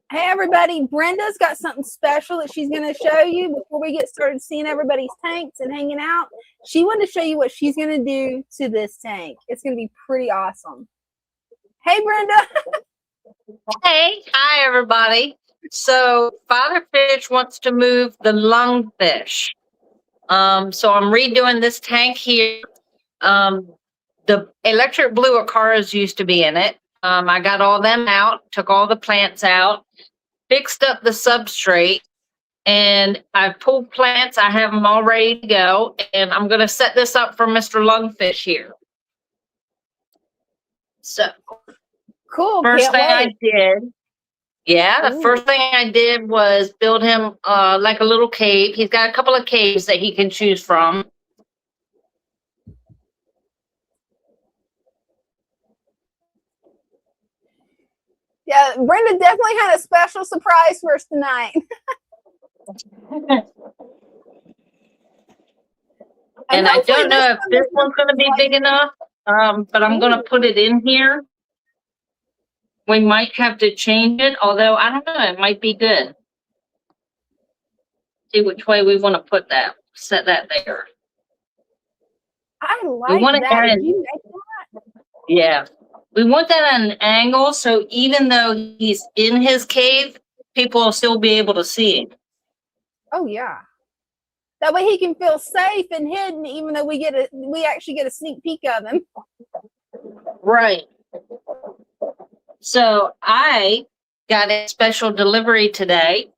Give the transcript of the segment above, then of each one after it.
Hey everybody, Brenda's got something special that she's going to show you before we get started seeing everybody's tanks and hanging out. She wanted to show you what she's going to do to this tank. It's going to be pretty awesome. Hey Brenda. Hey, hi everybody. So Father Fish wants to move the lungfish. So I'm redoing this tank here. The electric blue Acaras used to be in it. I got all them out, took all the plants out, fixed up the substrate, and I pulled plants. I have them all ready to go, and I'm going to set this up for Mr. Lungfish here. So, Cool. First thing I did, the first thing I did was build him like a little cave. He's got a couple of caves that he can choose from. Yeah, Brenda definitely had a special surprise for us tonight. And I don't know if this one's going to be big enough, but I'm going to put it in here. We might have to change it, although I don't know, it might be good. See which way we want to put that, set that there. I like that. Did you make that? Yeah. We want that at an angle, so even though he's in his cave, people will still be able to see him. Oh yeah. That way he can feel safe and hidden, even though we actually get a sneak peek of him. Right. So I got a special delivery today,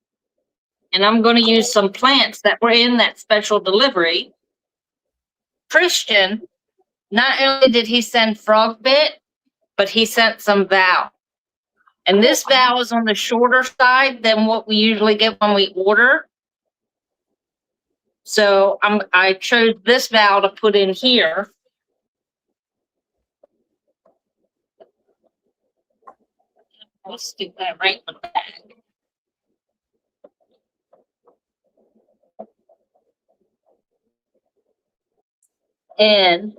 and I'm going to use some plants that were in that special delivery. Christian, not only did he send frog bit, but he sent some Val. And this Val is on the shorter side than what we usually get when we order. So I chose this Val to put in here. I'll stick that right in the bag. And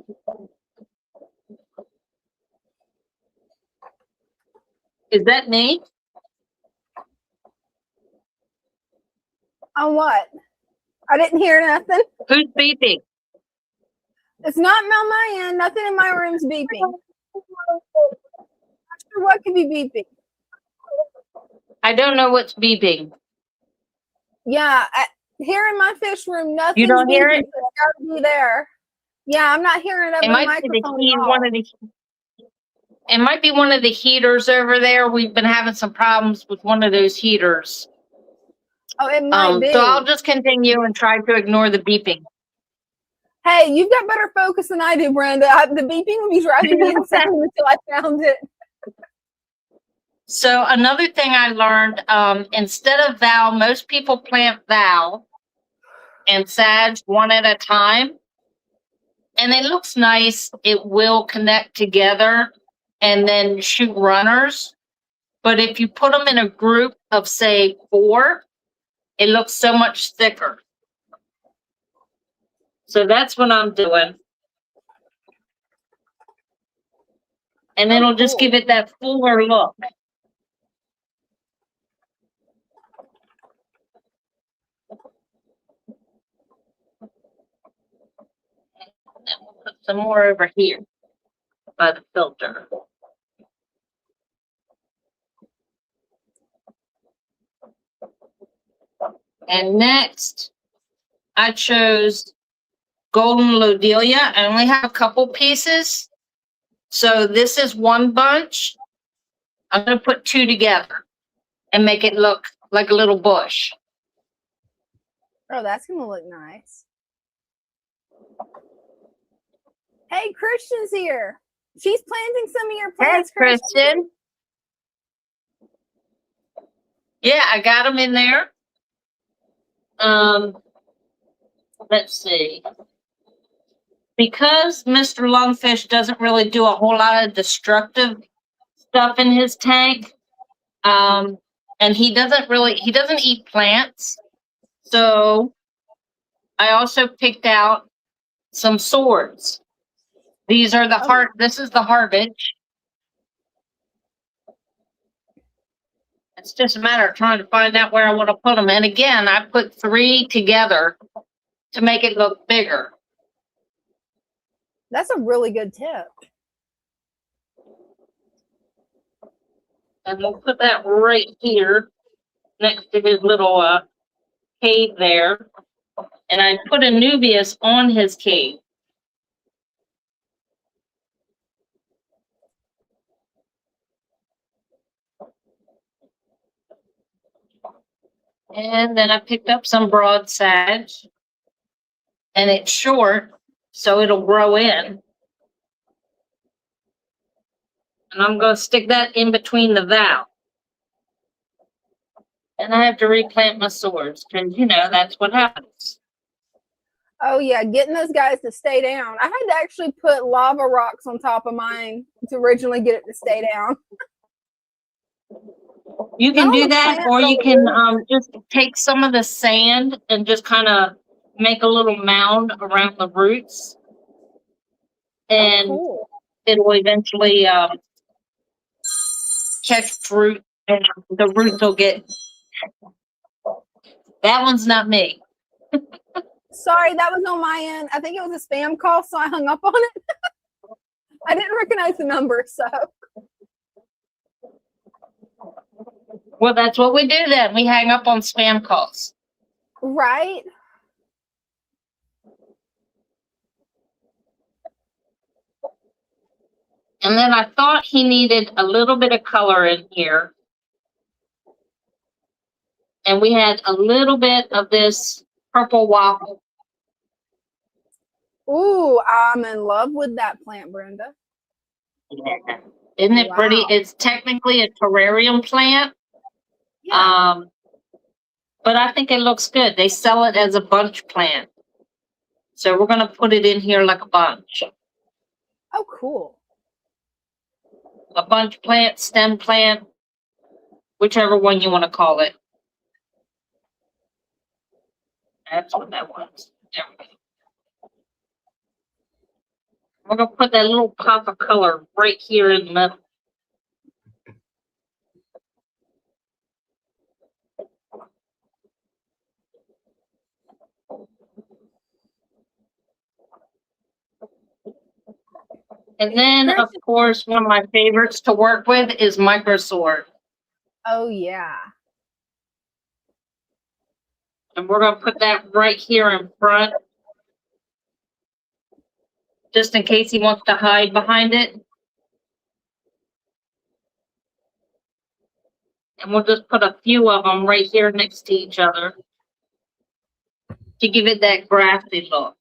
is that me? On what? I didn't hear nothing. Who's beeping? It's not on my end. Nothing in my room's beeping. Not sure what could be beeping. I don't know what's beeping. Yeah, here in my fish room, nothing's You don't hear beeping. it? It's got to be there. Yeah, I'm not hearing it over the microphone. It might be one of the heaters over there. We've been having some problems with one of those heaters. Oh, it might be. So I'll just continue and try to ignore the beeping. Hey, you've got better focus than I do, Brenda. The beeping would be driving me insane until I found it. So another thing I learned, instead of Val, most people plant Val and Sag one at a time. And it looks nice. It will connect together and then shoot runners. But if you put them in a group of, say, 4, it looks so much thicker. So that's what I'm doing. And it'll just give it that fuller look. And then we'll put some more over here by the filter. And next, I chose golden lodelia. I only have a couple pieces. So this is one bunch. I'm going to put two together and make it look like a little bush. Oh, that's going to look nice. Hey, Christian's here. She's planting some of your plants, Hey, Christian. Yeah, I got them in there. Let's see. Because Mr. Lungfish doesn't really do a whole lot of destructive stuff in his tank, and he doesn't eat plants. So I also picked out some swords. These are the this is the herbage. It's just a matter of trying to find out where I want to put them. And again, I put 3 together to make it look bigger. That's a really good tip. And we'll put that right here next to his little cave there. And I put Anubias on his cave. And then I picked up some broadside. And it's short, so it'll grow in. And I'm going to stick that in between the valve. And I have to replant my swords because, you know, that's what happens. Oh, yeah, getting those guys to stay down. I had to actually put lava rocks on top of mine to originally get it to stay down. You can do that, or you can just take some of the sand and just kind of make a little mound around the roots. And it'll eventually catch root, and the roots will get... That one's not me. Sorry, that was on my end. I think it was a spam call, so I hung up on it. I didn't recognize the number, so. Well, that's what we do then. We hang up on spam calls. Right. And then I thought he needed a little bit of color in here. And we had a little bit of this purple waffle. Ooh, I'm in love with that plant, Brenda. Yeah. Isn't it pretty? It's technically a terrarium plant. Yeah. But I think it looks good. They sell it as a bunch plant. So we're going to put it in here like a bunch. Oh, cool. A bunch plant, stem plant, whichever one you want to call it. That's what that was. There we go. We're going to put that little pop of color right here in the middle. And then, of course, one of my favorites to work with is Microsword. Oh, yeah. And we're going to put that right here in front, just in case he wants to hide behind it. And we'll just put a few of them right here next to each other to give it that grafty look.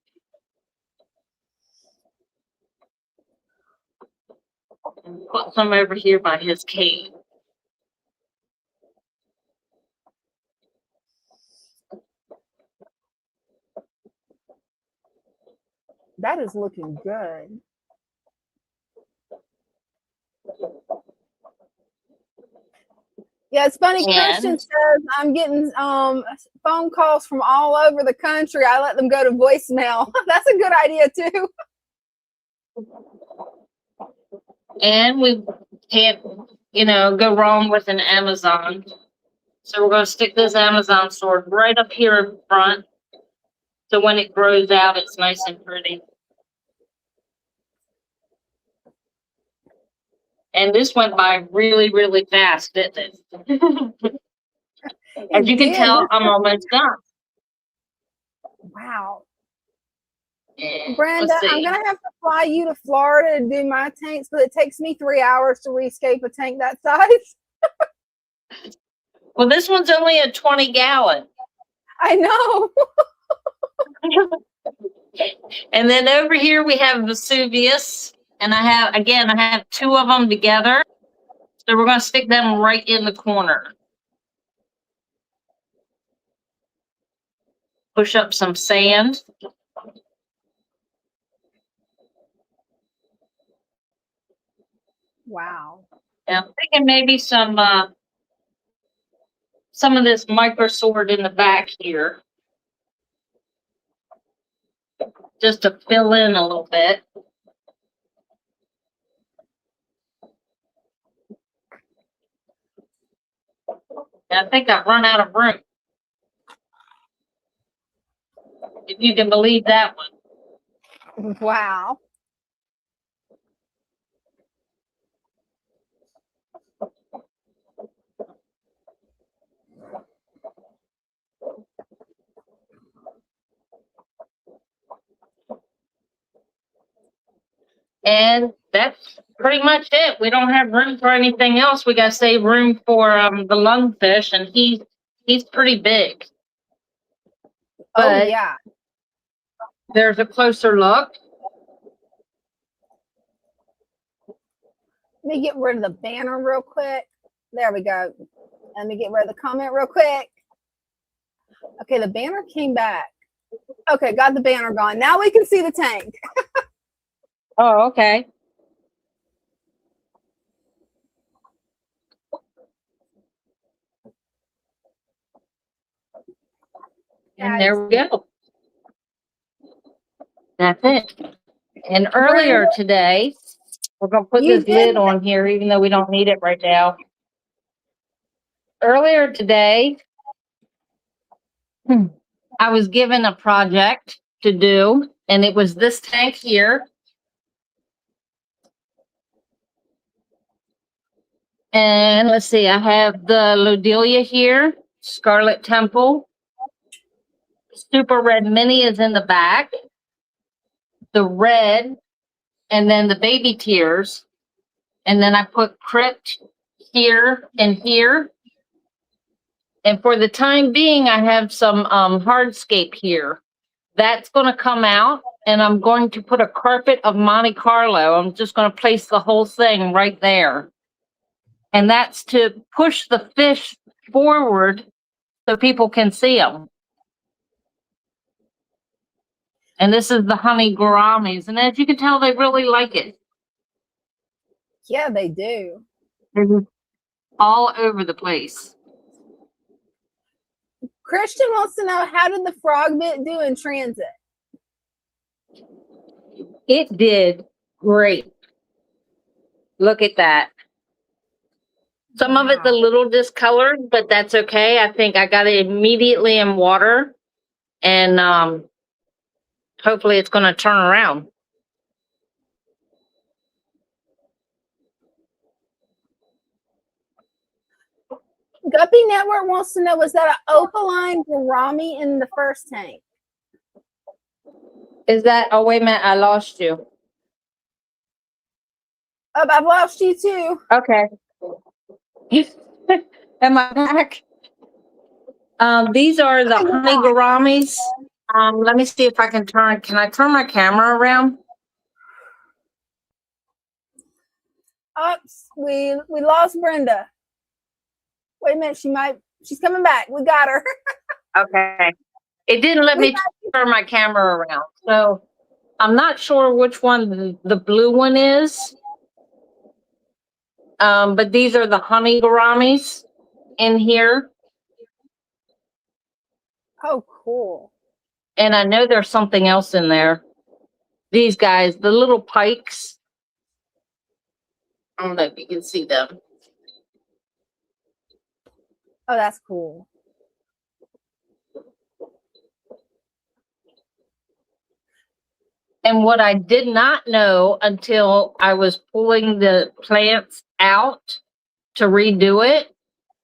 And put some over here by his cave. That is looking good. Yeah, it's funny. Christian says I'm getting phone calls from all over the country. I let them go to voicemail. That's a good idea too. And we can't, you know, go wrong with an Amazon. So we're going to stick this Amazon sword right up here in front. So when it grows out, it's nice and pretty. And this went by really, really fast, didn't it? As you can tell, I'm almost done. Wow. And Brenda, let's I'm see. going to have to fly you to Florida to do my tanks because it takes me 3 hours to rescape a tank that size. Well, this one's only a 20-gallon. I know. And then over here we have Vesuvius. And I have 2 of them together. So we're going to stick them right in the corner. Push up some sand. Wow. And I'm thinking maybe some of this micro sword in the back here. Just to fill in a little bit. And I think I've run out of room. If you can believe that one. Wow. And that's pretty much it. We don't have room for anything else. We got to save room for the lungfish, and he's pretty big. But oh, yeah. there's a closer look. Let me get rid of the banner real quick. There we go. Let me get rid of the comment real quick. Okay, the banner came back. Okay, got the banner gone. Now we can see the tank. Oh, okay. And there we go. That's it. And earlier Brenda, today, we're going to put you this did lid on here, even though we don't need it right now. Earlier today, I was given a project to do, and it was this tank here. And let's see, I have the Lodelia here, Scarlet Temple. Super Red Mini is in the back. The red, and then the baby tears. And then I put Crypt here and here. And for the time being, I have some hardscape here. That's going to come out, and I'm going to put a carpet of Monte Carlo. I'm just going to place the whole thing right there. And that's to push the fish forward so people can see them. And this is the honey gouramis. And as you can tell, they really like it. Yeah, they do. They're all over the place. Christian wants to know, how did the frog bit do in transit? It did great. Look at that. Some of it's a little discolored, but that's okay. I think I got it immediately in water, and hopefully it's going to turn around. Guppy Network wants to know, was that an opaline gourami in the first tank? Is that, oh, wait a minute, I lost you. Oh, I've lost you too. Okay. Am I back? These are the honey gouramis. Let me see if I can can I turn my camera around? Oops, we lost Brenda. Wait a minute, she's coming back. We got her. Okay. It didn't let me turn my camera around. So I'm not sure which one the blue one is. But these are the honey gouramis in here. Oh, cool. And I know there's something else in there. These guys, the little pikes. I don't know if you can see them. Oh, that's cool. And what I did not know until I was pulling the plants out to redo it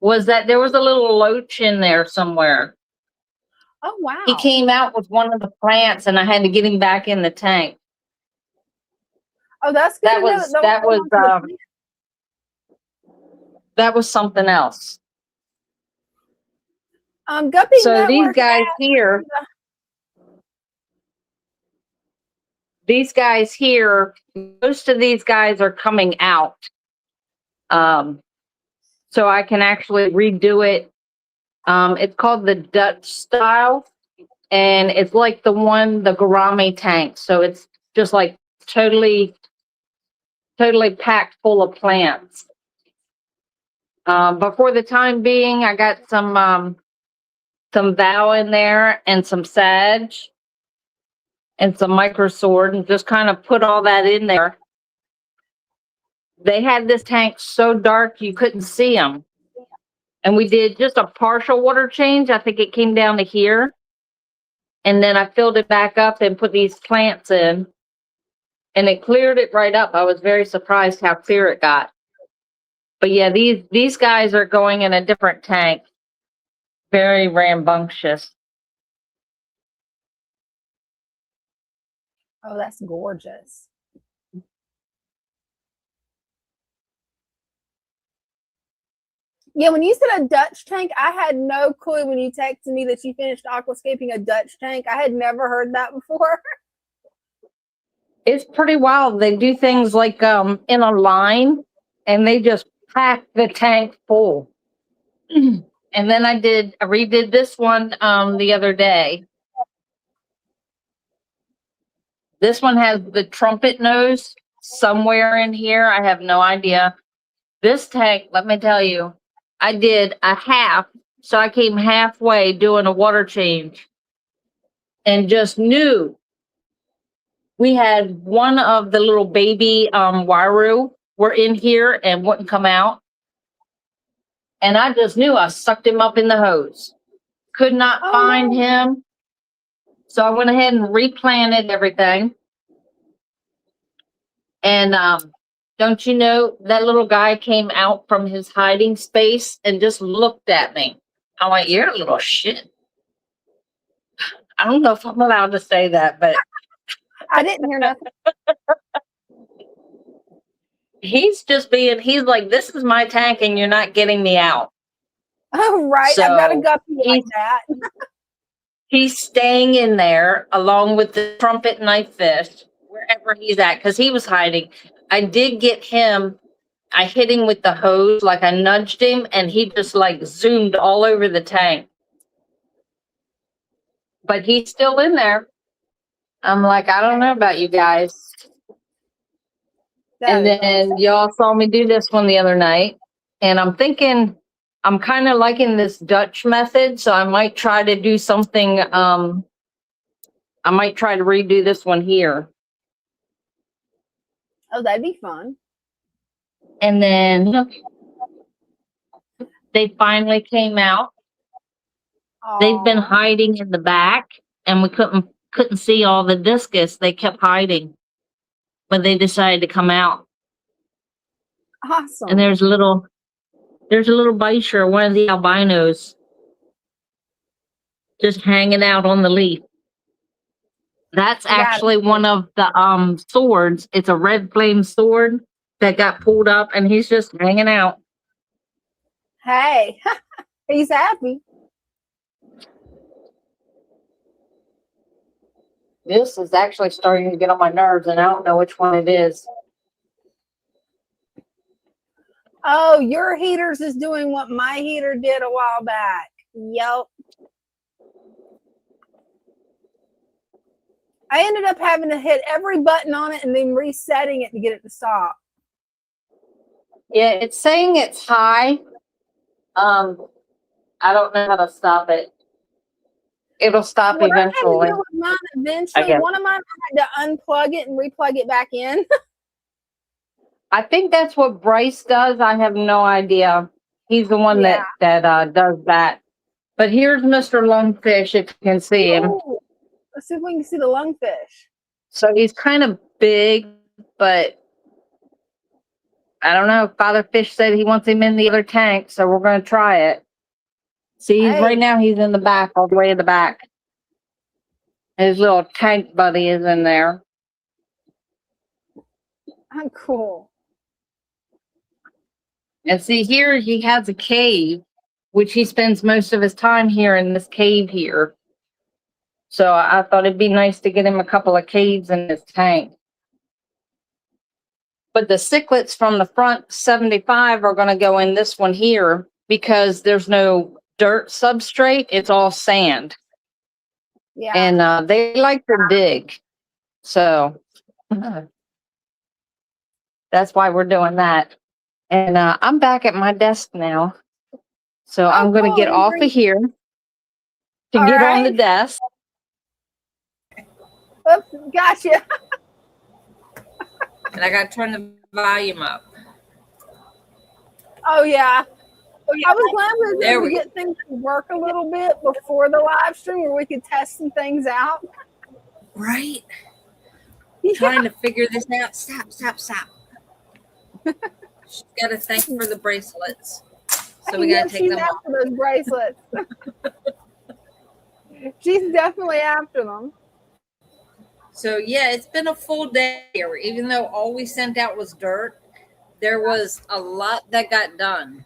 was that there was a little loach in there somewhere. Oh wow. He came out with one of the plants, and I had to get him back in the tank. Oh, that's good. That was that was something else. Guppy So Network. These guys here, most of these guys are coming out. So I can actually redo it. It's called the Dutch style, and it's like the gourmet tank. So it's just like totally packed full of plants. But for the time being, I got some Val in there and some Sage and some Microsword, and just kind of put all that in there. They had this tank so dark you couldn't see them. And we did just a partial water change. I think it came down to here. And then I filled it back up and put these plants in. And it cleared it right up. I was very surprised how clear it got. But yeah, these guys are going in a different tank. Very rambunctious. Oh, that's gorgeous. Yeah, when you said a Dutch tank, I had no clue when you texted me that you finished aquascaping a Dutch tank. I had never heard that before. It's pretty wild. They do things like in a line, and they just pack the tank full. And then I redid this one the other day. This one has the trumpet nose somewhere in here. I have no idea. This tank, let me tell you, I did a half. So I came halfway doing a water change and just knew we had one of the little baby Waru were in here and wouldn't come out. And I just knew I sucked him up in the hose. Could not find him. So I went ahead and replanted everything. And don't you know, that little guy came out from his hiding space and just looked at me. I'm like, you're a little shit. I don't know if I'm allowed to say that, but I didn't hear nothing. He's like, this is my tank and you're not getting me out. Oh, right. So I've got a guppy like that. He's staying in there along with the trumpet knife fish, wherever he's at, because he was hiding. I did get him. I hit him with the hose, like I nudged him, and he just like zoomed all over the tank. But he's still in there. I'm like, I don't know about you guys. And then y'all saw me do this one the other night. And I'm thinking, I'm kind of liking this Dutch method. So I might try to do something. I might try to redo this one here. Oh, that'd be fun. And then they finally came out. Aww. They've been hiding in the back, and we couldn't see all the discus. They kept hiding, but they decided to come out. Awesome. And there's a little Bisher, one of the albinos, just hanging out on the leaf. That's actually one of the swords. It's a red flame sword that got pulled up, and he's just hanging out. Hey, he's happy. This is actually starting to get on my nerves, and I don't know which one it is. Oh, your heaters is doing what my heater did a while back. Yep. I ended up having to hit every button on it and then resetting it to get it to stop. Yeah, it's saying it's high. I don't know how to stop it. It'll stop eventually. One of mine had to unplug it and replug it back in. I think that's what Bryce does. I have no idea. He's the one that does that. But here's Mr. Lungfish, if you can see him. Ooh. Let's see if we can see the lungfish. So he's kind of big, but I don't know. Father Fish said he wants him in the other tank, so we're going to try it. See, right now he's in the back, all the way in the back. His little tank buddy is in there. Oh, cool. And see, here he has a cave, which he spends most of his time here in this cave here. So I thought it'd be nice to get him a couple of caves in his tank. But the cichlids from the front 75 are going to go in this one here because there's no dirt substrate. It's all sand. Yeah. And they like to dig. So that's why we're doing that. And I'm back at my desk now. So I'm going to get off of here to get on the desk. Oops, gotcha. And I got to turn the volume up. Oh, yeah. I was glad we were able to get things to work a little bit before the live stream where we could test some things out. Right? Yeah. Trying to figure this out. Stop. She's got to thank for the bracelets. So we got to take them off. She's after those bracelets. She's definitely after them. So, yeah, it's been a full day here. Even though all we sent out was dirt, there was a lot that got done.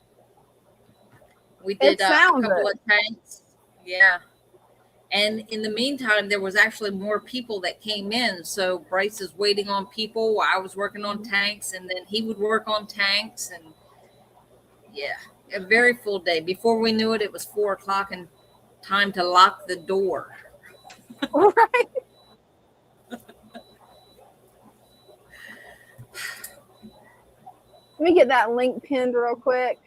We did a couple of tanks. Yeah. And in the meantime, there was actually more people that came in. So Bryce is waiting on people while I was working on tanks. And then he would work on tanks. And, yeah, a very full day. Before we knew it, it was 4 o'clock and time to lock the door. Right. Let me get that link pinned real quick.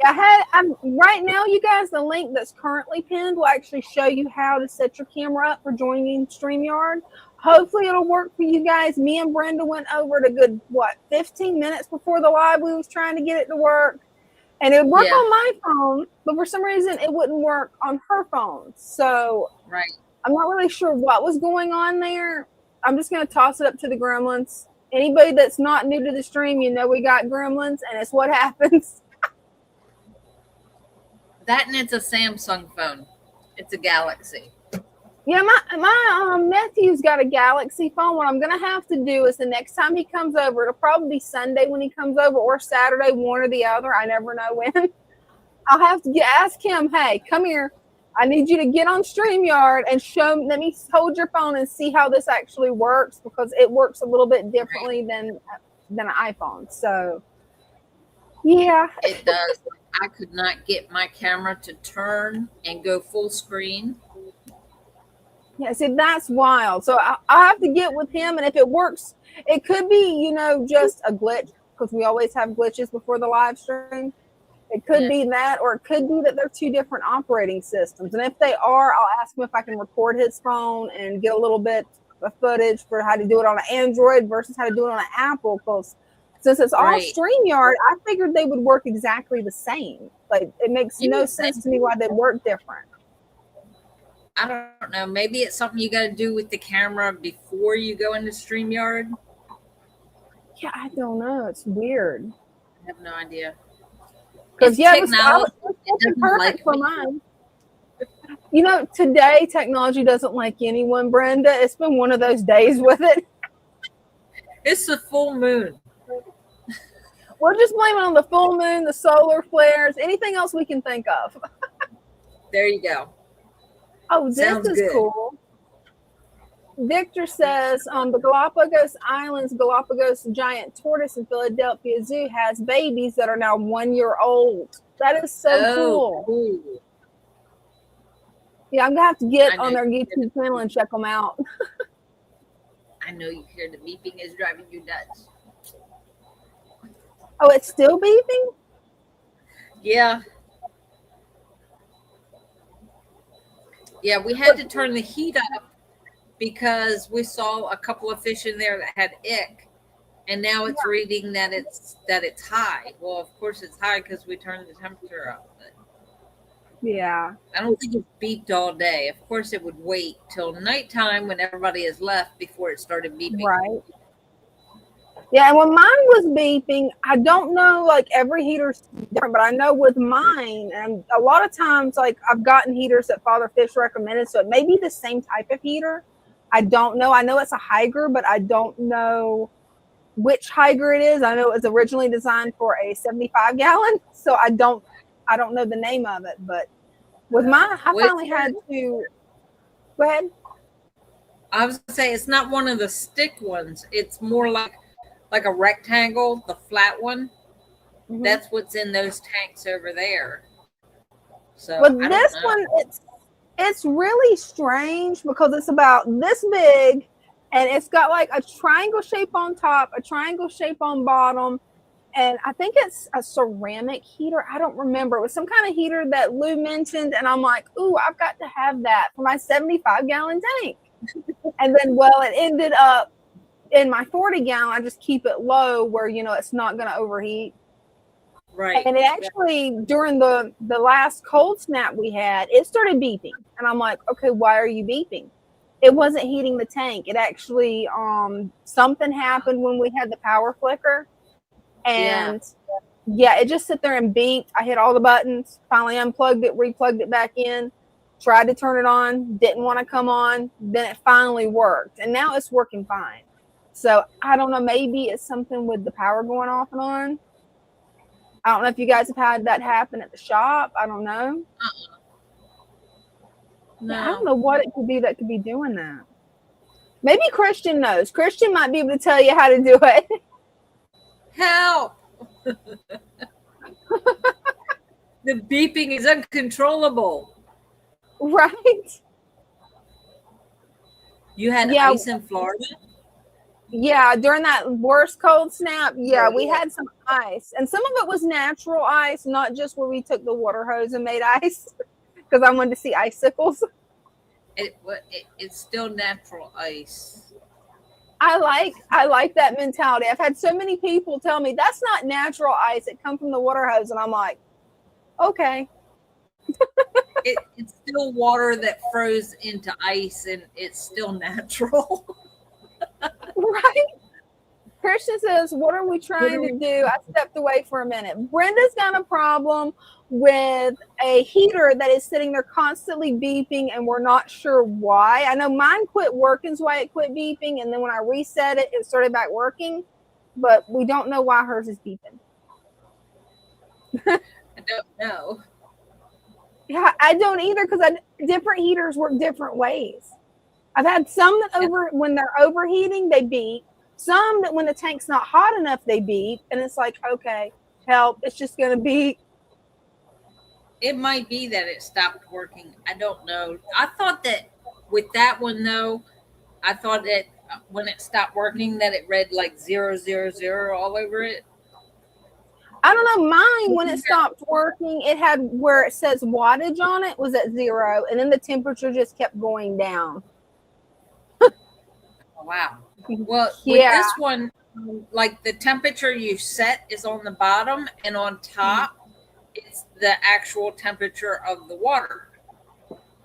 I'm right now, you guys, the link that's currently pinned will actually show you how to set your camera up for joining StreamYard. Hopefully it'll work for you guys. Me and Brenda went over it a good, 15 minutes before the live. We was trying to get it to work. And it would work on my phone, but for some reason it wouldn't work on her phone. So I'm not really sure what was going on there. I'm just going to toss it up to the gremlins. Anybody that's not new to the stream, you know we got gremlins, and it's what happens. That and it's a Samsung phone. It's a Galaxy. Yeah, my nephew's got a Galaxy phone. What I'm going to have to do is the next time he comes over, it'll probably be Sunday when he comes over or Saturday, one or the other. I never know when. I'll have to ask him, hey, come here. I need you to get on StreamYard and let me hold your phone and see how this actually works, because it works a little bit differently than an iPhone. So, yeah. It does. I could not get my camera to turn and go full screen. Yeah, see, that's wild. So I'll have to get with him, and if it works, it could be, just a glitch, because we always have glitches before the live stream. It could be that, or it could be that they're two different operating systems. And if they are, I'll ask him if I can record his phone and get a little bit of footage for how to do it on an Android versus how to do it on an Apple. Because since it's all StreamYard, I figured they would work exactly the same. Like, it makes no sense to me why they work different. I don't know. Maybe it's something you got to do with the camera before you go into StreamYard. Yeah, I don't know. It's weird. I have no idea. Because technology isn't perfect for mine. Today technology doesn't like anyone, Brenda. It's been one of those days with it. It's the full moon. We'll just blame it on the full moon, the solar flares, anything else we can think of. There you go. Oh, this is cool. Victor says the Galapagos Islands Galapagos giant tortoise in Philadelphia Zoo has babies that are now 1 year old. That is so cool. Yeah, I'm gonna have to get on their YouTube channel and check them out. I know you hear the beeping is driving you nuts. Oh, it's still beeping? Yeah. Yeah, we had to turn the heat up because we saw a couple of fish in there that had ick, and now it's reading that it's high. Well, of course it's high because we turned the temperature up. But yeah, I don't think it beeped all day. Of course, it would wait till nighttime when everybody is left before it started beeping. Right. Yeah, and when mine was beeping, I don't know, like every heater's different, but I know with mine, and a lot of times, like I've gotten heaters that Father Fish recommended, so it may be the same type of heater. I don't know. I know it's a Higer, but I don't know which Higer it is. I know it was originally designed for a 75 gallon, so I don't know the name of it. But with mine, I finally had to. Go ahead. I was gonna say it's not one of the stick ones. It's more like a rectangle, the flat one. Mm-hmm. That's what's in those tanks over there. So with this one, it's really strange because it's about this big, and it's got like a triangle shape on top, a triangle shape on bottom, and I think it's a ceramic heater. I don't remember. It was some kind of heater that Lou mentioned, and I'm like, ooh, I've got to have that for my 75-gallon tank. And then, well, it ended up in my 40-gallon. I just keep it low where, it's not going to overheat. Right. And it actually, during the last cold snap we had, it started beeping. And I'm like, okay, why are you beeping? It wasn't heating the tank. It actually, something happened when we had the power flicker. And yeah, it just sit there and beeped. I hit all the buttons, finally unplugged it, replugged it back in, tried to turn it on, didn't want to come on. Then it finally worked. And now it's working fine. So I don't know, maybe it's something with the power going off and on. I don't know if you guys have had that happen at the shop. I don't know. No. I don't know what it could be that could be doing that. Maybe Christian knows. Christian might be able to tell you how to do it. Help! The beeping is uncontrollable. Right. You had ice in Florida? Yeah, during that worst cold snap, we had some ice. And some of it was natural ice, not just where we took the water hose and made ice, because I wanted to see icicles. It's still natural ice. I like that mentality. I've had so many people tell me that's not natural ice. It comes from the water hose. And I'm like, okay. It's still water that froze into ice, and it's still natural. Right. Christian says, what are we trying to do? I stepped away for a minute. Brenda's got a problem with a heater that is sitting there constantly beeping, and we're not sure why. I know mine quit working, is why it quit beeping, and then when I reset it, it started back working, but we don't know why hers is beeping. I don't know. Yeah, I don't either, because different heaters work different ways. I've had some that when they're overheating, they beep. Some that when the tank's not hot enough, they beep. And it's like, okay, help. It's just going to beep. It might be that it stopped working. I don't know. I thought that with that one, though, I thought that when it stopped working, that it read like 000 all over it. I don't know. Mine, when it stopped working, it had where it says wattage on it was at 0. And then the temperature just kept going down. Wow. Well, with this one, like the temperature you set is on the bottom, and on top, it's the actual temperature of the water.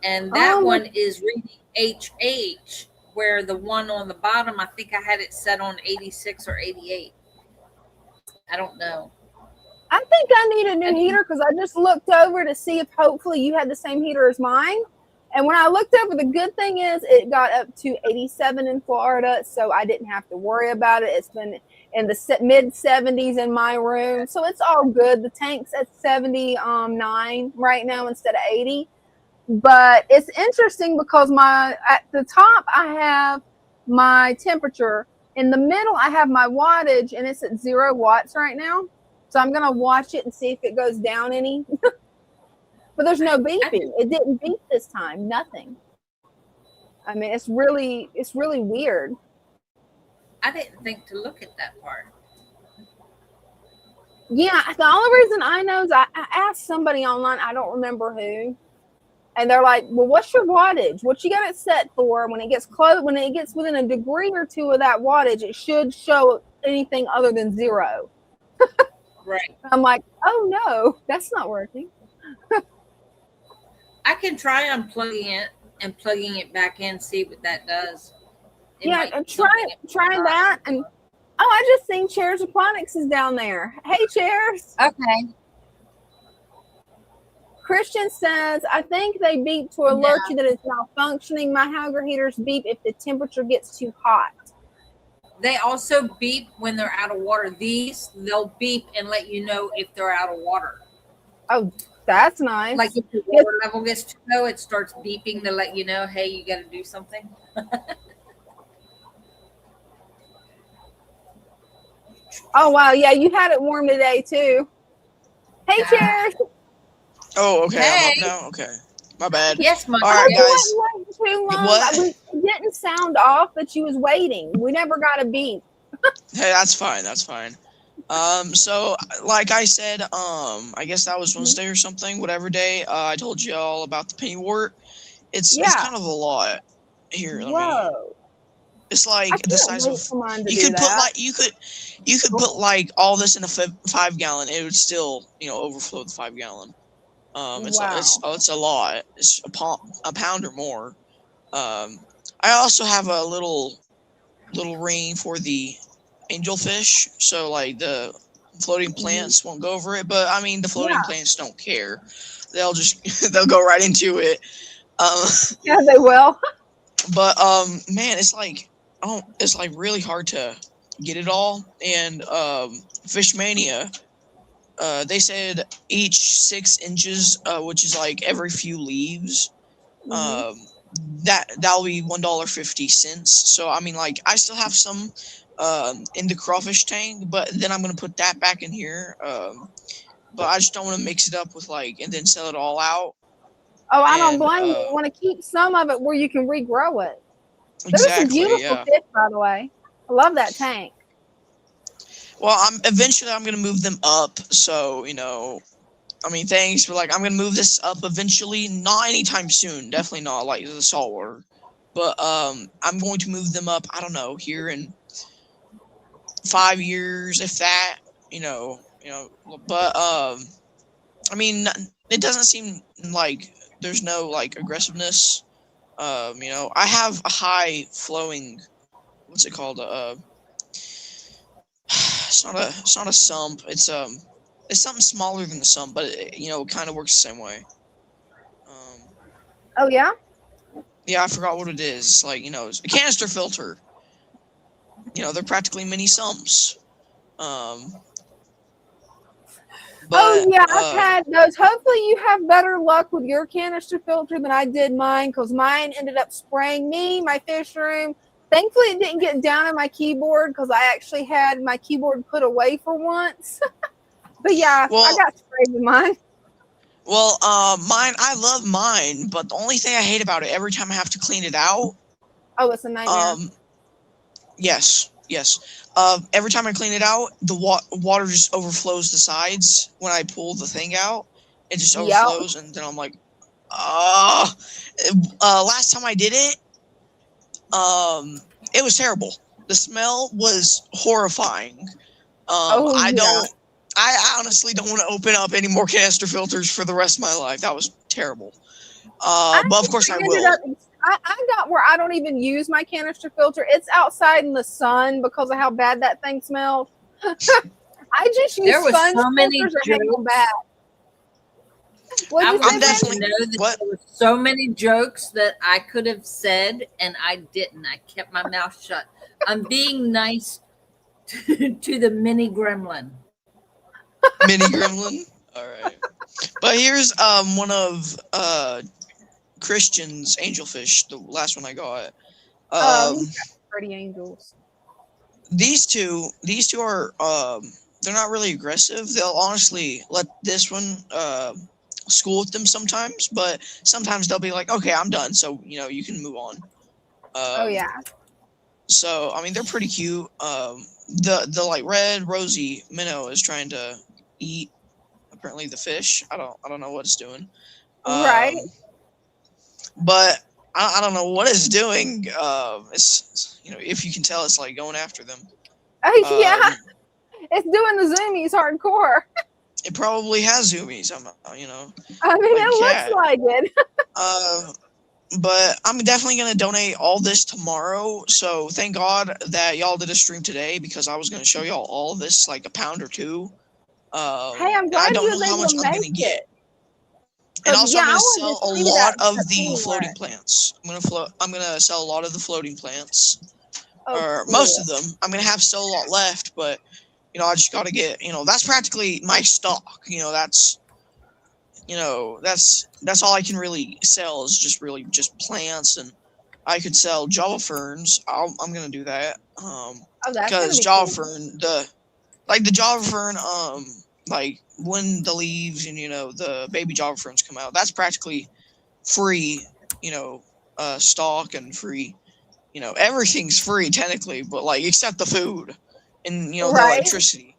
And that one is reading HH, where the one on the bottom, I think I had it set on 86 or 88. I don't know. I think I need a new heater because I just looked over to see if hopefully you had the same heater as mine. And when I looked over, the good thing is it got up to 87 in Florida, so I didn't have to worry about it. It's been in the mid 70s in my room, so it's all good. The tank's at 79 right now instead of 80. But it's interesting because at the top I have my temperature. In the middle I have my wattage, and it's at 0 watts right now. So I'm gonna watch it and see if it goes down any. But there's no beeping. It didn't beep this time. Nothing. I mean, it's really weird. I didn't think to look at that part. Yeah, the only reason I know is I asked somebody online, I don't remember who, and they're like, well, what's your wattage? What you got it set for? When it gets close, when it gets within a degree or two of that wattage, it should show anything other than 0. Right. I'm like, oh no, that's not working. I can try unplugging it and plugging it back in, see what that does. And try that. And Oh, I just seen Chairs Aquatics is down there. Hey, Chairs. Okay. Christian says, I think they beep to alert you that it's malfunctioning. My hunger heaters beep if the temperature gets too hot. They also beep when they're out of water. These, they'll beep and let you know if they're out of water. Oh, that's nice. Like if the water level gets too low, it starts beeping to let you know, hey, you got to do something. Oh, wow. Yeah, you had it warm today, too. Hey, Chairs. Oh, okay. Hey. I'm up now. Okay. My bad. Yes, my All right, guys. Too long. What? It didn't sound off that you was waiting. We never got a beep. Hey, that's fine. That's fine. So like I said, I guess that was Wednesday or something, whatever day. I told you all about the pennywort. It's kind of a lot. Here, Whoa. It's like the size of you could put like all this in a 5 gallon. It would still, overflow the 5 gallon. It's a lot. It's a pound or more. I also have a little ring for the angelfish, so like the floating plants won't go over it. But I mean, the floating plants don't care. They'll just they'll go right into it. Yeah, they will. But man, it's like really hard to get it all. And Fishmania, they said each 6 inches, which is like every few leaves, that'll be $1.50. So I mean, like, I still have some in the crawfish tank, but then I'm gonna put that back in here. But I just don't want to mix it up with and then sell it all out. Oh, I don't blame you. You want to keep some of it where you can regrow it. Those are some beautiful fish, by the way. I love that tank. Well, eventually I'm gonna move them up. So I mean, thanks, but I'm gonna move this up eventually. Not anytime soon. Definitely not like the saltwater. But I'm going to move them up. I don't know, here in 5 years, if that. But I mean, it doesn't seem like there's no aggressiveness. I have a high flowing. What's it called? It's not a sump. It's something smaller than the sump, but it kind of works the same way. Oh yeah. Yeah, I forgot what it is. It's a canister filter. They're practically mini sumps. Oh yeah, I've had those. Hopefully you have better luck with your canister filter than I did mine, because mine ended up spraying me, my fish room. Thankfully it didn't get down on my keyboard, because I actually had my keyboard put away for once. But yeah, I got sprayed with mine. Well, mine, I love mine, but the only thing I hate about it, every time I have to clean it out. Oh, it's a nightmare. Yes. Every time I clean it out, the water just overflows the sides. When I pull the thing out, it just overflows, and then I'm like, last time I did it, it was terrible. The smell was horrifying. I honestly don't want to open up any more canister filters for the rest of my life. That was terrible. But of course I will. I got where I don't even use my canister filter. It's outside in the sun because of how bad that thing smelled. I just use sponge filters or hang them back. I'm definitely know that there were so many jokes that I could have said, and I didn't. I kept my mouth shut. I'm being nice to the mini gremlin. Mini gremlin? All right. But here's one of Christian's angelfish, the last one I got. Pretty angels. These two are they're not really aggressive. They'll honestly let this one school with them sometimes, but sometimes they'll be like, okay, I'm done, so you can move on. So I mean, they're pretty cute. The red rosy minnow is trying to eat apparently the fish. I don't know what it's doing. Right. But I don't know what it's doing. It's if you can tell, it's going after them. Yeah, it's doing the zoomies hardcore. It probably has zoomies. I mean, it looks like it. but I'm definitely gonna donate all this tomorrow. So thank God that y'all did a stream today because I was gonna show y'all all of this like a pound or two. Hey, I'm And I glad don't you know was how able much to I'm make gonna get. it. And also, Yeah, I'm I gonna wanted sell to a see lot that of the floating anyway. plants. I'm gonna sell a lot of the floating plants, Oh, or cool. most of them. I'm gonna have still a lot left, but I just gotta get. That's practically my stock. That's all I can really sell is just plants, and I could sell Java ferns. I'm gonna do that. Oh, that's gonna Because be Java cool. fern, the Java fern, like when the leaves and the baby Java ferns come out, that's practically free. Stock and free. Everything's free technically, but like except the food and the Right. electricity.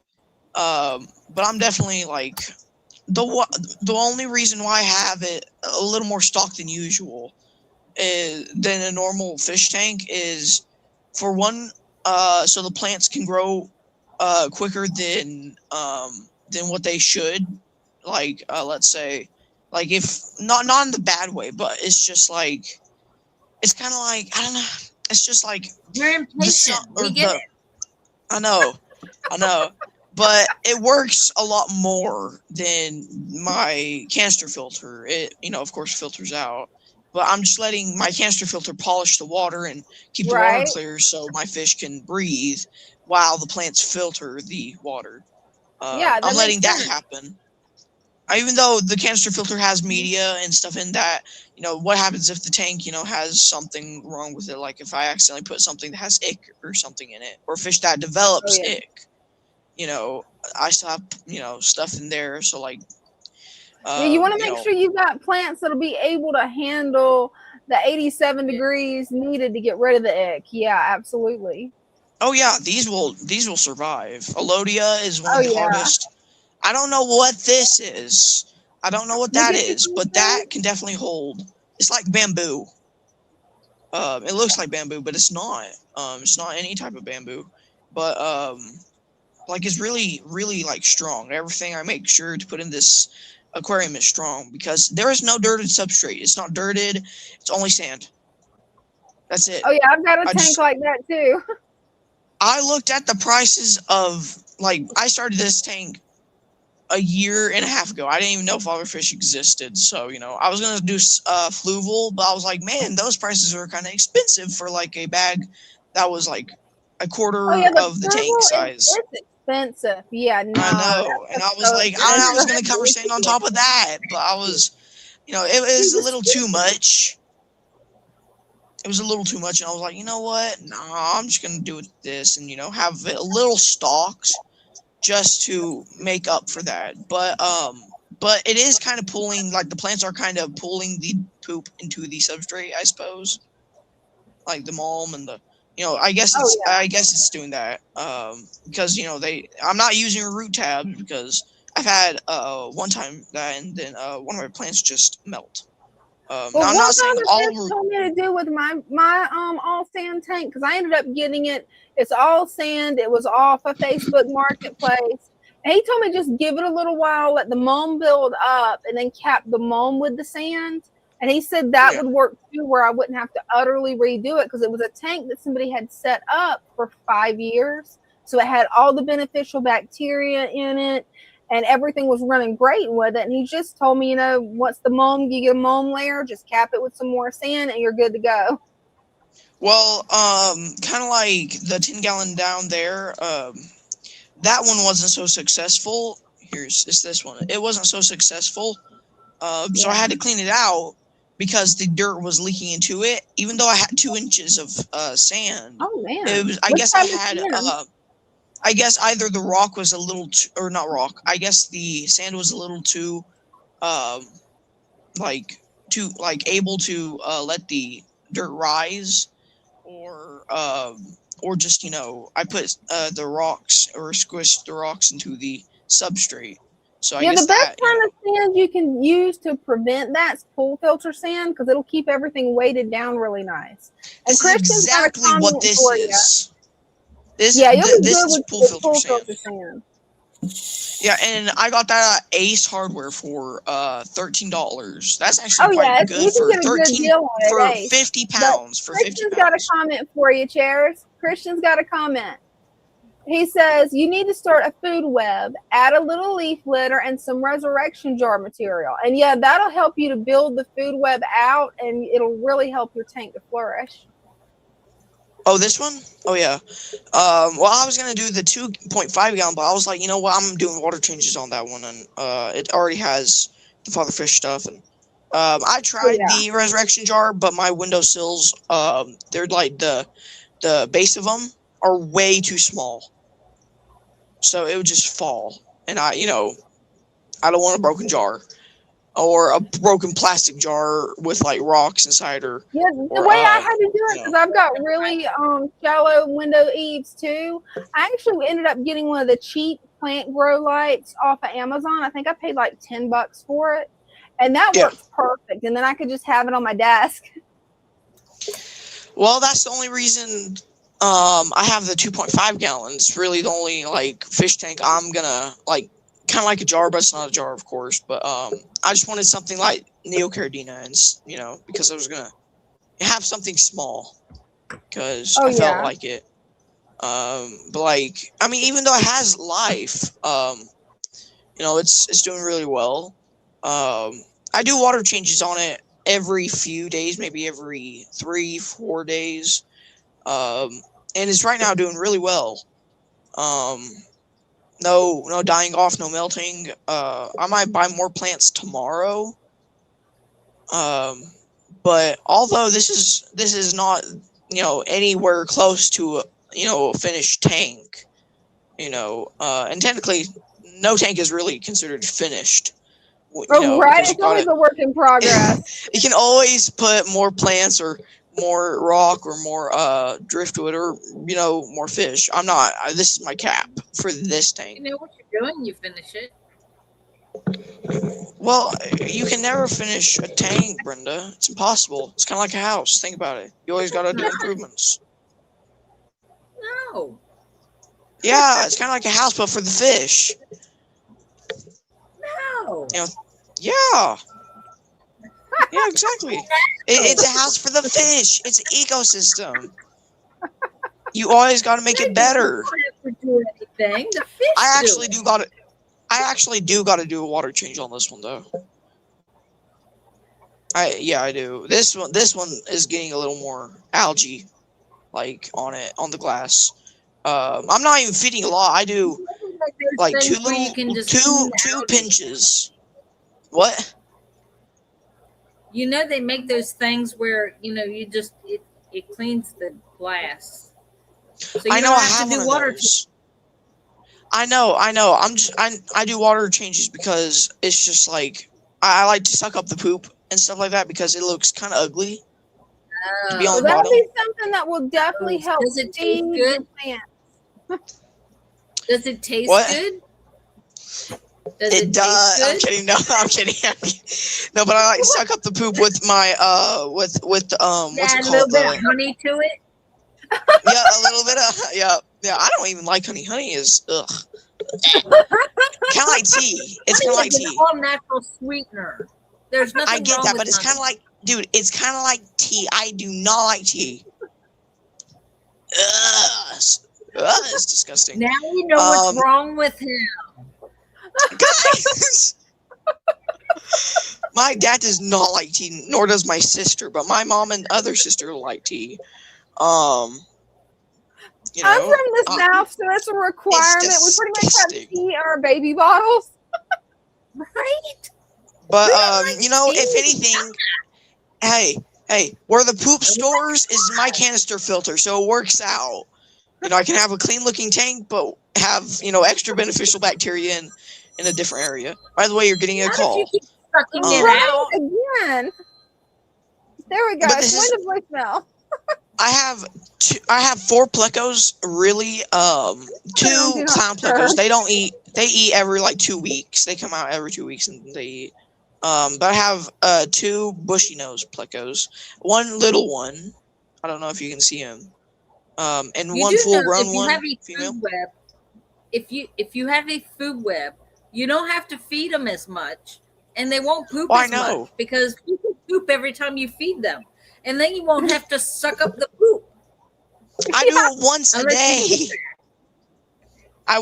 But I'm definitely like the only reason why I have it a little more stock than usual than a normal fish tank is for one, so the plants can grow quicker than what they should. Like let's say, like if not in the bad way, but it's just like it's kind of like I don't know. It's just like You're impatient. We get it. I know, but it works a lot more than my canister filter. It, of course, filters out, but I'm just letting my canister filter polish the water and keep the water Right. clear so my fish can breathe while the plants filter the water. Yeah, that I'm letting makes that sense. happen. Even though the canister filter has media and stuff in that, what happens if the tank, has something wrong with it? Like if I accidentally put something that has ick or something in it, or fish that develops yeah. ick, I still have, stuff in there. So like, Yeah, you want to make sure you've got plants that'll be able to handle the 87 degrees needed to get rid of the ick. Yeah, absolutely. Oh yeah, these will survive. Alodia is one Oh of the yeah. hardest. I don't know what this is. I don't know what that is, but that can definitely hold. It's like bamboo. It looks like bamboo, but it's not. It's not any type of bamboo. But like it's really, really like strong. Everything I make sure to put in this aquarium is strong because there is no dirted substrate. It's not dirted. It's only sand. That's it. Oh yeah, I've got a tank like that too. I looked at the prices of I started this tank a year and a half ago. I didn't even know fatherfish existed. So, I was going to do fluval, but I was like, man, those prices are kind of expensive for like a bag that was like a quarter of the tank size. It's expensive. Yeah, no. I know. And I was like, I was going to cover sand on top of that, but I was, it was a little too much. It was a little too much, and I was like, you know what? Nah, I'm just gonna do it this, and have a little stalks, just to make up for that. But it is kind of pulling, like the plants are kind of pulling the poop into the substrate, I suppose. Like the mulm and the, I guess it's doing that. Because I'm not using a root tab because I've had one time that, and then one of my plants just melt. Well, now I'm not saying all told me to do with my all sand tank because I ended up getting it. It's all sand. It was off a Facebook Marketplace. And he told me just give it a little while, let the mulm build up, and then cap the mulm with the sand. And he said that would work too, where I wouldn't have to utterly redo it because it was a tank that somebody had set up for 5 years, so it had all the beneficial bacteria in it. And everything was running great with it. And he just told me, once the mulm, you get a mulm layer, just cap it with some more sand and you're good to go. Well, kind of like the 10-gallon down there, that one wasn't so successful. It's this one. It wasn't so successful. So I had to clean it out because the dirt was leaking into it, even though I had 2 inches of sand. Oh, man. It was, I guess either the rock was a little or not rock. I guess the sand was a little too, able to let the dirt rise, or just I put the rocks or squished the rocks into the substrate. So I guess the best kind of sand you can use to prevent that's pool filter sand because it'll keep everything weighted down really nice. And this is exactly what this is. This is pool filter sand. Yeah, and I got that at Ace Hardware for $13. That's actually Oh quite yeah, good you can for get a good deal on it, 50 But pounds. For 50 Christian's got a pounds. comment for you, Chairs. Christian's got a comment. He says, you need to start a food web, add a little leaf litter and some resurrection jar material. And yeah, that'll help you to build the food web out, and it'll really help your tank to flourish. Oh, this one? Oh, yeah. Well, I was going to do the 2.5 gallon, but I was like, you know what? I'm doing water changes on that one, and it already has the fatherfish stuff. And I tried the resurrection jar, but my windowsills, they're like the base of them are way too small. So it would just fall. And I don't want a broken jar. Or a broken plastic jar with like rocks inside, or yeah. The way I had to do it, because I've got really shallow window eaves too. I actually ended up getting one of the cheap plant grow lights off of Amazon. I think I paid like $10 for it, and that works perfect. And then I could just have it on my desk. Well, that's the only reason I have the 2.5 gallons. Really, the only like fish tank I'm gonna like. Kind of like a jar, but it's not a jar, of course. But I just wanted something like Dina, and because I was gonna have something small, because I felt like it. But like, I mean, even though it has life, it's doing really well. I do water changes on it every few days, maybe every 3-4 days. And it's right now doing really well. No dying off, no melting. I might buy more plants tomorrow. But although this is not, anywhere close to a finished tank, and technically no tank is really considered finished. Right, it's always a work in progress. You can always put more plants or more rock or more driftwood or more fish. This is my cap for this tank. You know what you're doing, you finish it. Well, you can never finish a tank, Brenda. It's impossible. It's kind of like a house. Think about it. You always got to do improvements. No. Yeah, it's kind of like a house, but for the fish. No. Yeah. Yeah, exactly. It's a house for the fish. It's an ecosystem. You always got to make it better. I actually do got to do a water change on this one though. I do. This one is getting a little more algae, like on the glass. I'm not even feeding a lot. I do like two pinches. What? They make those things where it cleans the glass. So you I know. don't I have have to do one of water. those. I know. I do water changes because it's just like I like to suck up the poop and stuff like that because it looks kind of ugly. To be on the that'll bottom. be something that will definitely help. Does it taste good? Does it taste good? It does. I'm kidding. No, I'm kidding. No, but I like to suck up the poop with my with what's it called? A little bit of honey to it. Yeah, a little bit of yeah. I don't even like honey. Honey is ugh. Kind of like tea. It's kind of like tea. It's all natural sweetener. There's nothing. I get that, but it's kind of like, dude. It's kind of like tea. I do not like tea. Ugh, it's disgusting. Now we know what's wrong with him. Guys, my dad does not like tea, nor does my sister. But my mom and other sister like tea. I'm from the South, so it's a requirement. We pretty much have tea in our baby bottles, right? But if anything, hey, where the poop stores is my canister filter, so it works out. I can have a clean looking tank, but have extra beneficial bacteria in a different area. By the way, you're getting a call. You keep sucking it out again. There we go. It's the voicemail. I have 4 plecos, really. 2 clown plecos. They don't eat. They eat every like 2 weeks. They come out every 2 weeks and they eat. But I have 2 bushy nose plecos. 1 little one. I don't know if you can see him. And 1 full grown one. Female. if you have a food web, you don't have to feed them as much, and they won't poop I as know. much because people poop every time you feed them, and then you won't have to suck up the poop. I do it once a Unless you day. I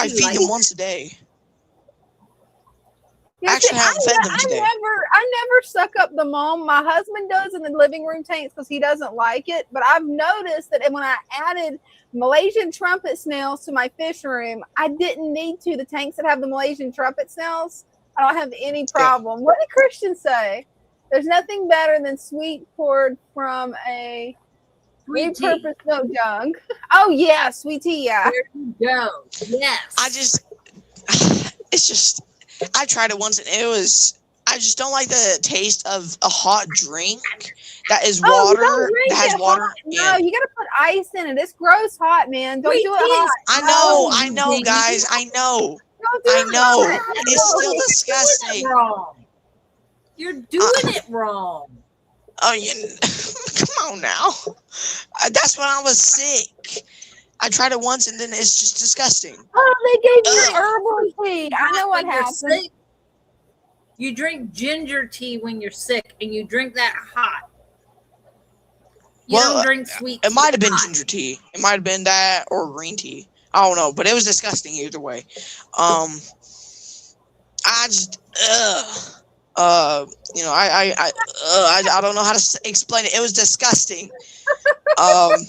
feed them once a day. Yeah, Actually, I haven't fed them today. I never suck up the mold. My husband does in the living room tanks because he doesn't like it. But I've noticed that when I added Malaysian trumpet snails to my fish room, I didn't need to. The tanks that have the Malaysian trumpet snails, I don't have any problem. What did Christian say? There's nothing better than sweet poured from a repurposed milk jug. Oh yeah, sweet tea. Yeah. There you go. Yes. I tried it once and I just don't like the taste of a hot drink that is water, that has water. No, you gotta put ice in it. It's gross hot, man. Don't do it hot. I know, guys. I know. It's still disgusting. You're doing it wrong. Oh, come on now. That's when I was sick. I tried it once and then it's just disgusting. Oh, they gave me herbal tea. I know what happened. You drink ginger tea when you're sick, and you drink that hot. You don't drink sweet tea. It might have been ginger tea. It might have been that or green tea. I don't know, but it was disgusting either way. I don't know how to explain it. It was disgusting. But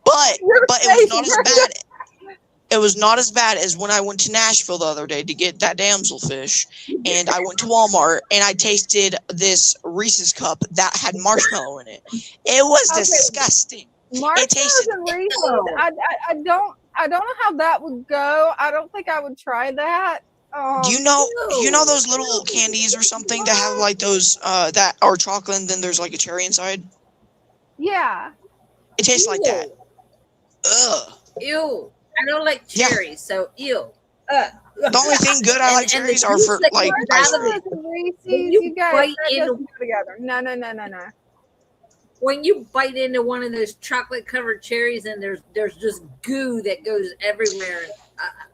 it was not as bad. It was not as bad as when I went to Nashville the other day to get that damselfish, and I went to Walmart and I tasted this Reese's cup that had marshmallow in it. It was disgusting. Marshmallows and Reese's. I don't know how that would go. I don't think I would try that. Do you know those little candies or something that have like those that are chocolate and then there's like a cherry inside? Yeah. It tastes like that. Ugh. Ew. I don't like cherries, so ew. The only thing good I like cherries are for like ice cream. You guys together. No. When you bite into one of those chocolate covered cherries and there's just goo that goes everywhere.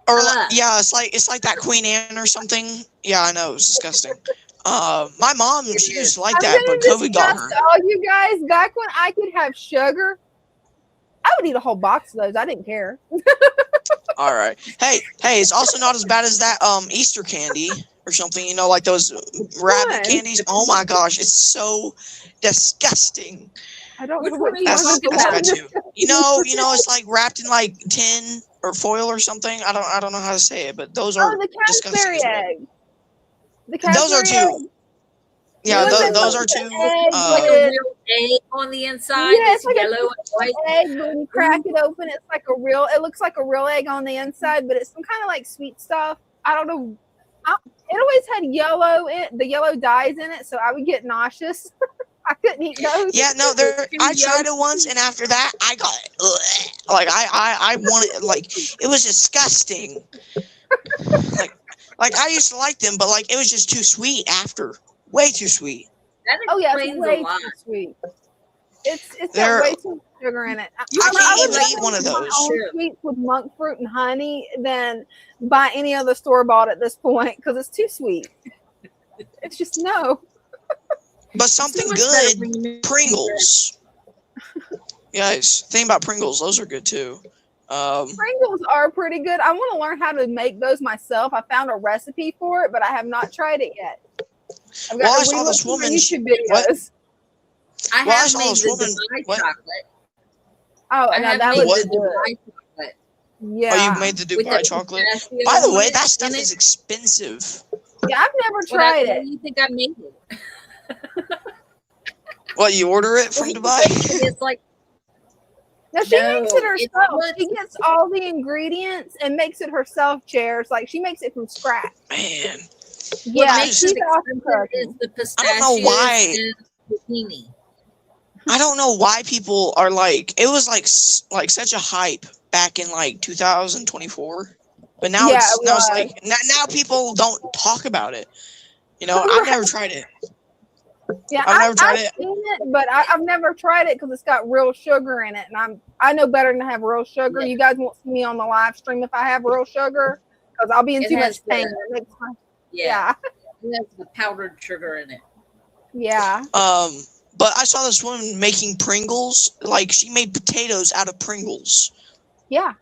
It's like that Queen Anne or something. Yeah, I know, it was disgusting. My mom, she used to like that, but COVID got her. Oh, you guys, back when I could have sugar, I would eat a whole box of those. I didn't care. All right. Hey, it's also not as bad as that Easter candy or something, like those rabbit candies. Oh my gosh, it's so disgusting. I don't know what that's bad too. It's like wrapped in like tin or foil or something. I don't know how to say it, but those are the disgusting. Egg. Those are two. Yeah, those are two. Like a real egg on the inside. Yeah, it's like yellow and white. Egg. When you crack it open, it's like it looks like a real egg on the inside, but it's some kind of like sweet stuff. I don't know. It always had the yellow dyes in it, so I would get nauseous. I couldn't eat those. Yeah, no, I tried it once, and after that, I got like I wanted, like, it was disgusting. like I used to like them, but like it was just too sweet after. Way too sweet. It's way too sweet. It's got way too much sugar in it. I can't even eat one of those. Sweets with monk fruit and honey than buy any other store bought at this point because it's too sweet. It's just no. But something good, Pringles. Guys, think about Pringles; those are good too. Pringles are pretty good. I want to learn how to make those myself. I found a recipe for it, but I have not tried it yet. I saw this woman. I have made the Dubai chocolate. Oh, no, that was Dubai chocolate. Yeah. Oh, you've made the Dubai chocolate? By the way, that stuff is expensive. Yeah, I've never tried it. You think I made it? What, you order it from Dubai? It's like no, she makes it herself. She gets all the ingredients and makes it herself, Chairs. Like, she makes it from scratch. Man. Yeah, she's awesome is the pistachios I don't know why. Zucchini. I don't know why people are like, it was like such a hype back in like 2024, but now now people don't talk about it. I've never tried it. Yeah, I've never tried I've it. seen it, but I've never tried it because it's got real sugar in it, and I know better than to have real sugar. Yeah. You guys won't see me on the live stream if I have real sugar because I'll be in It too has much pain. the- It makes my, Yeah. It has the powdered sugar in it. yeah. But I saw this woman making Pringles. Like, she made potatoes out of Pringles. Yeah.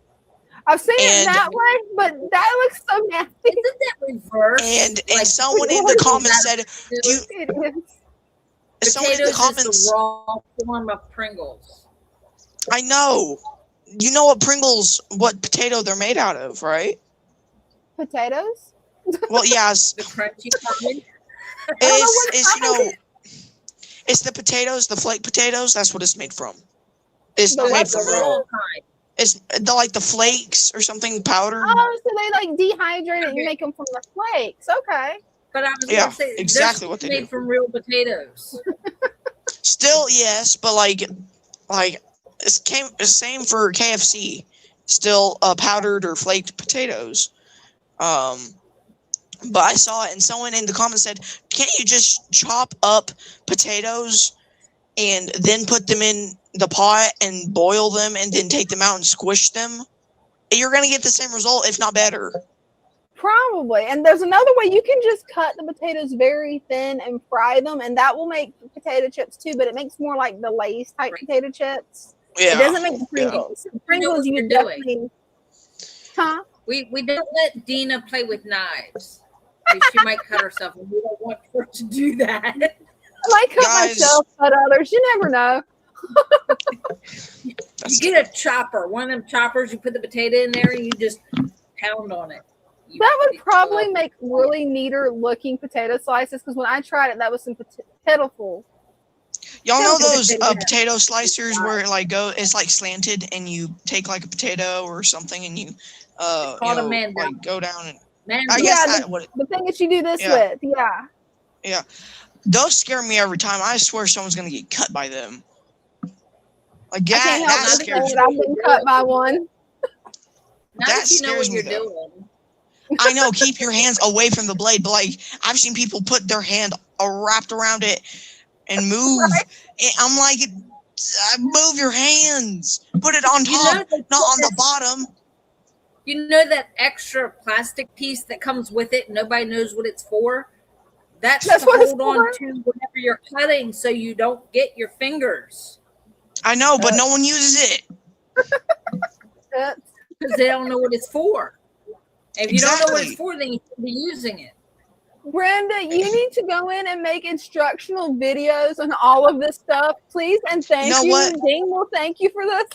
I've seen it And- that way, but that looks so nasty. Isn't that reverse? And Like, someone in the comments said, Do you, It is. someone in the potatoes is comments, the raw form of Pringles. I know. You know what potato they're made out of, right? Potatoes? Well, yeah, it's The crunchy kind. it's the potatoes, the flake potatoes. That's what it's made from. It's The not what? made from The real. raw kind. It's the flakes or something powdered. Oh, so they like dehydrate it and make them from the flakes. Okay. But I was Yeah, gonna say exactly they're what they made do. from real potatoes. Still, yes, but like it's same for KFC. Still, powdered or flaked potatoes. But I saw it, and someone in the comments said, "Can't you just chop up potatoes and then put them in the pot and boil them, and then take them out and squish them? You're gonna get the same result, if not better." Probably. And there's another way you can just cut the potatoes very thin and fry them, and that will make potato chips too, but it makes more like the Lay's type potato chips. Yeah, It doesn't make the yeah. Pringles. You know Pringles what you you're would doing. definitely. Huh? We don't let Dina play with knives. 'Cause she might cut herself, and we don't want her to do that. I might cut Guys. myself, but others, you never know. You get a chopper, one of them choppers. You put the potato in there, and you just pound on it. That would probably make really neater looking potato slices because when I tried it, that was some pitiful. Y'all know Sounds those good, yeah. potato slicers where it it's like slanted, and you take like a potato or something, and you called a man down. like go down and Man, I Yeah, guess the thing that you do this Yeah. with, yeah. those scare me every time. I swear someone's gonna get cut by them. Like I can't that help but scares say me. that I've been cut by one. not that if you know scares what me, you're though. doing. I know, keep your hands away from the blade, but like I've seen people put their hand wrapped around it and move. And I'm like, move your hands. Put it on You top, know they not put on the this- bottom. You know that extra plastic piece that comes with it? Nobody knows what it's for. That's That's to what it's hold on for? to whenever you're cutting, so you don't get your fingers I know, but no one uses it. because they don't know what it's for. If you don't know what Exactly. it's for, then you should be using it. Brenda, you need to go in and make instructional videos on all of this stuff, please, and thank You know you. what? Ding will thank you for this.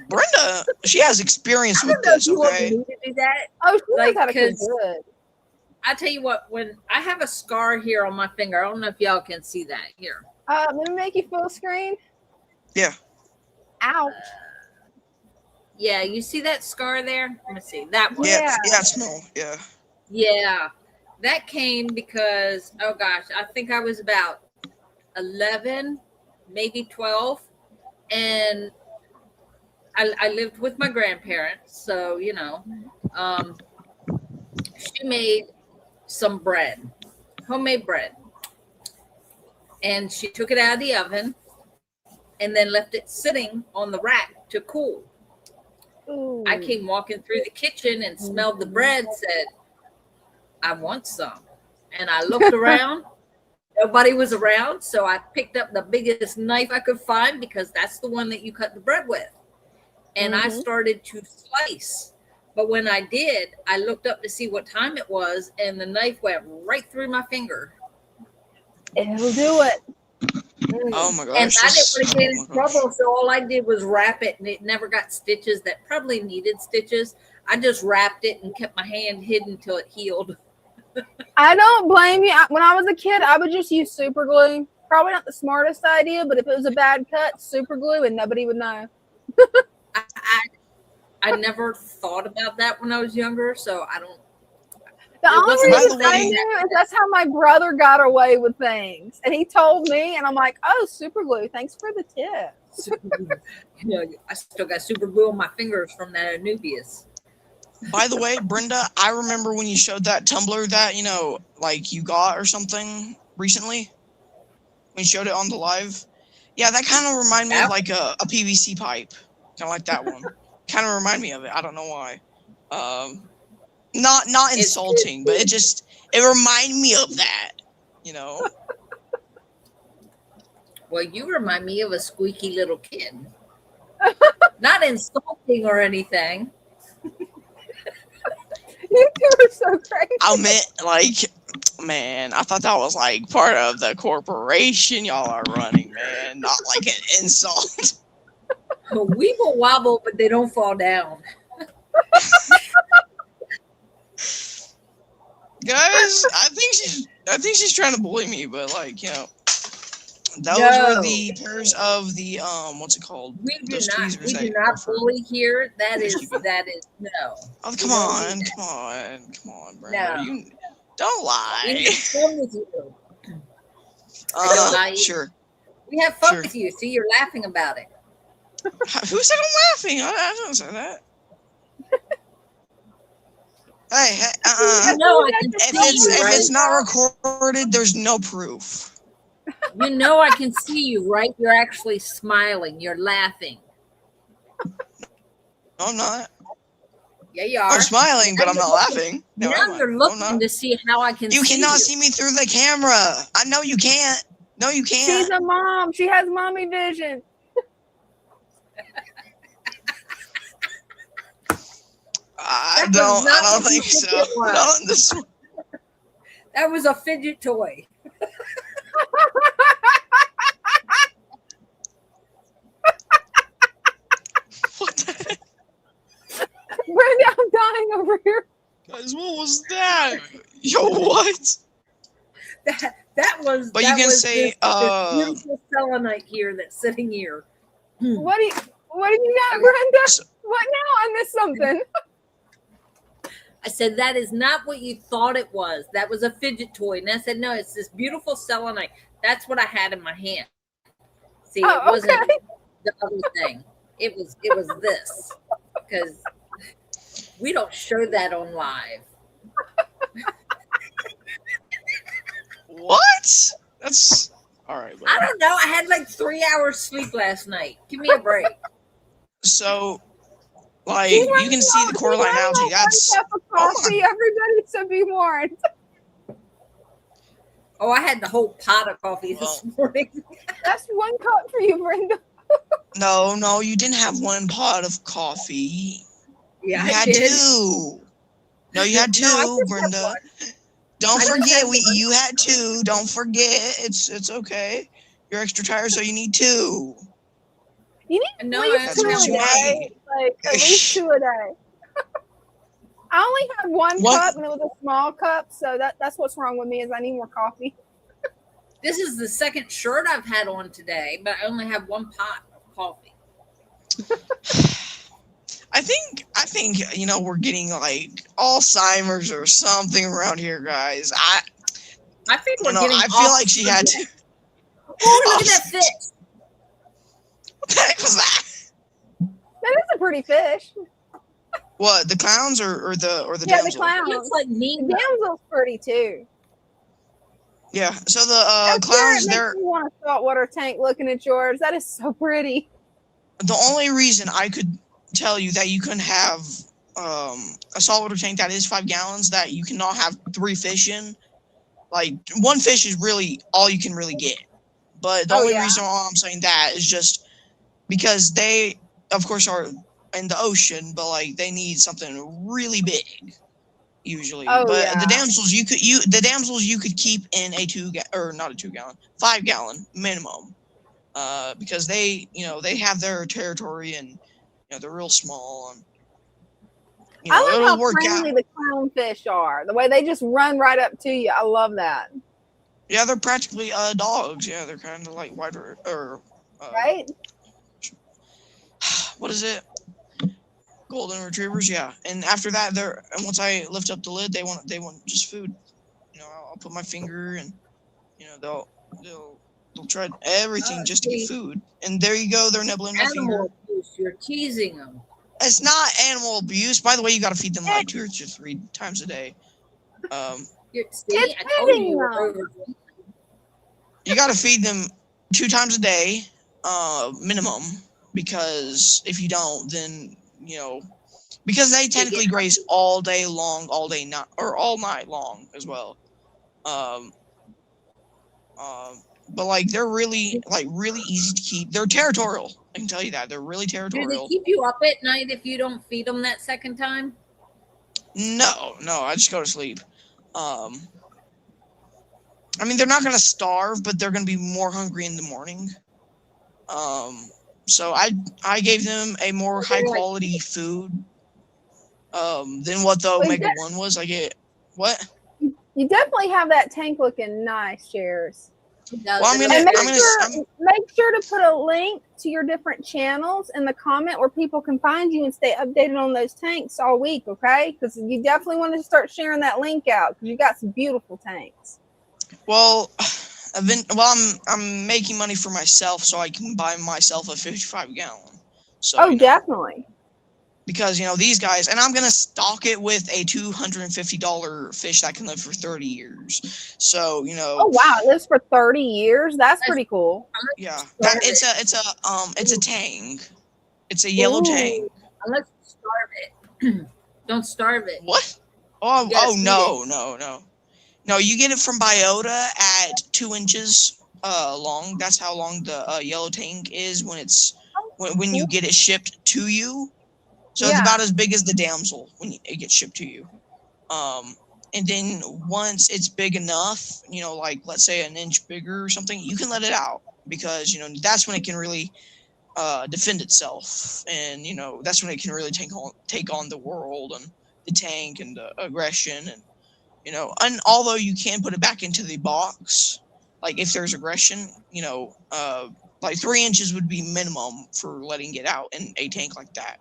Brenda, she has experience I with don't know if this, you want okay? me to do that. Oh, she knows Like, how to cook 'cause- good. I tell you what, when I have a scar here on my finger, I don't know if y'all can see that here. Let me make you full screen. Yeah. Ouch. Yeah, you see that scar there? Let me see that one. Yeah, Yeah. small. Yeah. Yeah, that came because, oh gosh, I think I was about 11, maybe 12. And I lived with my grandparents. So, you know, she made some bread, homemade bread. And she took it out of the oven and then left it sitting on the rack to cool. Ooh. I came walking through the kitchen and smelled the bread, said, I want some. And I looked around. Nobody was around. So I picked up the biggest knife I could find because that's the one that you cut the bread with. And I started to slice. But when I did, I looked up to see what time it was, and the knife went right through my finger. It'll do it. Oh my gosh. And I didn't want to get oh in my gosh. trouble, so all I did was wrap it, and it never got stitches that probably needed stitches. I just wrapped it and kept my hand hidden until it healed. I don't blame you. When I was a kid, I would just use super glue. Probably not the smartest idea, but if it was a bad cut, super glue and nobody would know. I never thought about that when I was younger, so I don't. The It only wasn't By the reason I way- knew is that's how my brother got away with things. And he told me, and I'm like, oh, super glue. Thanks for the tip. You know, I still got super glue on my fingers from that Anubius. By the way, Brenda, I remember when you showed that tumbler that, like you got or something. recently. We showed it on the live. Yeah, that kind of reminded me of like a PVC pipe, kind of like that one. Kind of remind me of it. I don't know why. Not insulting, but it reminded me of that. You know. Well, you remind me of a squeaky little kid. Not insulting or anything. You two are so crazy. I meant like, man, I thought that was like part of the corporation y'all are running, man. Not like an insult. We will wobble, but they don't fall down. Guys, I think she's trying to bully me, but like, you know, those were the pairs of the what's it called? We do not bully here. That is no. Oh, come on, Brenda. No. You don't lie. We have fun with you. Sure. We have fun with you. See, you're laughing about it. Who said I'm laughing? I don't say that. Hey, if it's not recorded, there's no proof. You know I can see you, right? You're actually smiling. You're laughing. No, I'm not. Yeah, you are. I'm smiling, but I'm not laughing. No, now you're looking to see how I can see you. You cannot see me through the camera. I know you can't. No, you can't. She's a mom. She has mommy vision. I don't think so. Not in this one. That was a fidget toy. What the heck? Brenda, I'm dying over here. Guys, what was that? Yo, what? That was. But that you can was say, this beautiful selenite here that's sitting here. What do you got, Brenda? What now? I missed something. I said, that is not what you thought it was. That was a fidget toy. And I said, no, it's this beautiful selenite. That's what I had in my hand. See, it wasn't the other thing. It was this. Because we don't show that on live. What? That's all right. I don't know. I had like 3 hours sleep last night. Give me a break. So, like, you can see the Coraline algae. That's cup of coffee. Everybody should be warned. Oh, I had the whole pot of coffee this morning. That's 1 cup for you, Brenda. No, you didn't have 1 pot of coffee. Yeah, you had 2. No, you had 2, Brenda. Don't forget, you had 2. Don't forget, it's okay. You're extra tired, so you need 2. You need at least 2 a day. Like at least 2 a day. I only had 1 cup, and it was a small cup, so that's what's wrong with me is I need more coffee. This is the second shirt I've had on today, but I only have 1 pot of coffee. I think we're getting like Alzheimer's or something around here, guys. I think we're getting. I feel like she had to. Oh, look at that fish! What the heck was that? That is a pretty fish. What, the clowns or the damsel? damsel? The clowns. It looks like me. The damsel's pretty too. Yeah. So the clowns, they're. You want a saltwater tank looking at yours? That is so pretty. The only reason I could tell you that you couldn't have a saltwater tank that is 5 gallons, that you cannot have 3 fish in. Like 1 fish is really all you can really get. But the only reason why I'm saying that is just because they, of course, are in the ocean, but like they need something really big usually. The damsels you could keep in a 5 gallon minimum. Because they have their territory and they're real small and I like how friendly the clownfish are. The way they just run right up to you. I love that. Yeah, they're practically dogs. Yeah, they're kind of like right? What is it? Golden retrievers. Yeah, and after that, once I lift up the lid, they want just food. I'll put my finger and they'll try everything just to get food. And there you go, they're nibbling my finger. Animal abuse. You're teasing them. It's not animal abuse. By the way, you got to feed them like 2 or 3 times a day. See, I told you. you got to feed them 2 times a day, minimum, because if you don't, then, because they technically graze all day long, all night long as well. But like they're really easy to keep. They're territorial. I can tell you that. They're really Do territorial. they keep you up at night if you don't feed them that second time? No, I just go to sleep. I mean, they're not gonna starve, but they're gonna be more hungry in the morning. So I gave them a more high quality food than what the Omega 1 was. I get what? You definitely have that tank looking nice, Shares. Well, I'm gonna make sure to put a link to your different channels in the comment where people can find you and stay updated on those tanks all week, okay? Because you definitely want to start sharing that link out because you got some beautiful tanks. Well, I'm making money for myself so I can buy myself a 55 gallon. So definitely. Because these guys, and I'm gonna stock it with a $250 fish that can live for 30 years. So Oh wow, it lives for 30 years. That's pretty cool. Yeah, it's a tang. It's a yellow tang. Unless you starve it. Don't starve it. What? Oh no! You get it from biota at 2 inches long. That's how long the yellow tang is when you get it shipped to you. So it's about as big as the damsel when it gets shipped to you. And then once it's big enough, like let's say an inch bigger or something, you can let it out because, that's when it can really defend itself. And, that's when it can really take on the world and the tank and the aggression. And, and although you can put it back into the box, like if there's aggression, like 3 inches would be minimum for letting it out in a tank like that.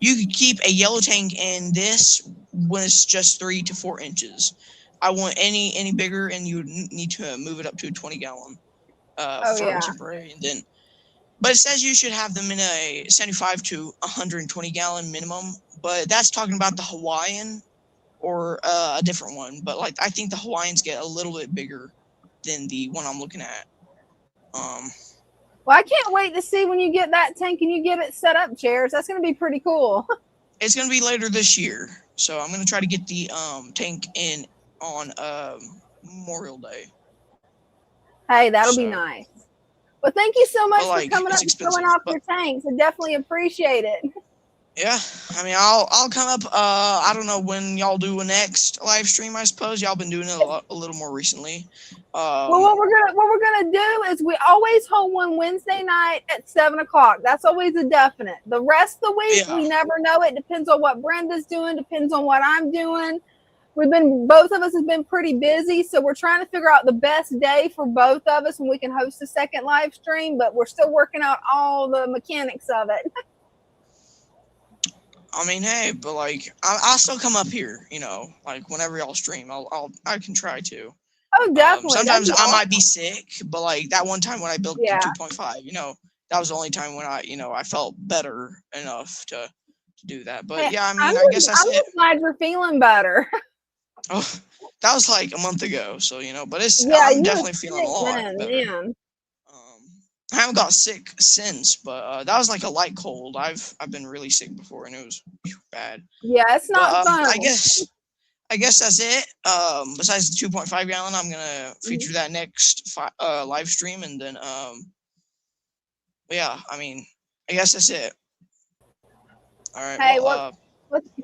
You could keep a yellow tank in this when it's just 3 to 4 inches. I want any bigger, and you need to move it up to a 20 gallon for temporary. And then, but it says you should have them in a 75 to 120 gallon minimum. But that's talking about the Hawaiian or a different one. But like I think the Hawaiians get a little bit bigger than the one I'm looking at. Well, I can't wait to see when you get that tank and you get it set up, Chairs. That's going to be pretty cool. It's going to be later this year. So I'm going to try to get the tank in on Memorial Day. Hey, that'll be nice. Well, thank you so much for coming up and showing off your tanks. I definitely appreciate it. Yeah, I mean, I'll come up. I don't know when y'all do a next live stream. I suppose y'all been doing it a little more recently. Well, what we're gonna do is we always hold one Wednesday night at 7 o'clock. That's always a definite. The rest of the week we never know. It depends on what Brenda's doing. Depends on what I'm doing. Both of us have been pretty busy, so we're trying to figure out the best day for both of us when we can host a second live stream. But we're still working out all the mechanics of it. I mean, hey, but like, I'll still come up here, like whenever y'all stream, I can try to. Oh, definitely. Sometimes I might be sick, but like that one time when I built the 2.5, that was the only time when I felt better enough to do that. But hey, I mean, I guess that's it. I'm just glad you're feeling better. Oh, that was like a month ago, so but I'm definitely feeling a lot better. Man. I haven't got sick since, but that was like a light cold. I've been really sick before, and it was bad. Yeah, it's not fun. I guess that's it. Besides the 2.5 gallon, I'm gonna feature that next live stream, and then yeah, I mean, I guess that's it. All right. Hey, well,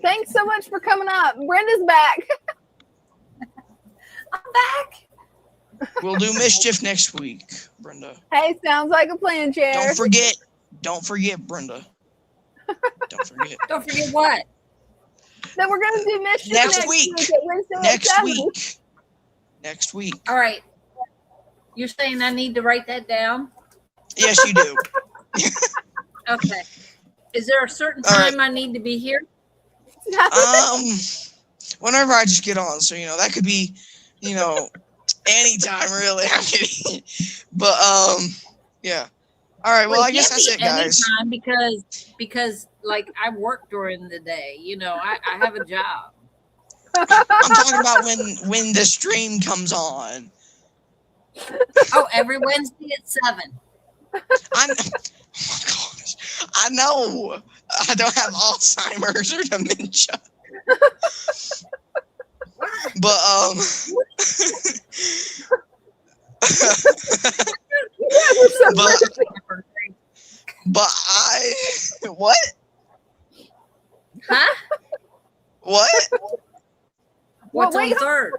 thanks so much for coming up. Brenda's back. I'm back. We'll do mischief next week, Brenda. Hey, sounds like a plan, Chair. Don't forget, Brenda. Don't forget. Don't forget what? That we're gonna do mischief next week. Next week. All right. You're saying I need to write that down? Yes, you do. Okay. Is there a certain time I need to be here? Whenever I just get on, so that could be, anytime really. I'm kidding. But yeah. All right. Well, I guess that's it, guys. Anytime because like I work during the day. I have a job. I'm talking about when the stream comes on. Oh, every Wednesday at 7. I'm. Oh my gosh! I know. I don't have Alzheimer's or dementia. But but I what? Huh? What? What's wait, on third?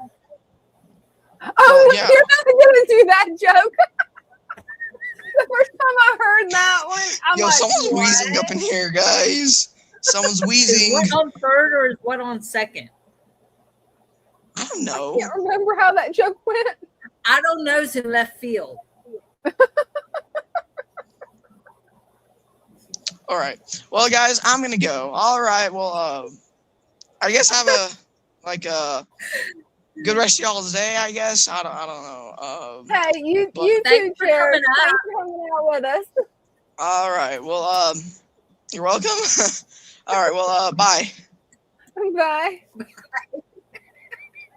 Oh, yeah. you're not gonna do that joke. The first time I heard that one, I'm Yo, like, someone's what? wheezing up in here, guys. Someone's Is wheezing. what on third or is what on second? I don't I know. can't remember how that joke went. I don't know. It's in left field. All right. Well, guys, I'm gonna go. All right. Well, I guess have a good rest of y'all's day. I guess I don't know. Hey, you but- you Thanks too, for Cher. coming Thanks out. for hanging out with us. All right. Well, you're welcome. All right. Well, bye. Bye.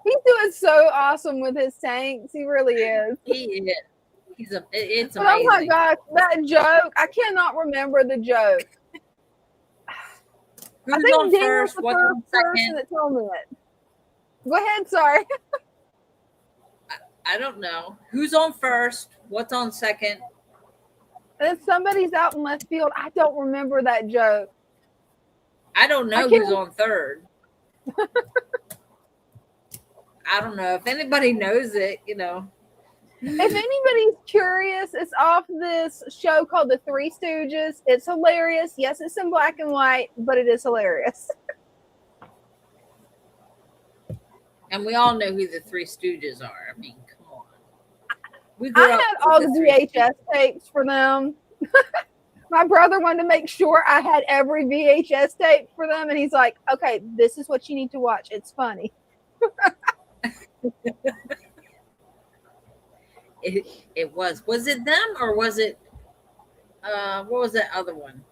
He's doing so awesome with his tanks. He really is. He is. It's But oh amazing. my gosh, that joke! I cannot remember the joke. Who's I think on Dina was first? the What's first on person second? that told me it. Go ahead. Sorry. I don't know. Who's on first? What's on second? And somebody's out in left field. I don't remember that joke. I don't know I can't- who's on third. I don't know. If anybody knows it, If anybody's curious, it's off this show called The Three Stooges. It's hilarious. Yes, it's in black and white, but it is hilarious. And we all know who the Three Stooges are. I mean, come on. We I grew up had with all the Three VHS tapes for them. My brother wanted to make sure I had every VHS tape for them, and he's like, "Okay, this is what you need to watch. It's funny." It was. Was it them or was it? What was that other one?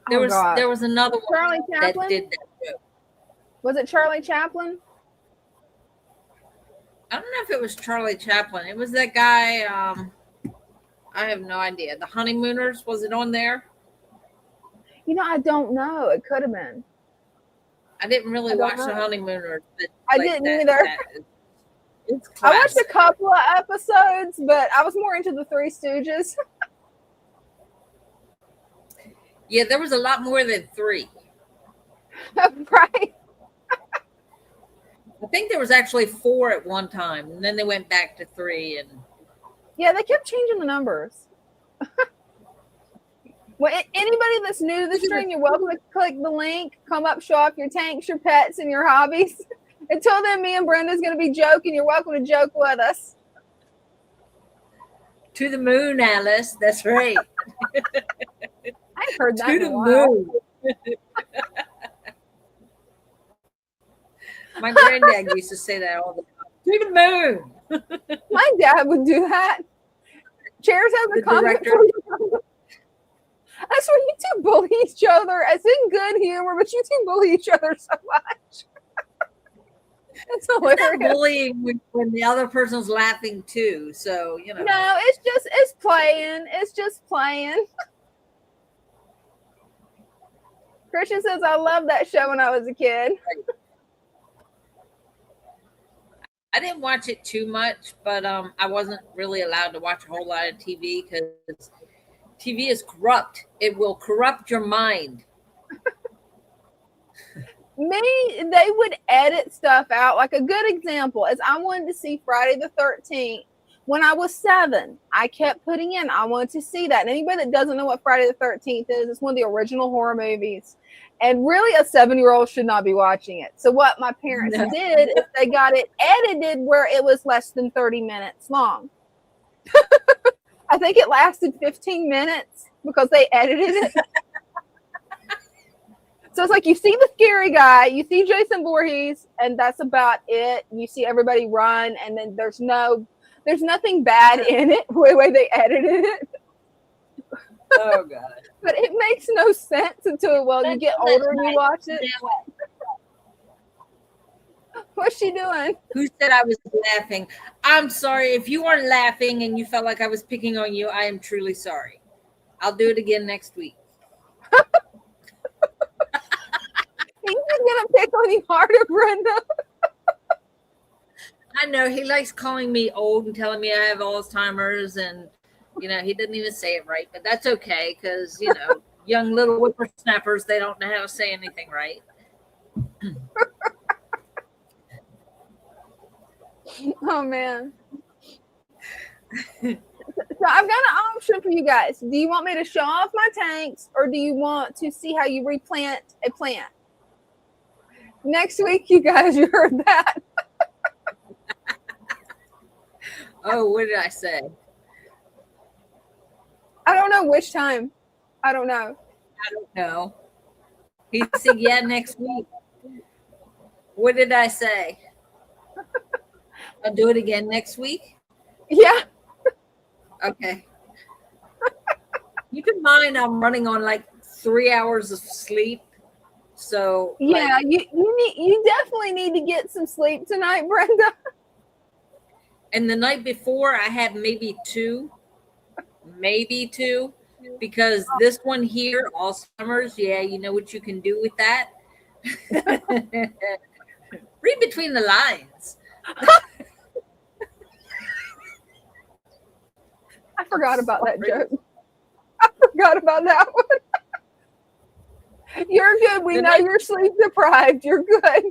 There Oh, was God. there was another one Charlie that Chaplin? did that joke. Was it Charlie Chaplin? I don't know if it was Charlie Chaplin. It was that guy. I have no idea. The Honeymooners, was it on there? I don't know. It could have been. I didn't really I don't watch the know. Honeymooners. But I didn't either. It's I watched a classic. couple of episodes, but I was more into the Three Stooges. Yeah, there was a lot more than 3. Right? I think there was actually 4 at one time, and then they went back to 3. And Yeah, they kept changing the numbers. Well, anybody that's new to the stream, you're welcome to click the link, come up, show off your tanks, your pets, and your hobbies. Until then, me and Brenda's going to be joking. You're welcome to joke with us. to the moon, Alice. That's right. I ain't heard that To in the a while. moon. My granddad used to say that all the time. To the moon. My dad would do that. Chairs has a The comment director. for you. I swear you two bully each other. It's in good humor, but you two bully each other so much. It's It's not hilarious. bullying when the other person's laughing too. So, No, it's playing. It's just playing. Christian says, I love that show when I was a kid. I didn't watch it too much, but I wasn't really allowed to watch a whole lot of TV because TV is corrupt. It will corrupt your mind. They would edit stuff out. Like a good example is I wanted to see Friday the 13th when I was 7. I kept putting in, I wanted to see that. And anybody that doesn't know what Friday the 13th is, it's one of the original horror movies. And really a 7-year-old should not be watching it. So what my parents did is they got it edited where it was less than 30 minutes long. I think it lasted 15 minutes because they edited it. So it's like you see the scary guy, you see Jason Voorhees, and that's about it. You see everybody run, and then there's nothing bad in it. The way they edited it. Oh God. But it makes no sense until you get older and you watch it. What's she doing? Who said I was laughing? I'm sorry. If you weren't laughing and you felt like I was picking on you, I am truly sorry. I'll do it again next week. He's gonna pick on you harder, Brenda. I know he likes calling me old and telling me I have Alzheimer's, and he doesn't even say it right, but that's okay because young little whippersnappers, they don't know how to say anything right. Oh man. So I've got an option for you guys. Do you want me to show off my tanks, or do you want to see how you replant a plant? Next week, you guys, you heard that. Oh, what did I say? I don't know which time. I don't know. I don't know. He said, yeah, next week. What did I say? I'll do it again next week? Yeah. Okay. Keep in mind, I'm running on like 3 hours of sleep. So yeah, you definitely need to get some sleep tonight, Brenda. And the night before, I had maybe two, because this one here, Alzheimer's, yeah, you know what you can do with that? Read between the lines. I forgot about that joke. I forgot about that one. You're good. We know you're sleep deprived. You're good.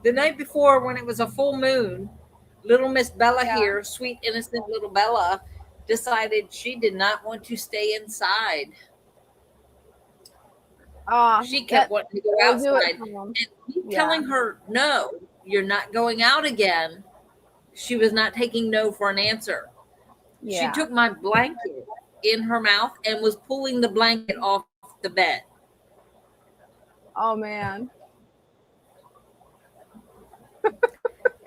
The night before, when it was a full moon, little Miss Bella here, sweet, innocent little Bella, decided she did not want to stay inside. She kept wanting to go outside. And telling her, no, you're not going out again. She was not taking no for an answer. Yeah. She took my blanket in her mouth and was pulling the blanket off the bed. Oh, man.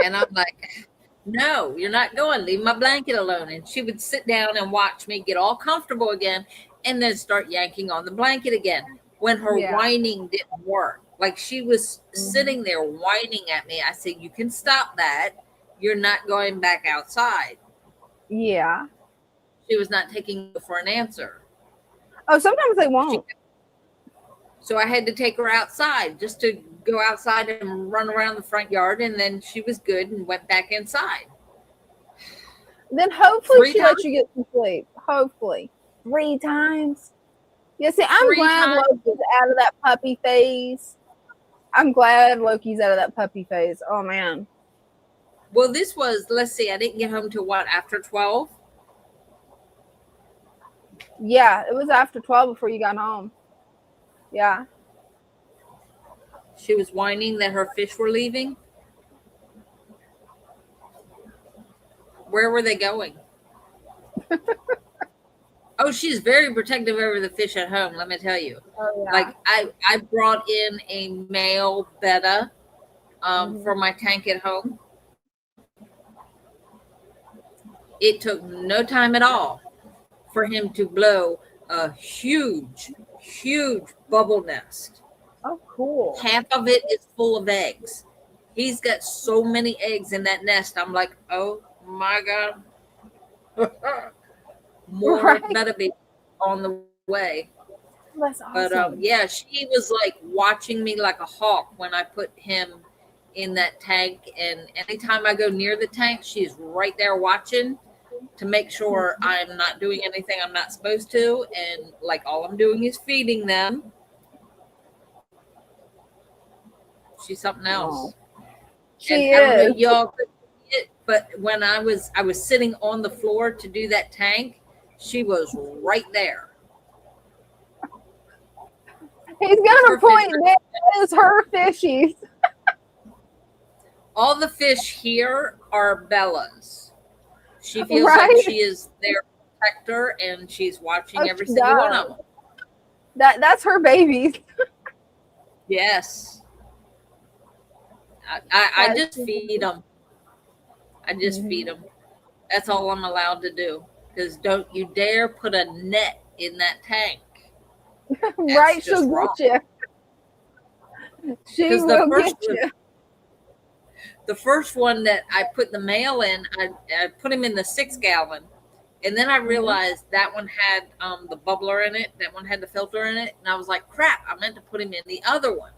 And I'm like, no, you're not going. Leave my blanket alone. And she would sit down and watch me get all comfortable again and then start yanking on the blanket again when her whining didn't work. Like she was sitting there whining at me. I said, you can stop that. You're not going back outside. Yeah. She was not taking for an answer. Oh, sometimes they won't. So I had to take her outside just to go outside and run around the front yard, and then she was good and went back inside. Then hopefully she lets you get some sleep. Hopefully. 3 times. Yeah, see, I'm glad Loki's out of that puppy phase. I'm glad Loki's out of that puppy phase. Oh, man. Well, this was, let's see, I didn't get home till what, after 12? Yeah, it was after 12 before you got home. Yeah. She was whining that her fish were leaving. Where were they going? Oh, she's very protective over the fish at home, let me tell you. Oh, yeah. Like I brought in a male betta for my tank at home. It took no time at all for him to blow a huge, huge bubble nest. Oh, cool. Half of it is full of eggs. He's got so many eggs in that nest. I'm like, oh my God. More better be on the way. That's awesome. But yeah, she was like watching me like a hawk when I put him in that tank. And anytime I go near the tank, she's right there watching to make sure I'm not doing anything I'm not supposed to. And like all I'm doing is feeding them. She's something else. She is. I don't know, y'all could see it, but when I was sitting on the floor to do that tank, she was right there. He's got a point. That is her fishies. All the fish here are Bella's. She feels like she is their protector, and she's watching every single one of them. That's her babies. Yes. I just feed them. I just feed them. That's all I'm allowed to do. Because don't you dare put a net in that tank. Right, she'll get you. She will get you. the first one that I put the male in, I put him in the 6 gallon. And then I realized that one had the bubbler in it. That one had the filter in it. And I was like, crap, I meant to put him in the other one.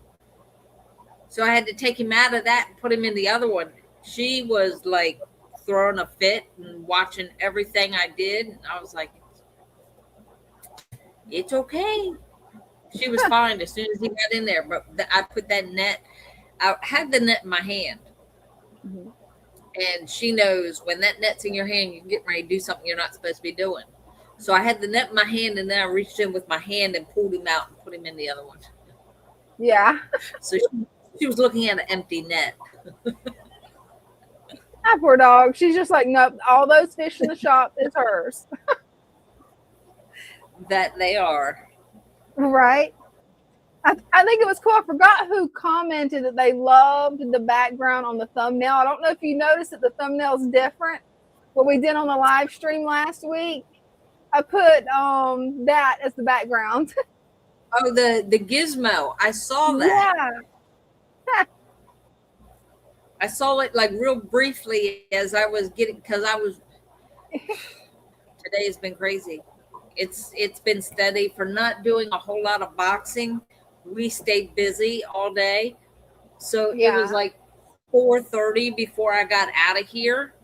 So I had to take him out of that and put him in the other one. She was like throwing a fit and watching everything I did. And I was like, it's okay. She was fine as soon as he got in there. But I put that net, I had the net in my hand. Mm-hmm. And she knows when that net's in your hand, you're getting ready to do something you're not supposed to be doing. So I had the net in my hand, and then I reached in with my hand and pulled him out and put him in the other one. Yeah. So she was looking at an empty net. That poor dog. She's just like, nope, all those fish in the shop is hers. That they are. Right. I think it was cool. I forgot who commented that they loved the background on the thumbnail. I don't know if you noticed that the thumbnail's different. What we did on the live stream last week, I put that as the background. Oh, the gizmo. I saw that. Yeah. I saw it like real briefly as I was getting, because I was, today has been crazy. It's been steady for not doing a whole lot of boxing. We stayed busy all day. So it was like 4:30 before I got out of here,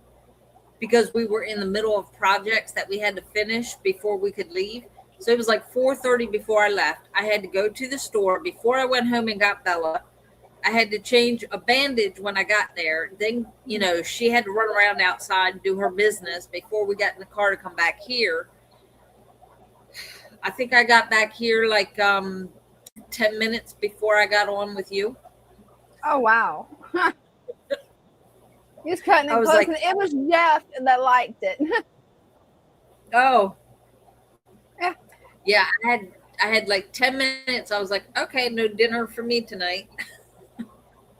because we were in the middle of projects that we had to finish before we could leave. So it was like 4:30 before I left. I had to go to the store before I went home and got Bella. I had to change a bandage when I got there. Then, you know, she had to run around outside and do her business before we got in the car to come back here. I think I got back here like 10 minutes before I got on with you. Oh, wow. He's cutting it close. Like, it was Jeff that liked it. Oh. Yeah. Yeah, I had like 10 minutes. I was like, okay, no dinner for me tonight.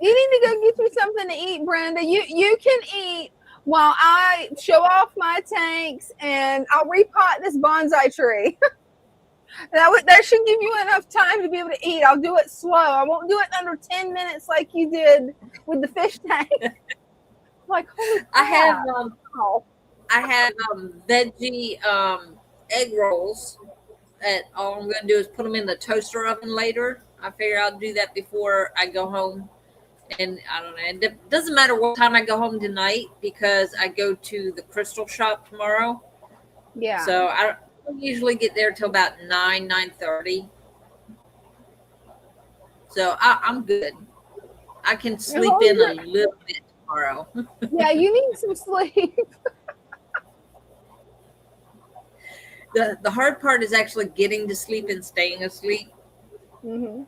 You need to go get you something to eat, Brenda. You can eat while I show off my tanks, and I'll repot this bonsai tree. That should give you enough time to be able to eat. I'll do it slow. I won't do it under 10 minutes like you did with the fish tank. Like, holy crap. I have veggie egg rolls that all I'm going to do is put them in the toaster oven later. I figure I'll do that before I go home. And I don't know. It doesn't matter what time I go home tonight, because I go to the crystal shop tomorrow. Yeah. So I usually get there till about 9:30. So I'm good. I can sleep in a little bit tomorrow. Yeah, you need some sleep. The hard part is actually getting to sleep and staying asleep. Mm-hmm.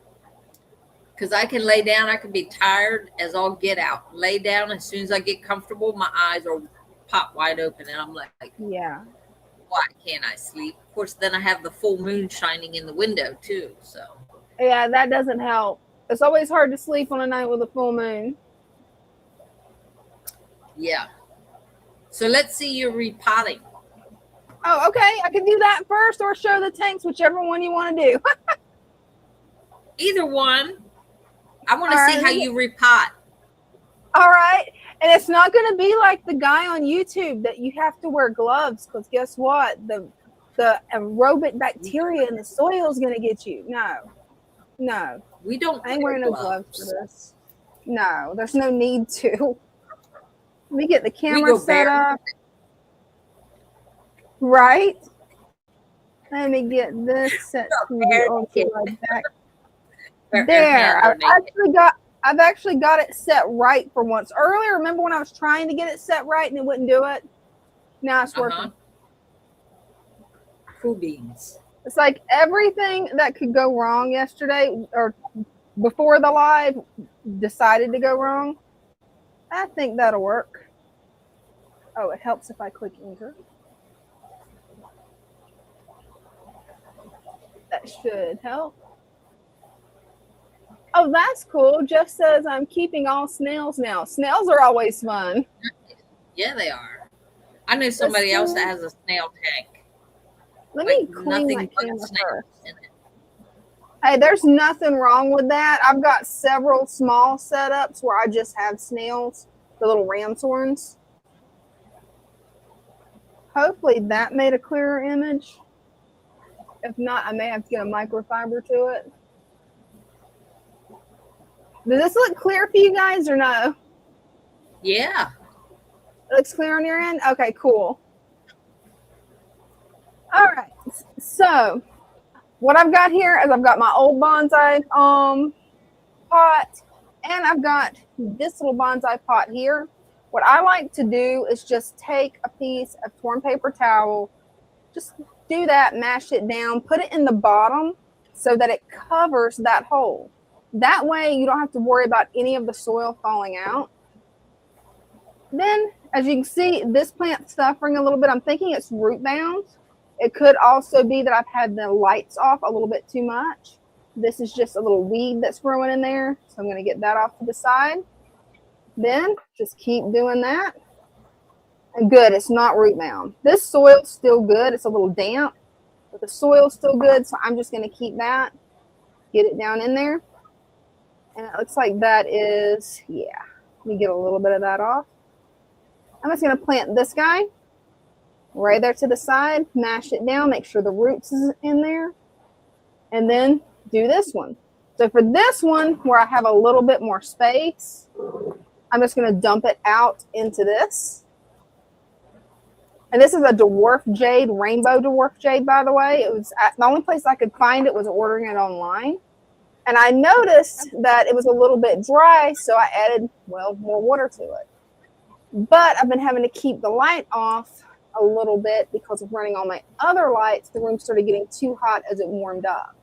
Because I can lay down, I can be tired as all get out. Lay down, as soon as I get comfortable, my eyes are pop wide open, and I'm like, yeah, why can't I sleep? Of course, then I have the full moon shining in the window too. So yeah, that doesn't help. It's always hard to sleep on a night with a full moon. Yeah. So let's see your repotting. Oh, okay. I can do that first, or show the tanks, whichever one you want to do. Either one. I want to see how you repot. All right. And it's not going to be like the guy on YouTube that you have to wear gloves, because guess what? The aerobic bacteria in the soil is going to get you. No. We don't. I ain't wearing no gloves for this. No, there's no need to. Let me get the camera set up. Right. Let me get this set to my back. There. I've actually got it set right for once. Earlier, remember when I was trying to get it set right and it wouldn't do it? Now it's working. Cool beans. It's like everything that could go wrong yesterday or before the live decided to go wrong. I think that'll work. Oh, it helps if I click enter. That should help. Oh, that's cool. Jeff says I'm keeping all snails now. Snails are always fun. Yeah, they are. I know somebody else that has a snail tank. Let me clean my camera first. Hey, there's nothing wrong with that. I've got several small setups where I just have snails. the little ram's horns. Hopefully that made a clearer image. If not, I may have to get a microfiber to it. Does this look clear for you guys or no? Yeah. It looks clear on your end? Okay, cool. All right. So what I've got here is I've got my old bonsai pot, and I've got this little bonsai pot here. What I like to do is just take a piece of torn paper towel, just do that, mash it down, put it in the bottom so that it covers that hole. That way you don't have to worry about any of the soil falling out. Then, as you can see, this plant's suffering a little bit. I'm thinking it's root bound. It could also be that I've had the lights off a little bit too much. This is just a little weed that's growing in there. So I'm going to get that off to the side. Then just keep doing that. And good, it's not root bound. This soil's still good. It's a little damp, but the soil's still good. So I'm just going to keep that, get it down in there. And it looks like that is, yeah. Let me get a little bit of that off. I'm just going to plant this guy right there to the side, mash it down, make sure the roots is in there, and then do this one. So for this one, where I have a little bit more space, I'm just going to dump it out into this. And this is a dwarf jade, rainbow dwarf jade, by the way. It was the only place I could find it was ordering it online. And I noticed that it was a little bit dry, so I added, well, more water to it. But I've been having to keep the light off a little bit because of running all my other lights. The room started getting too hot as it warmed up.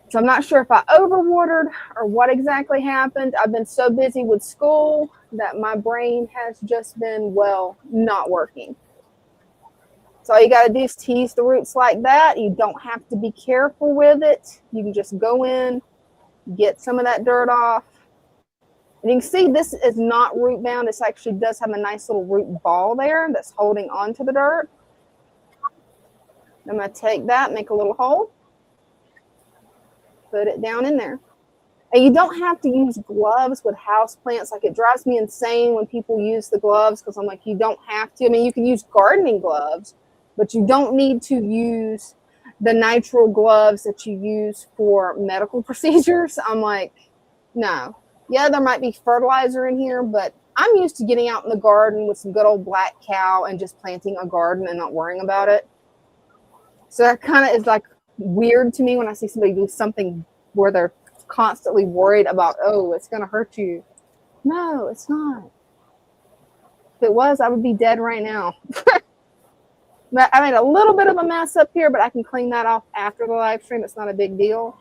So I'm not sure if I overwatered or what exactly happened. I've been so busy with school that my brain has just been, well, not working. So all you got to do is tease the roots like that. You don't have to be careful with it. You can just go in, get some of that dirt off. And you can see this is not root bound. This actually does have a nice little root ball there that's holding on to the dirt. I'm going to take that, make a little hole. Put it down in there. And you don't have to use gloves with house plants. Like, it drives me insane when people use the gloves because I'm like, you don't have to. I mean, you can use gardening gloves, but you don't need to use the nitrile gloves that you use for medical procedures. I'm like, no. Yeah, there might be fertilizer in here, but I'm used to getting out in the garden with some good old black cow and just planting a garden and not worrying about it. So that kind of is like weird to me when I see somebody do something where they're constantly worried about, oh, it's going to hurt you. No, it's not. If it was, I would be dead right now. I made a little bit of a mess up here, but I can clean that off after the live stream. It's not a big deal.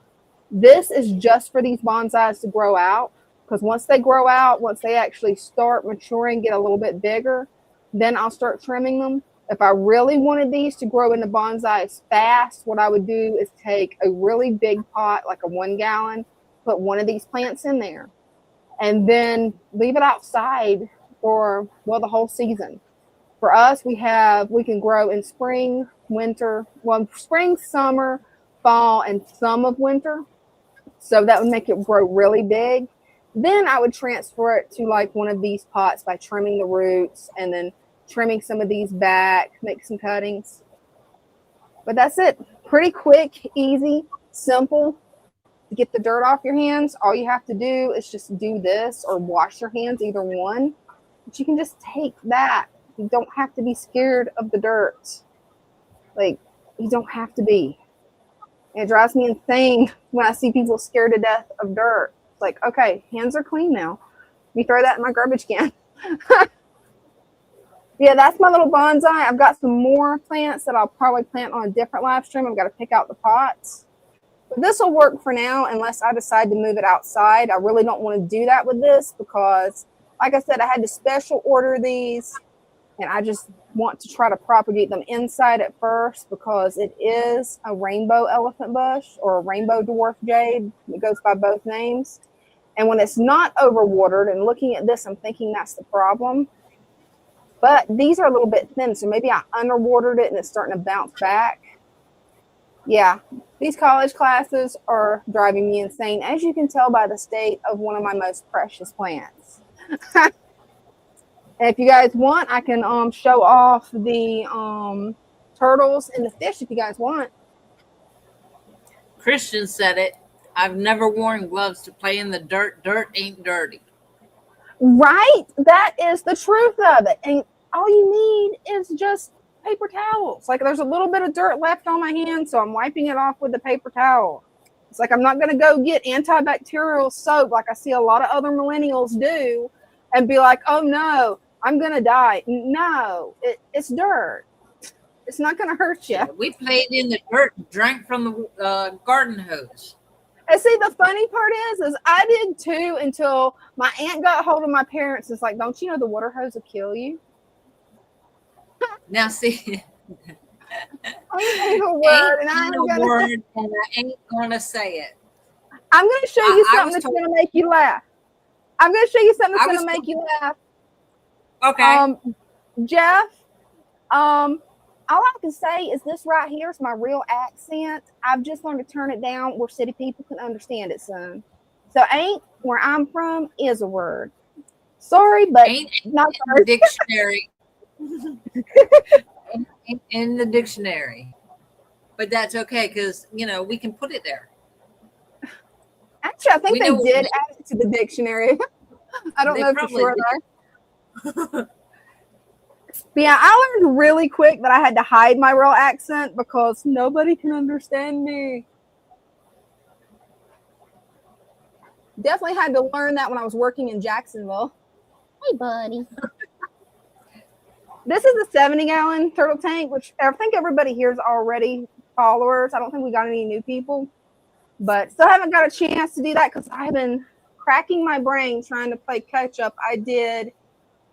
This is just for these bonsais to grow out, because once they grow out, once they actually start maturing, get a little bit bigger, then I'll start trimming them. If I really wanted these to grow into bonsais fast, what I would do is take a really big pot, like a 1 gallon, put one of these plants in there, and then leave it outside for, well, the whole season. For us, we can grow in spring, winter, well, spring, summer, fall, and some of winter. So that would make it grow really big. Then I would transfer it to like one of these pots by trimming the roots and then trimming some of these back, make some cuttings. But that's it. Pretty quick, easy, simple. To get the dirt off your hands, all you have to do is just do this or wash your hands, either one. But you can just take that. You don't have to be scared of the dirt. Like, you don't have to be. And it drives me insane when I see people scared to death of dirt. It's like, okay, hands are clean now. You throw that in my garbage can. Yeah, that's my little bonsai. I've got some more plants that I'll probably plant on a different live stream. I've got to pick out the pots. But this will work for now unless I decide to move it outside. I really don't want to do that with this because, like I said, I had to special order these. And I just want to try to propagate them inside at first because it is a rainbow elephant bush or a rainbow dwarf jade. It goes by both names. And when it's not overwatered, and looking at this, I'm thinking that's the problem. But these are a little bit thin, so maybe I underwatered it and it's starting to bounce back. Yeah, these college classes are driving me insane, as you can tell by the state of one of my most precious plants. If you guys want, I can show off the turtles and the fish if you guys want. Christian said it. I've never worn gloves to play in the dirt. Dirt ain't dirty. Right? That is the truth of it. And all you need is just paper towels. Like there's a little bit of dirt left on my hand, so I'm wiping it off with the paper towel. It's like I'm not going to go get antibacterial soap like I see a lot of other millennials do and be like, oh no, I'm going to die. No, it's dirt. It's not going to hurt you. We played in the dirt and drank from the garden hose. And see, the funny part is I did too until my aunt got hold of my parents. It's like, don't you know the water hose will kill you? Now see, I ain't a word, and I ain't gonna say it. I'm gonna show you something that's gonna make you laugh. I'm gonna show you something that's gonna make you laugh. Okay. Jeff, all I can say is this right here is my real accent. I've just learned to turn it down where city people can understand it, son. So ain't where I'm from is a word. Sorry, but ain't not in the dictionary. in the dictionary. But that's okay because we can put it there. Actually, I think they did add it to the dictionary. I don't know for sure though. But yeah, I learned really quick that I had to hide my real accent because nobody can understand me. Definitely had to learn that when I was working in Jacksonville. Hey, buddy. This is a 70-gallon turtle tank, which I think everybody here is already followers. I don't think we got any new people, but still haven't got a chance to do that because I've been cracking my brain trying to play catch up. I did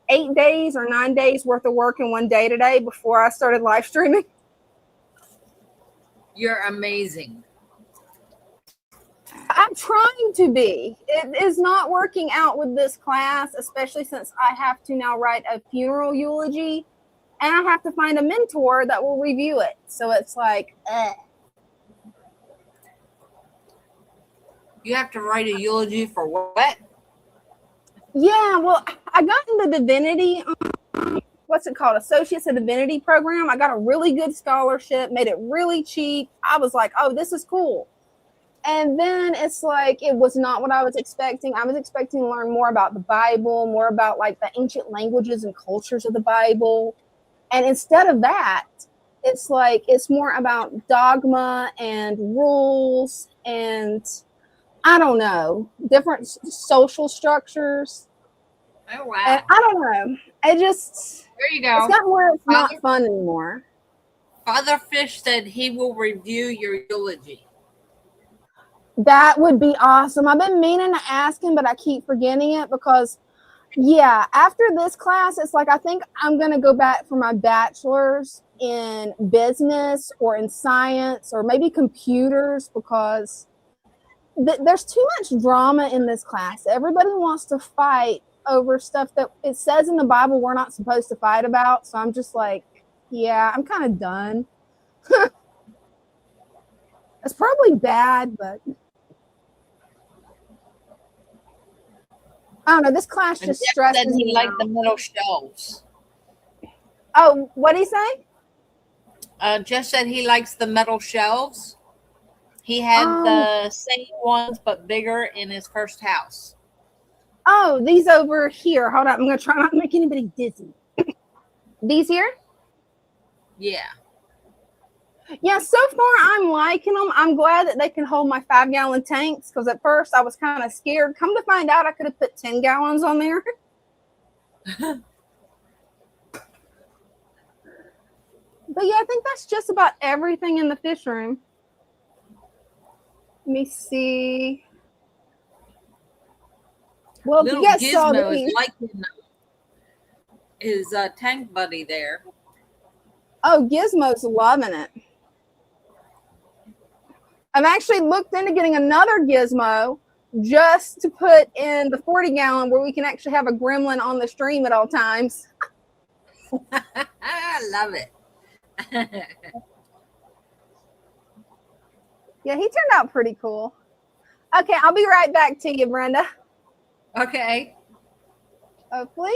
8 days or 9 days worth of work in one day today before I started live streaming. You're amazing. I'm trying to be. It is not working out with this class, especially since I have to now write a funeral eulogy and I have to find a mentor that will review it. So it's like, You have to write a eulogy for what? Yeah, well, I got in the divinity, what's it called? Associates of Divinity program. I got a really good scholarship, made it really cheap. I was like, oh, this is cool. And then it's like, it was not what I was expecting. I was expecting to learn more about the Bible, more about like the ancient languages and cultures of the Bible. And instead of that, it's like, it's more about dogma and rules and I don't know, different social structures. Oh, wow. And I don't know. It just, there you go. It's gotten where it's not fun anymore. Father Fish said he will review your eulogy. That would be awesome. I've been meaning to ask him, but I keep forgetting it because, yeah, after this class, it's like I think I'm going to go back for my bachelor's in business or in science or maybe computers because there's too much drama in this class. Everybody wants to fight over stuff that it says in the Bible we're not supposed to fight about. So I'm just like, yeah, I'm kind of done. It's probably bad, but I don't know. This class just stresses me. He liked the metal shelves. Oh, what did he say? Jeff said he likes the metal shelves. He had the same ones but bigger in his first house. Oh, these over here. Hold on. I'm going to try not to make anybody dizzy. These here? Yeah. Yeah, so far I'm liking them. I'm glad that they can hold my 5-gallon tanks because at first I was kind of scared. Come to find out, I could have put 10 gallons on there. But yeah, I think that's just about everything in the fish room. Let me see. Well, Little you guys Gizmo saw is liking his tank buddy there. Oh, Gizmo's loving it. I've actually looked into getting another Gizmo just to put in the 40-gallon where we can actually have a gremlin on the stream at all times. I love it. Yeah, he turned out pretty cool. Okay, I'll be right back to you, Brenda. Okay. Hopefully.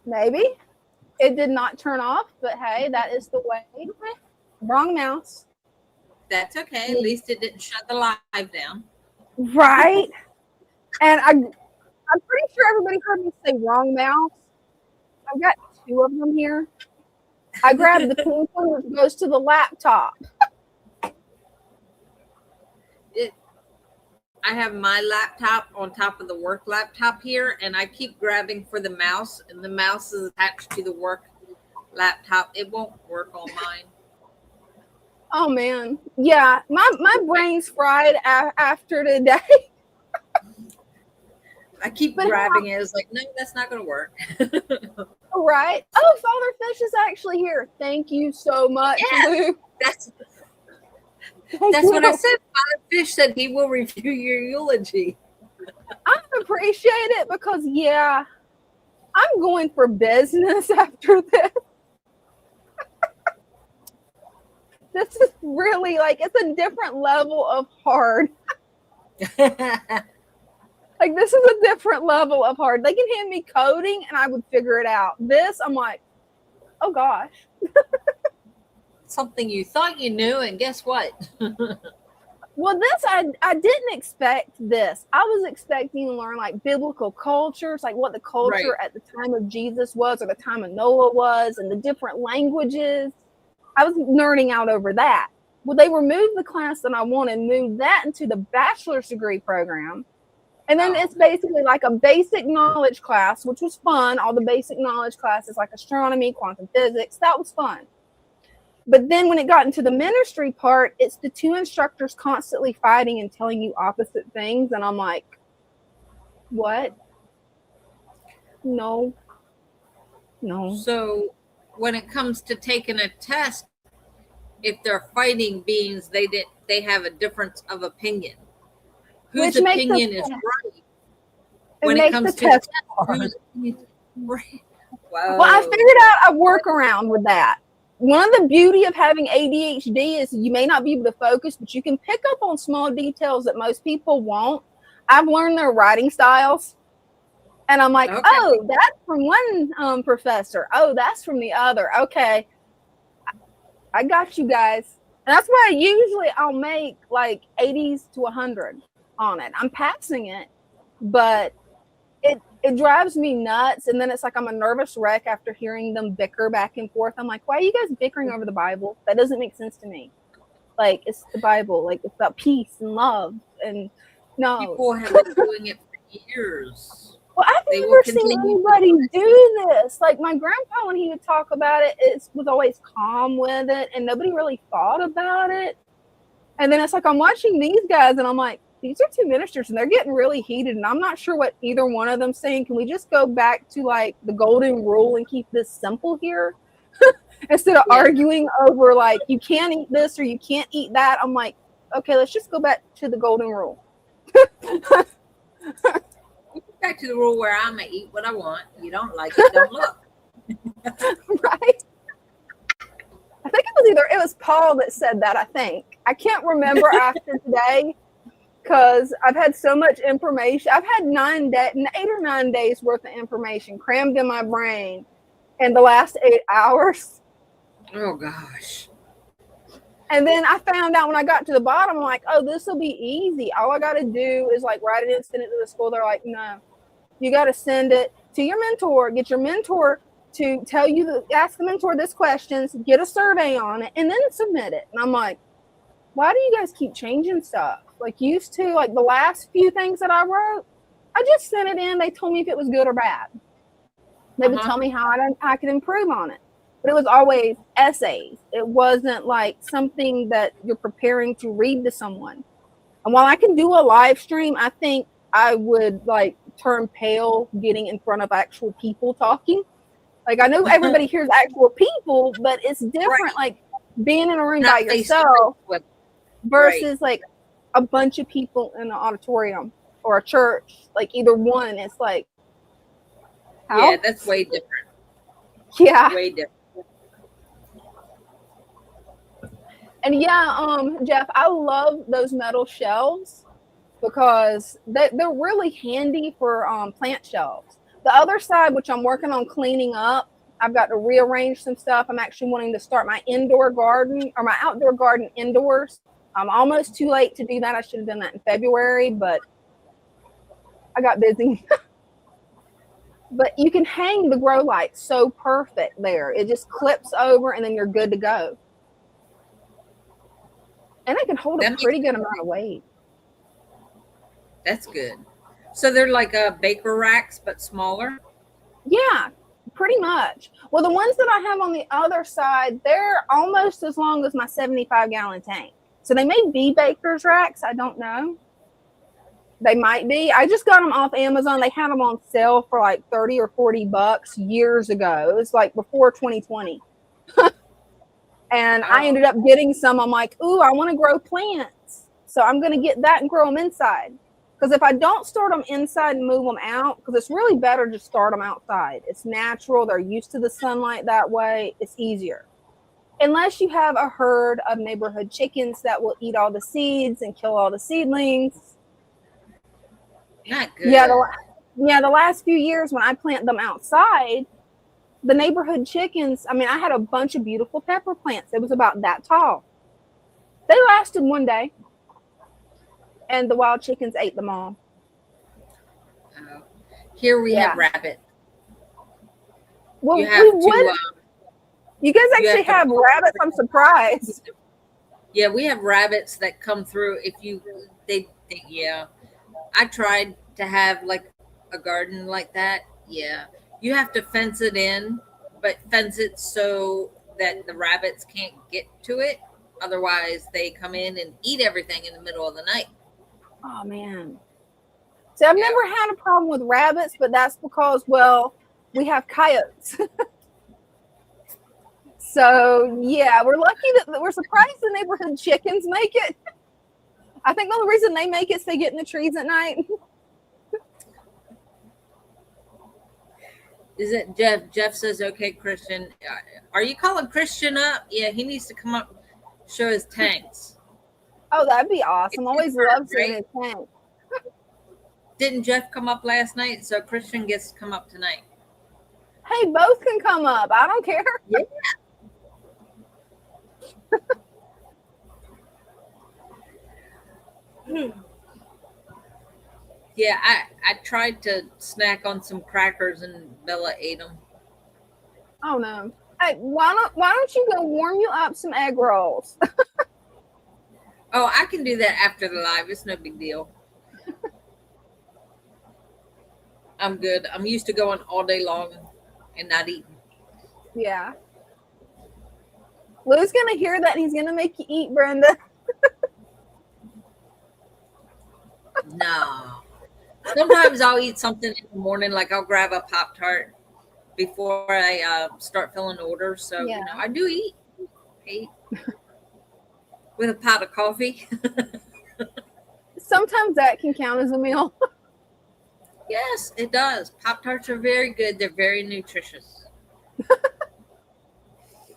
Maybe. It did not turn off, but hey, that is the way. Wrong mouse. That's okay. At least it didn't shut the live down. Right. And I'm pretty sure everybody heard me say wrong mouse. I've got 2 of them here. I grabbed the pink one, which goes to the laptop. I have my laptop on top of the work laptop here, and I keep grabbing for the mouse, and the mouse is attached to the work laptop. It won't work on mine. Oh man, yeah, my brain's fried after today. I keep grabbing it. It's like, no, that's not going to work. Right. Oh, Father Fish is actually here. Thank you so much, Lou. That's what I said. Father Fish said he will review your eulogy. I appreciate it because, yeah, I'm going for business after this. This is really like, it's a different level of hard. Like, this is a different level of hard. They can hand me coding and I would figure it out. This, I'm like, oh gosh. Something you thought you knew, and guess what? Well, this, I didn't expect this. I was expecting to learn like biblical cultures, like what the culture at the time of Jesus was or the time of Noah was, and the different languages. I was nerding out over that. Well, they removed the class that I wanted, moved that into the bachelor's degree program. And then it's basically like a basic knowledge class, which was fun. All the basic knowledge classes like astronomy, quantum physics, that was fun. But then when it got into the ministry part, it's the 2 instructors constantly fighting and telling you opposite things. And I'm like, what? No. So when it comes to taking a test, if they're fighting beings, they have a difference of opinion. Whose opinion is right when it comes to the test? Right. Wow. Well, I figured out a workaround with that. One of the beauty of having ADHD is you may not be able to focus, but you can pick up on small details that most people won't. I've learned their writing styles. And I'm like, oh, that's from one professor. Oh, that's from the other. Okay. I got you guys. And that's why usually I'll make like 80s to 100 on it. I'm passing it, but it drives me nuts. And then it's like I'm a nervous wreck after hearing them bicker back and forth. I'm like, why are you guys bickering over the Bible? That doesn't make sense to me. Like, it's the Bible. Like, it's about peace and love. And no. People have been doing it for years. Well, I've never seen anybody do this. Like, my grandpa, when he would talk about it, it was always calm with it, and nobody really thought about it. And then it's like I'm watching these guys, and I'm like, these are 2 ministers, and they're getting really heated, and I'm not sure what either one of them's saying. Can we just go back to, like, the golden rule and keep this simple here? Instead of arguing over, like, you can't eat this or you can't eat that. I'm like, okay, let's just go back to the golden rule. Back to the rule where I'm gonna eat what I want. You don't like it, don't look. Right. I think it was Paul that said that. I can't remember after today because I've had so much information. I've had 8 or 9 days worth of information crammed in my brain in the last 8 hours. Oh gosh. And then I found out when I got to the bottom, I'm like, oh, this will be easy. All I got to do is like write it and send it to the school. They're like, no, you got to send it to your mentor, get your mentor to tell you, ask the mentor this questions, get a survey on it, and then submit it. And I'm like, why do you guys keep changing stuff? Like, used to, like the last few things that I wrote, I just sent it in. They told me if it was good or bad. They would tell me how I could improve on it. But it was always essays. It wasn't like something that you're preparing to read to someone. And while I can do a live stream, I think I would like turn pale getting in front of actual people talking. Like, I know everybody hears actual people, but it's different, like being in a room by yourself versus like a bunch of people in an auditorium or a church. Like, either one, it's like, how? Yeah, that's way different. Yeah. Way different. And yeah, Jeff, I love those metal shelves because they're really handy for plant shelves. The other side, which I'm working on cleaning up, I've got to rearrange some stuff. I'm actually wanting to start my indoor garden or my outdoor garden indoors. I'm almost too late to do that. I should have done that in February, but I got busy. But you can hang the grow light so perfect there. It just clips over and then you're good to go. And it can hold a pretty good amount of weight. That's good. So they're like baker racks, but smaller? Yeah, pretty much. Well, the ones that I have on the other side, they're almost as long as my 75-gallon tank. So they may be baker's racks. I don't know. They might be. I just got them off Amazon. They had them on sale for like 30 or 40 bucks years ago. It was like before 2020. And I ended up getting some. I'm like, ooh, I want to grow plants. So I'm going to get that and grow them inside. Because if I don't start them inside and move them out, because it's really better to start them outside. It's natural. They're used to the sunlight that way. It's easier. Unless you have a herd of neighborhood chickens that will eat all the seeds and kill all the seedlings. Not good. Yeah, the last few years when I plant them outside, the neighborhood chickens, I mean, I had a bunch of beautiful pepper plants. It was about that tall. They lasted one day. And the wild chickens ate them all. Here we have rabbit. Well, you have you guys actually have rabbits. I'm surprised. Yeah, we have rabbits that come through. Yeah. I tried to have like a garden like that. Yeah. You have to fence it in, but fence it so that the rabbits can't get to it. Otherwise, they come in and eat everything in the middle of the night. Oh, man. So I've never had a problem with rabbits, but that's because, well, we have coyotes. So, yeah, we're lucky that we're surprised the neighborhood chickens make it. I think the only reason they make it is they get in the trees at night. Is it Jeff? Jeff says, okay, Christian. Are you calling Christian up? Yeah, he needs to come up, show his tanks. Oh, that'd be awesome. Always love seeing his tank. Didn't Jeff come up last night? So Christian gets to come up tonight. Hey, both can come up. I don't care. Yeah. Yeah, I tried to snack on some crackers and Bella ate them. Oh no! Hey, why don't you go warm you up some egg rolls? Oh, I can do that after the live. It's no big deal. I'm good. I'm used to going all day long and not eating. Yeah. Lou's gonna hear that and he's gonna make you eat, Brenda. No. Sometimes I'll eat something in the morning, like I'll grab a Pop-Tart before I start filling orders. So, yeah. I do eat with a pot of coffee. Sometimes that can count as a meal. Yes, it does. Pop-Tarts are very good. They're very nutritious.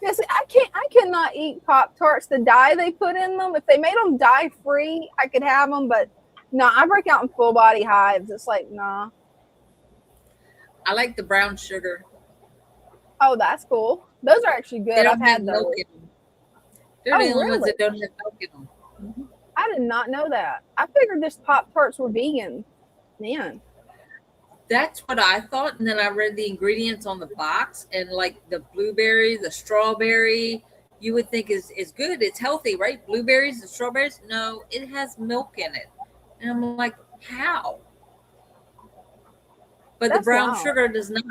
Yes, I cannot eat Pop-Tarts. The dye they put in them, if they made them dye free, I could have them, but no, I break out in full body hives. It's like, nah. I like the brown sugar. Oh, that's cool. Those are actually good. I've had those. Milk in them. They're the only ones that don't have milk in them. Mm-hmm. I did not know that. I figured just Pop-Tarts were vegan. Man. That's what I thought. And then I read the ingredients on the box, and like the blueberry, the strawberry, you would think is good. It's healthy, right? Blueberries and strawberries. No, it has milk in it. And I'm like, how? But the brown sugar does not.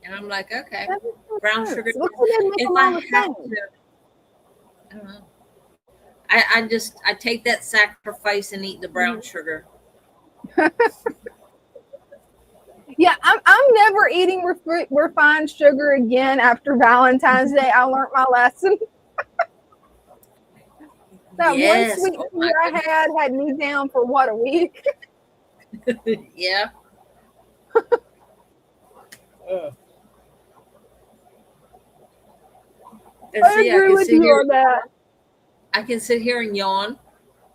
And I'm like, okay, brown sugar. If I have to, I don't know. I take that sacrifice and eat the brown sugar. Yeah, I'm never eating refined sugar again after Valentine's Day. I learned my lesson. That one sweet tea I had me down for what, a week? Yeah. I agree with you on that. I can sit here and yawn,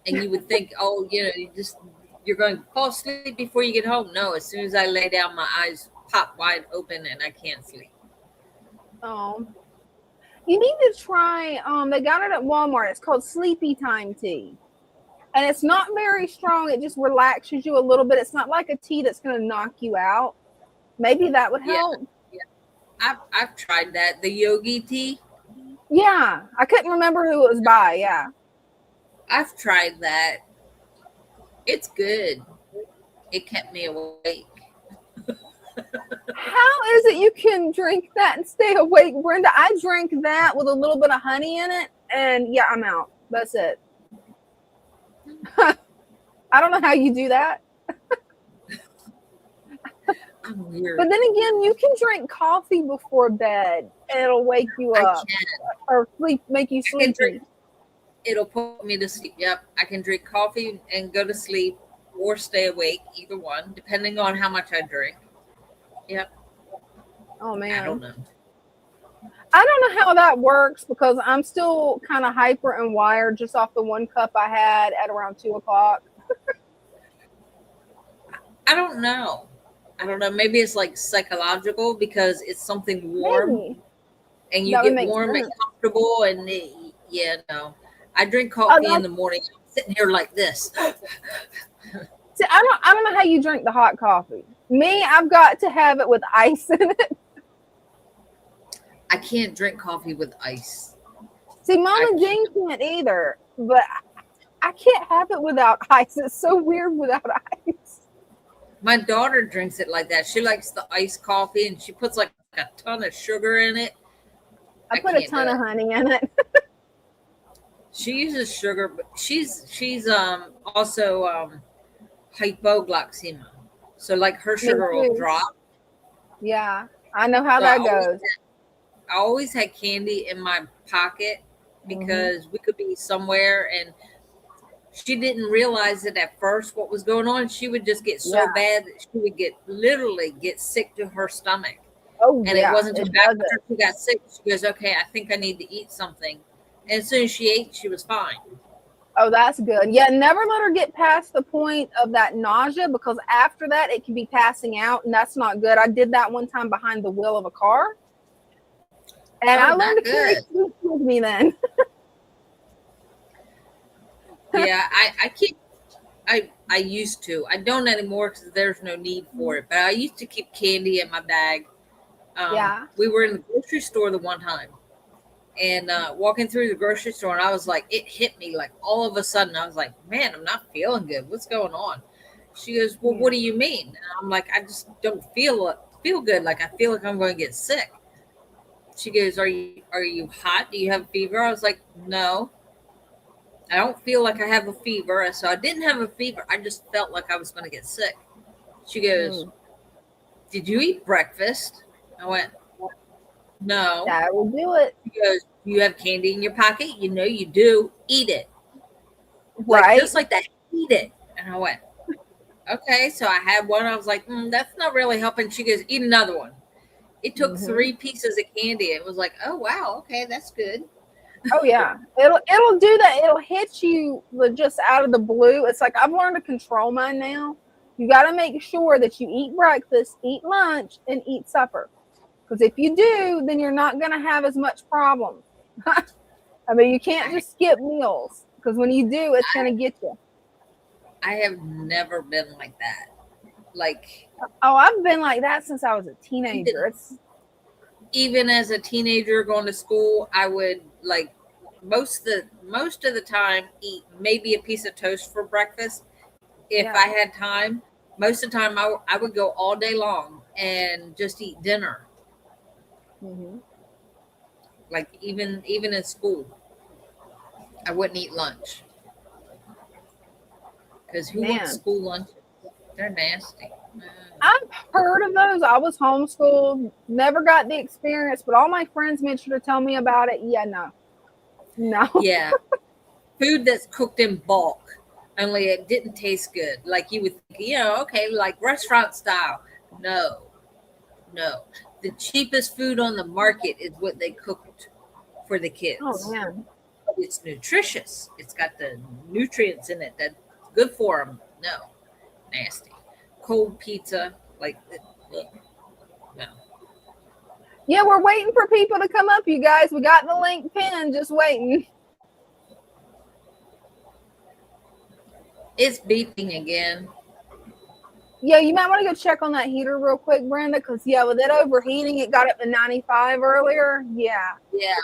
and you would think, oh, you just you're going to fall asleep before you get home. No, as soon as I lay down, my eyes pop wide open and I can't sleep. Oh, you need to try. They got it at Walmart. It's called Sleepy Time tea, and it's not very strong. It just relaxes you a little bit. It's not like a tea that's going to knock you out. Maybe that would help. Yeah. I've tried that. The yogi tea. Yeah, I couldn't remember who it was by. Yeah, I've tried that. It's good. It kept me awake. how is it you can drink that and stay awake, Brenda? I drank that with a little bit of honey in it, and yeah, I'm out. That's it. I don't know how you do that. I'm weird. But then again, you can drink coffee before bed, and it'll wake you up or make you sleepy. It'll put me to sleep. Yep, I can drink coffee and go to sleep, or stay awake. Either one, depending on how much I drink. Yep. Oh man, I don't know. I don't know how that works because I'm still kind of hyper and wired just off the 1 cup I had at around 2 o'clock. I don't know. Maybe it's like psychological because it's something warm. Maybe. And you That would get make warm sense. and comfortable. And no. I drink coffee in the morning. I'm sitting here like this. See, I don't know how you drink the hot coffee. Me, I've got to have it with ice in it. I can't drink coffee with ice. See, Mama Jane can't either, but I can't have it without ice. It's so weird without ice. My daughter drinks it like that. She likes the iced coffee and she puts like a ton of sugar in it. I put a ton of honey in it. She uses sugar, but she's also hypoglycemia. So like her sugar will drop. Yeah, I know how that goes. I always had candy in my pocket because we could be somewhere and she didn't realize it at first what was going on. She would just get so bad that she would literally get sick to her stomach. Oh, and it wasn't until after she got sick, she goes, okay, I think I need to eat something. And as soon as she ate, she was fine. Oh, that's good. Yeah, never let her get past the point of that nausea because after that, it can be passing out, and that's not good. I did that one time behind the wheel of a car, and I learned to carry food with me then. Yeah, I keep. I used to. I don't anymore because there's no need for it. But I used to keep candy in my bag. We were in the grocery store the one time. And walking through the grocery store, and I was like, it hit me like all of a sudden. I was like, man, I'm not feeling good. What's going on? She goes, well, what do you mean? And I'm like, I just don't feel good. Like I feel like I'm going to get sick. She goes, are you hot? Do you have a fever? I was like, no, I don't feel like I have a fever. So I didn't have a fever. I just felt like I was going to get sick. She goes, did you eat breakfast? I went, no. That will do it. She goes, you have candy in your pocket? You know you do. Eat it. Right. Like, just like that. Eat it. And I went, okay. So I had one. I was like, that's not really helping. She goes, eat another one. It took 3 pieces of candy. It was like, oh, wow. Okay, that's good. Oh, yeah. It'll do that. It'll hit you just out of the blue. It's like I've learned to control mine now. You got to make sure that you eat breakfast, eat lunch, and eat supper. Because if you do, then you're not going to have as much problem. I mean, you can't just skip meals because when you do, it's going to get you. I have never been like that. Like, oh, I've been like that since I was a teenager. Even as a teenager going to school, I would like most of the time eat maybe a piece of toast for breakfast. If I had time, most of the time I would go all day long and just eat dinner. Like even in school, I wouldn't eat lunch because who wants school lunch? They're nasty. I've heard of those. I was homeschooled, never got the experience, but all my friends mentioned to tell me about it. Yeah, no. Yeah, food that's cooked in bulk, only it didn't taste good. Like you would think, okay, like restaurant style. No. The cheapest food on the market is what they cooked for the kids. Oh, man. It's nutritious. It's got the nutrients in it that's good for them. No. nasty. Cold pizza, like, ugh, no. Yeah, we're waiting for people to come up, you guys. We got the link pinned, just waiting. It's beeping again. Yeah, you might want to go check on that heater real quick, Brenda, because, yeah, with it overheating, it got up to 95 earlier. Yeah. Yeah.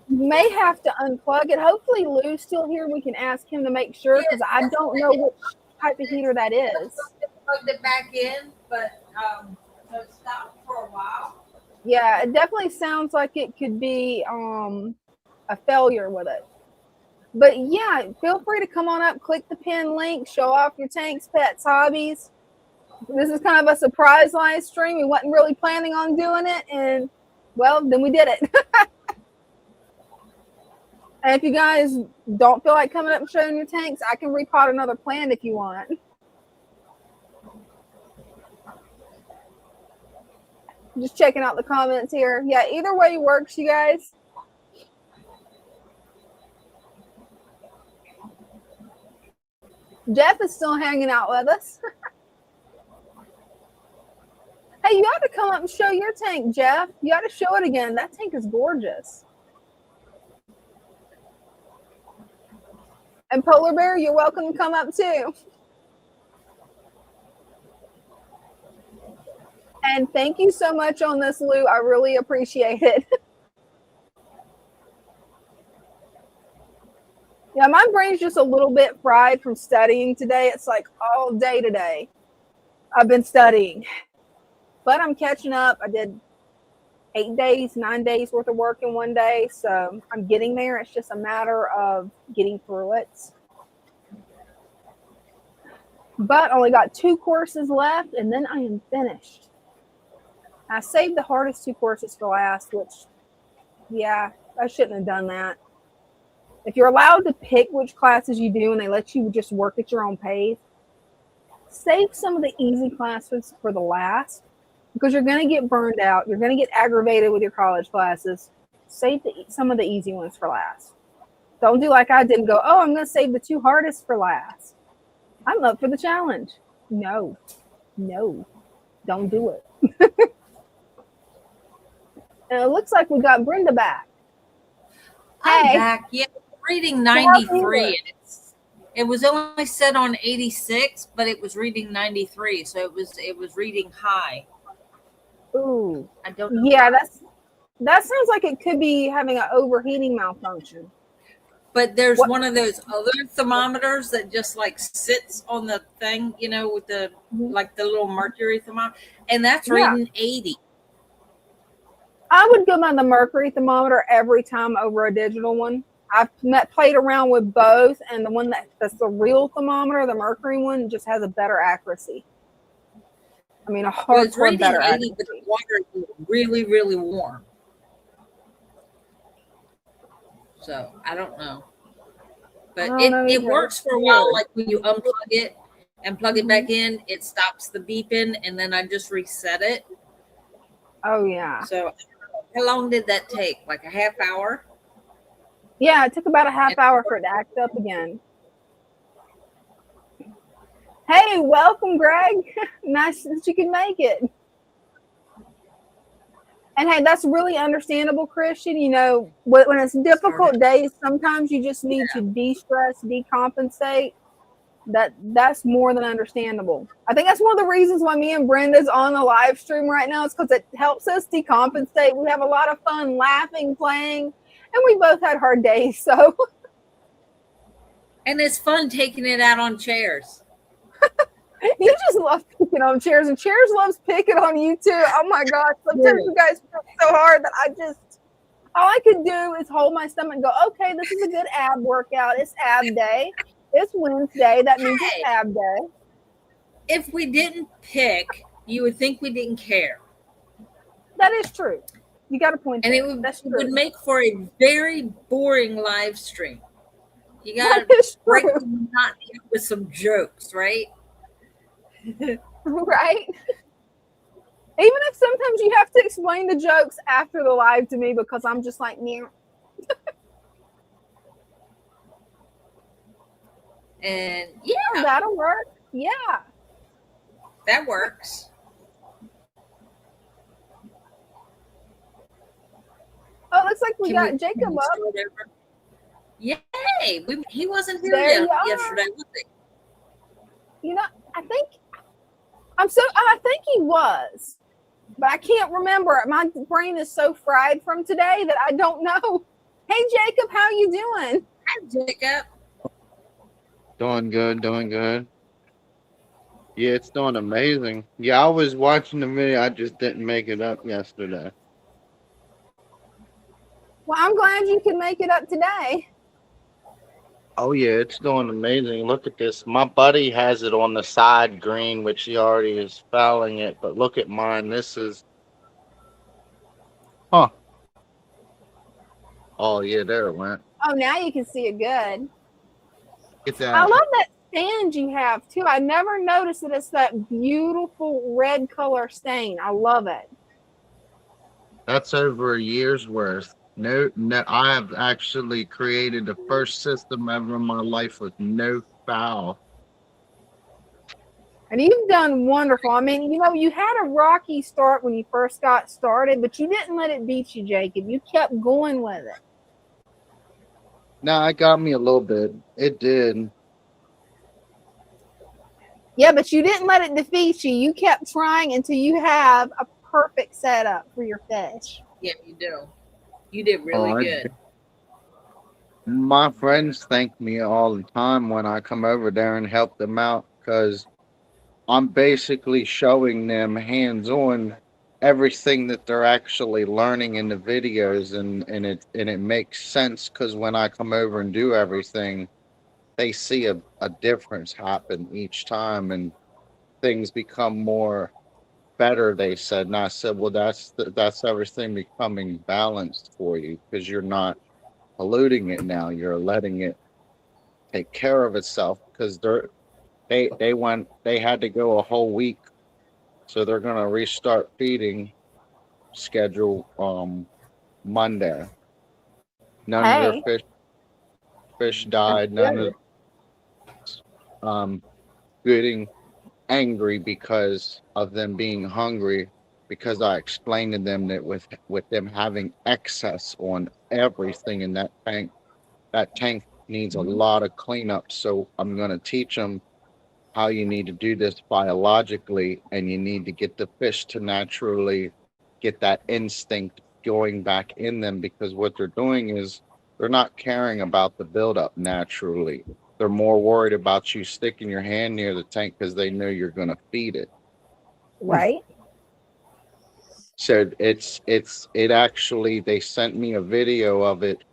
You may have to unplug it. Hopefully Lou's still here. We can ask him to make sure, because I don't know which type of heater that is. Plugged it back in, but so it stopped for a while. Yeah, it definitely sounds like it could be a failure with it. But yeah, feel free to come on up, click the pin link, show off your tanks, pets, hobbies. This is kind of a surprise live stream. We wasn't really planning on doing it, and well, then we did it. And if you guys don't feel like coming up and showing your tanks, I can repot another plant if you want. Just checking out the comments here. Yeah, either way works, you guys. Jeff is still hanging out with us. Hey, you ought to come up and show your tank, Jeff. You ought to show it again. That tank is gorgeous. And Polar Bear, you're welcome to come up too. And thank you so much on this, Lou. I really appreciate it. Yeah, my brain's just a little bit fried from studying today. It's like all day today I've been studying. But I'm catching up. I did 8 days, 9 days worth of work in one day. So I'm getting there. It's just a matter of getting through it. But only got 2 courses left, and then I am finished. I saved the hardest 2 courses for last, which, yeah, I shouldn't have done that. If you're allowed to pick which classes you do and they let you just work at your own pace, save some of the easy classes for the last, because you're going to get burned out. You're going to get aggravated with your college classes. Save some of the easy ones for last. Don't do like I did and go, oh, I'm going to save the 2 hardest for last. I'm up for the challenge. No, don't do it. And it looks like we got Brenda back. I'm Hey. back. Yeah, reading 93. It was only set on 86, but it was reading 93, so it was reading high. Ooh, I don't know. Yeah, that sounds like it could be having an overheating malfunction. But there's one of those other thermometers that just like sits on the thing, you know, with the like the little mercury thermometer, and that's reading 80. I would go by the mercury thermometer every time over a digital one. I've played around with both, and the one that's the real thermometer, the mercury one, just has a better accuracy. I mean, It's reading better 80, accuracy. but the water is really, really warm. So I don't know, but it works for a while. Like when you unplug it and plug it back in, it stops the beeping, and then I just reset it. Oh yeah. So how long did that take? Like a half hour? Yeah, it took about a half hour for it to act up again. Hey, welcome, Greg. Nice that you can make it. And hey, that's really understandable, Christian. You know, when it's difficult days, sometimes you just need to de-stress, decompensate. That's more than understandable. I think that's one of the reasons why me and Brenda's on the live stream right now is because it helps us decompensate. We have a lot of fun laughing, playing, and we both had hard days. So, and it's fun taking it out on chairs. You just love picking on chairs, and chairs loves picking on you too. Oh my gosh, sometimes you guys work so hard that all I could do is hold my stomach and go, okay, this is a good ab workout. It's ab day. It's Wednesday. That means it's ab day. If we didn't pick, you would think we didn't care. That is true. You got a point. And there. it would make for a very boring live stream. You got to break the monotony with some jokes, right? Right. Even if sometimes you have to explain the jokes after the live to me because I'm just like, meow. And yeah, that'll work. Yeah. That works. Oh, looks like we Can got can Jacob we up. start over? Yay! He wasn't here There you are. yesterday, was he? You know, I think he was, but I can't remember. My brain is so fried from today that I don't know. Hey, Jacob, how you doing? Hi, Jacob. Doing good, doing good. Yeah, it's doing amazing. Yeah, I was watching the video. I just didn't make it up yesterday. Well, I'm glad you could make it up today. Oh yeah, it's doing amazing. Look at this. My buddy has it on the side green, which he already is fouling it. But look at mine. This is, huh? Oh yeah, there it went. Oh, now you can see it good. Get I that. love that stand you have too. I never noticed that it's that beautiful red color stain. I love it. That's over a year's worth. No, I have actually created the first system ever in my life with no foul. And you've done wonderful. I mean, you had a rocky start when you first got started, but you didn't let it beat you, Jacob. You kept going with it. No, it got me a little bit. It did. Yeah, but you didn't let it defeat you. You kept trying until you have a perfect setup for your fish. Yeah, you do. You did really good. My friends thank me all the time when I come over there and help them out because I'm basically showing them hands-on everything that they're actually learning in the videos, and it makes sense because when I come over and do everything, they see a difference happen each time, and things become more better. They said, and I said, well, that's everything becoming balanced for you because you're not polluting it now. You're letting it take care of itself because they had to go a whole week, so they're gonna restart feeding schedule Monday. None of their Hey, fish died. None of getting angry because of them being hungry, because I explained to them that with them having excess on everything in that tank needs a lot of cleanup. So I'm going to teach them how you need to do this biologically, and you need to get the fish to naturally get that instinct going back in them, because what they're doing is they're not caring about the buildup naturally. They're more worried about you sticking your hand near the tank because they know you're going to feed it. right? So it actually, they sent me a video of it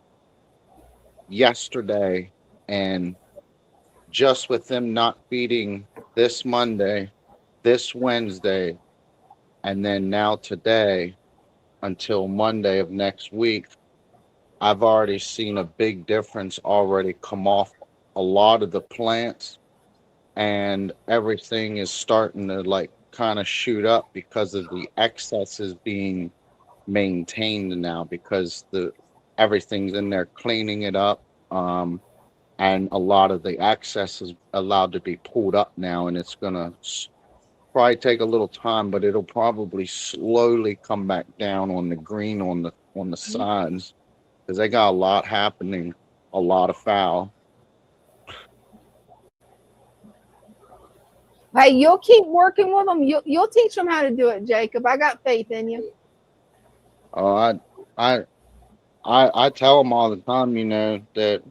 yesterday, and just with them not feeding this Monday, this Wednesday, and then now today until Monday of next week, I've already seen a big difference already come off a lot of the plants, and everything is starting to like kind of shoot up because of the excesses being maintained now, because the everything's in there cleaning it up, and a lot of the excess is allowed to be pulled up now, and it's gonna probably take a little time, but it'll probably slowly come back down on the green on the sides, because they got a lot happening, a lot of foul. Hey, you'll keep working with them. You'll teach them how to do it, Jacob. I got faith in you. Oh, I tell them all the time, that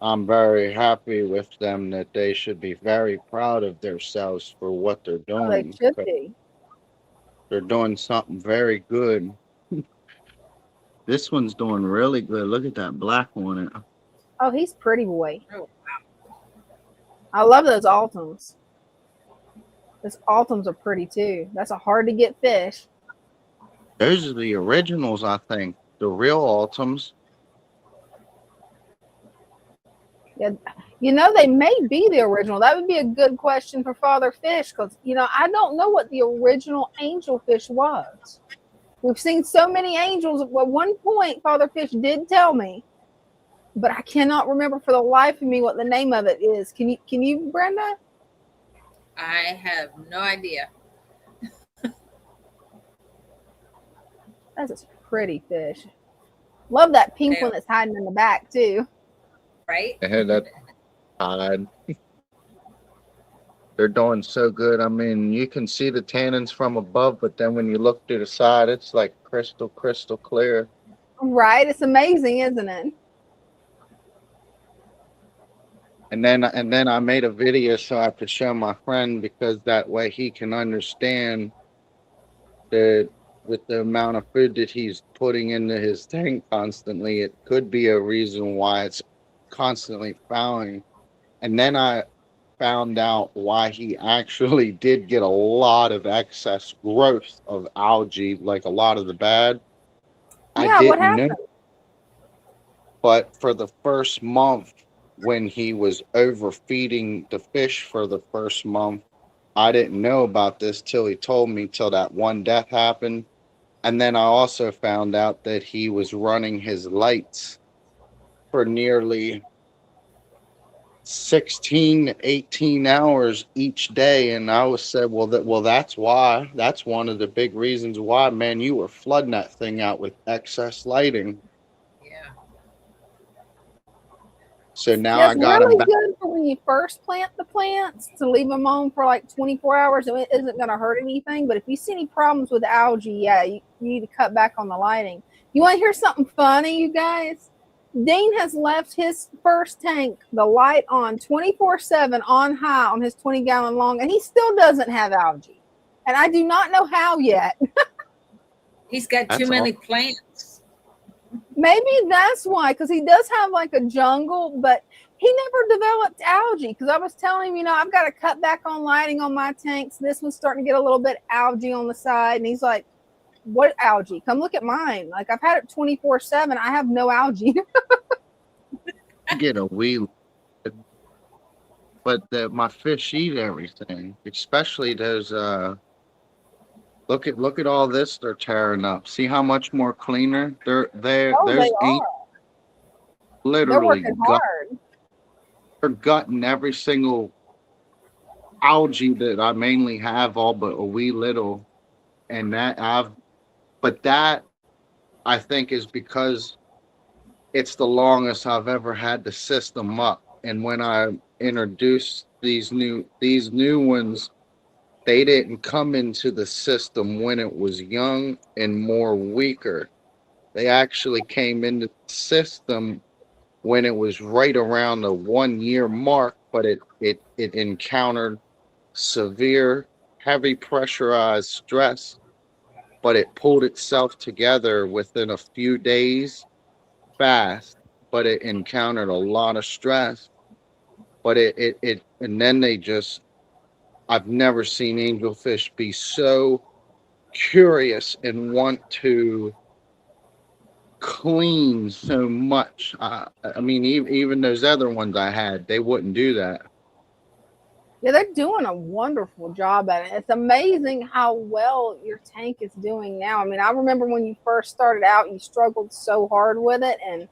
I'm very happy with them, that they should be very proud of themselves for what they're Oh, they doing. should be. They're doing something very good. This one's doing really good. Look at that black on it. Oh, he's pretty boy. Oh, I love those Altums. Those Altums are pretty too. That's a hard to get fish. Those are the originals, I think. The real Ultims. Yeah, they may be the original. That would be a good question for Father Fish, because I don't know what the original angelfish was. We've seen so many angels. At one point, Father Fish did tell me, but I cannot remember for the life of me what the name of it is. Can you, Brenda? I have no idea. That's a pretty fish. Love that pink They one are, that's hiding in the back too. right? And that's odd. They're doing so good. I mean, you can see the tannins from above, but then when you look to the side, it's like crystal clear. Right? It's amazing, isn't it? And then I made a video so I could show my friend, because that way he can understand that with the amount of food that he's putting into his tank constantly, it could be a reason why it's constantly fouling. And then I found out why he actually did get a lot of excess growth of algae, like a lot of the bad. I Yeah, what didn't know, happened? but for the first month, when he was overfeeding the fish for the first month, I didn't know about this till he told me, till that one death happened. And then I also found out that he was running his lights for nearly 16, 18 hours each day. And I was said, well, that's why. That's one of the big reasons why, man, you were flooding that thing out with excess lighting. Yeah. So now Yeah, I it's got him really back. good for when you first plant the plants to leave them on for like 24 hours. And it isn't going to hurt anything. But if you see any problems with algae, yeah, you need to cut back on the lighting. You want to hear something funny, you guys? Dean has left his first tank, the light on 24/7 on high on his 20-gallon long, and he still doesn't have algae. And I do not know how yet. He's got too That's many all. plants. Maybe that's why, because he does have like a jungle, but he never developed algae. Because I was telling him, I've got to cut back on lighting on my tanks. This one's starting to get a little bit algae on the side. And he's like, what algae? Come look at mine. Like, I've had it 24/7. I have no algae. Get a wee, but my fish eat everything, especially those. Look at all this they're tearing up. See how much more cleaner Oh, they those ain't are. They're literally working hard. they're gutting every single algae that I mainly have, all but a wee little. And that I think is because it's the longest I've ever had the system up. And when I introduced these new ones, they didn't come into the system when it was young and more weaker. They actually came into the system when it was right around the 1 year mark, but it encountered severe, heavy pressurized stress, but it pulled itself together within a few days fast, but it encountered a lot of stress. But and then I've never seen angelfish be so curious and want to clean so much. I mean, even those other ones I had, they wouldn't do that. Yeah, they're doing a wonderful job at it. It's amazing how well your tank is doing now. I mean, I remember when you first started out, you struggled so hard with it, and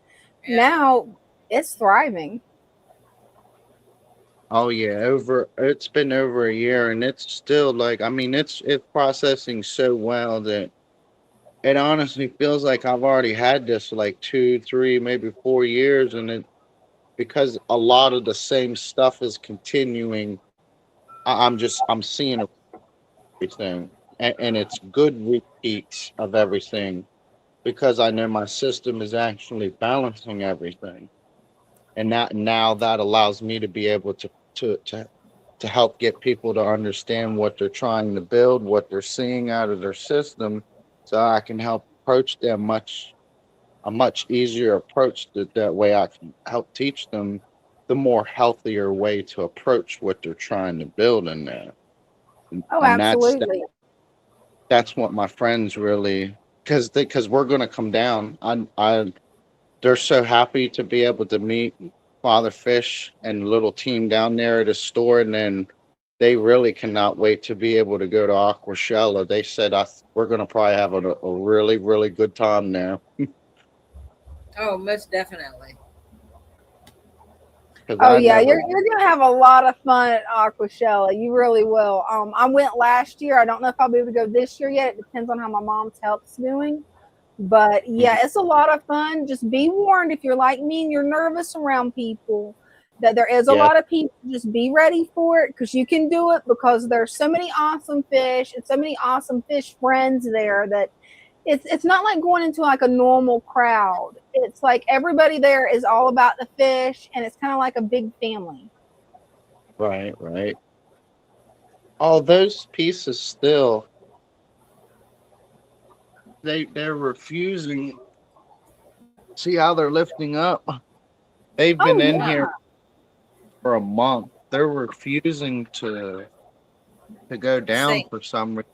now it's thriving. Oh yeah, it's been over a year, and it's still like, I mean, it's processing so well that it honestly feels like I've already had this like 2, 3, maybe 4 years, and it because a lot of the same stuff is continuing. I'm seeing everything, and it's good repeats of everything, because I know my system is actually balancing everything, and that allows me to be able to help get people to understand what they're trying to build, what they're seeing out of their system, so I can help approach them a much easier approach. That way I can help teach them the more healthier way to approach what they're trying to build in there. Oh, And absolutely. that's what my friends really, because we're going to come down. I They're so happy to be able to meet Father Fish and the little team down there at the store, and then they really cannot wait to be able to go to Aquashella. They said we're going to probably have a really, really good time there. Oh, most definitely. Because Oh I yeah, never. you're gonna have a lot of fun at Aquashella. You really will. I went last year. I don't know if I'll be able to go this year yet. It depends on how my mom's health's doing. But yeah, it's a lot of fun. Just be warned if you're like me and you're nervous around people, that there is a Yeah. lot of people. Just be ready for it because you can do it because there's so many awesome fish and so many awesome fish friends there that it's not like going into like a normal crowd. It's like everybody there is all about the fish and it's kind of like a big family. Right. Right. All those pieces still. They're refusing. See how they're lifting up? They've been Oh in yeah. here for a month. They're refusing to go down Sink. for some reason.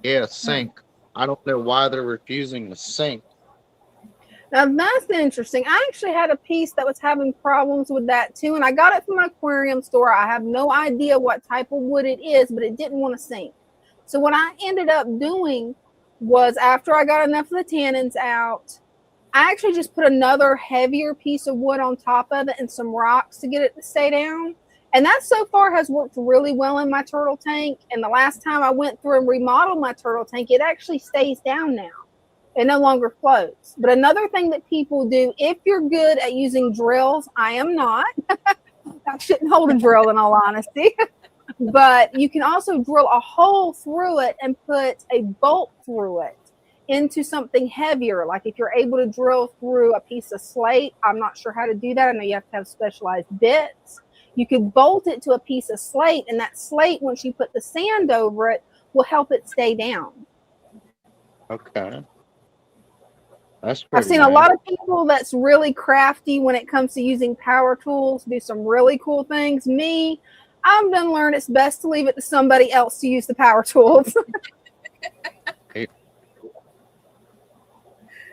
Yeah, sink. I don't know why they're refusing to sink. Now that's interesting. I actually had a piece that was having problems with that too, and I got it from my aquarium store. I have no idea what type of wood it is, but it didn't want to sink. So what I ended up doing was after I got enough of the tannins out, I actually just put another heavier piece of wood on top of it and some rocks to get it to stay down. And that so far has worked really well in my turtle tank. And the last time I went through and remodeled my turtle tank, it actually stays down now. It no longer floats. But another thing that people do, if you're good at using drills, I am not. I shouldn't hold a drill in all honesty. But you can also drill a hole through it and put a bolt through it into something heavier. Like if you're able to drill through a piece of slate, I'm not sure how to do that. I know you have to have specialized bits. You could bolt it to a piece of slate, and that slate, once you put the sand over it, will help it stay down. Okay. That's I've pretty seen a nice. lot of people that's really crafty when it comes to using power tools, do some really cool things. Me, I've done learned it's best to leave it to somebody else to use the power tools.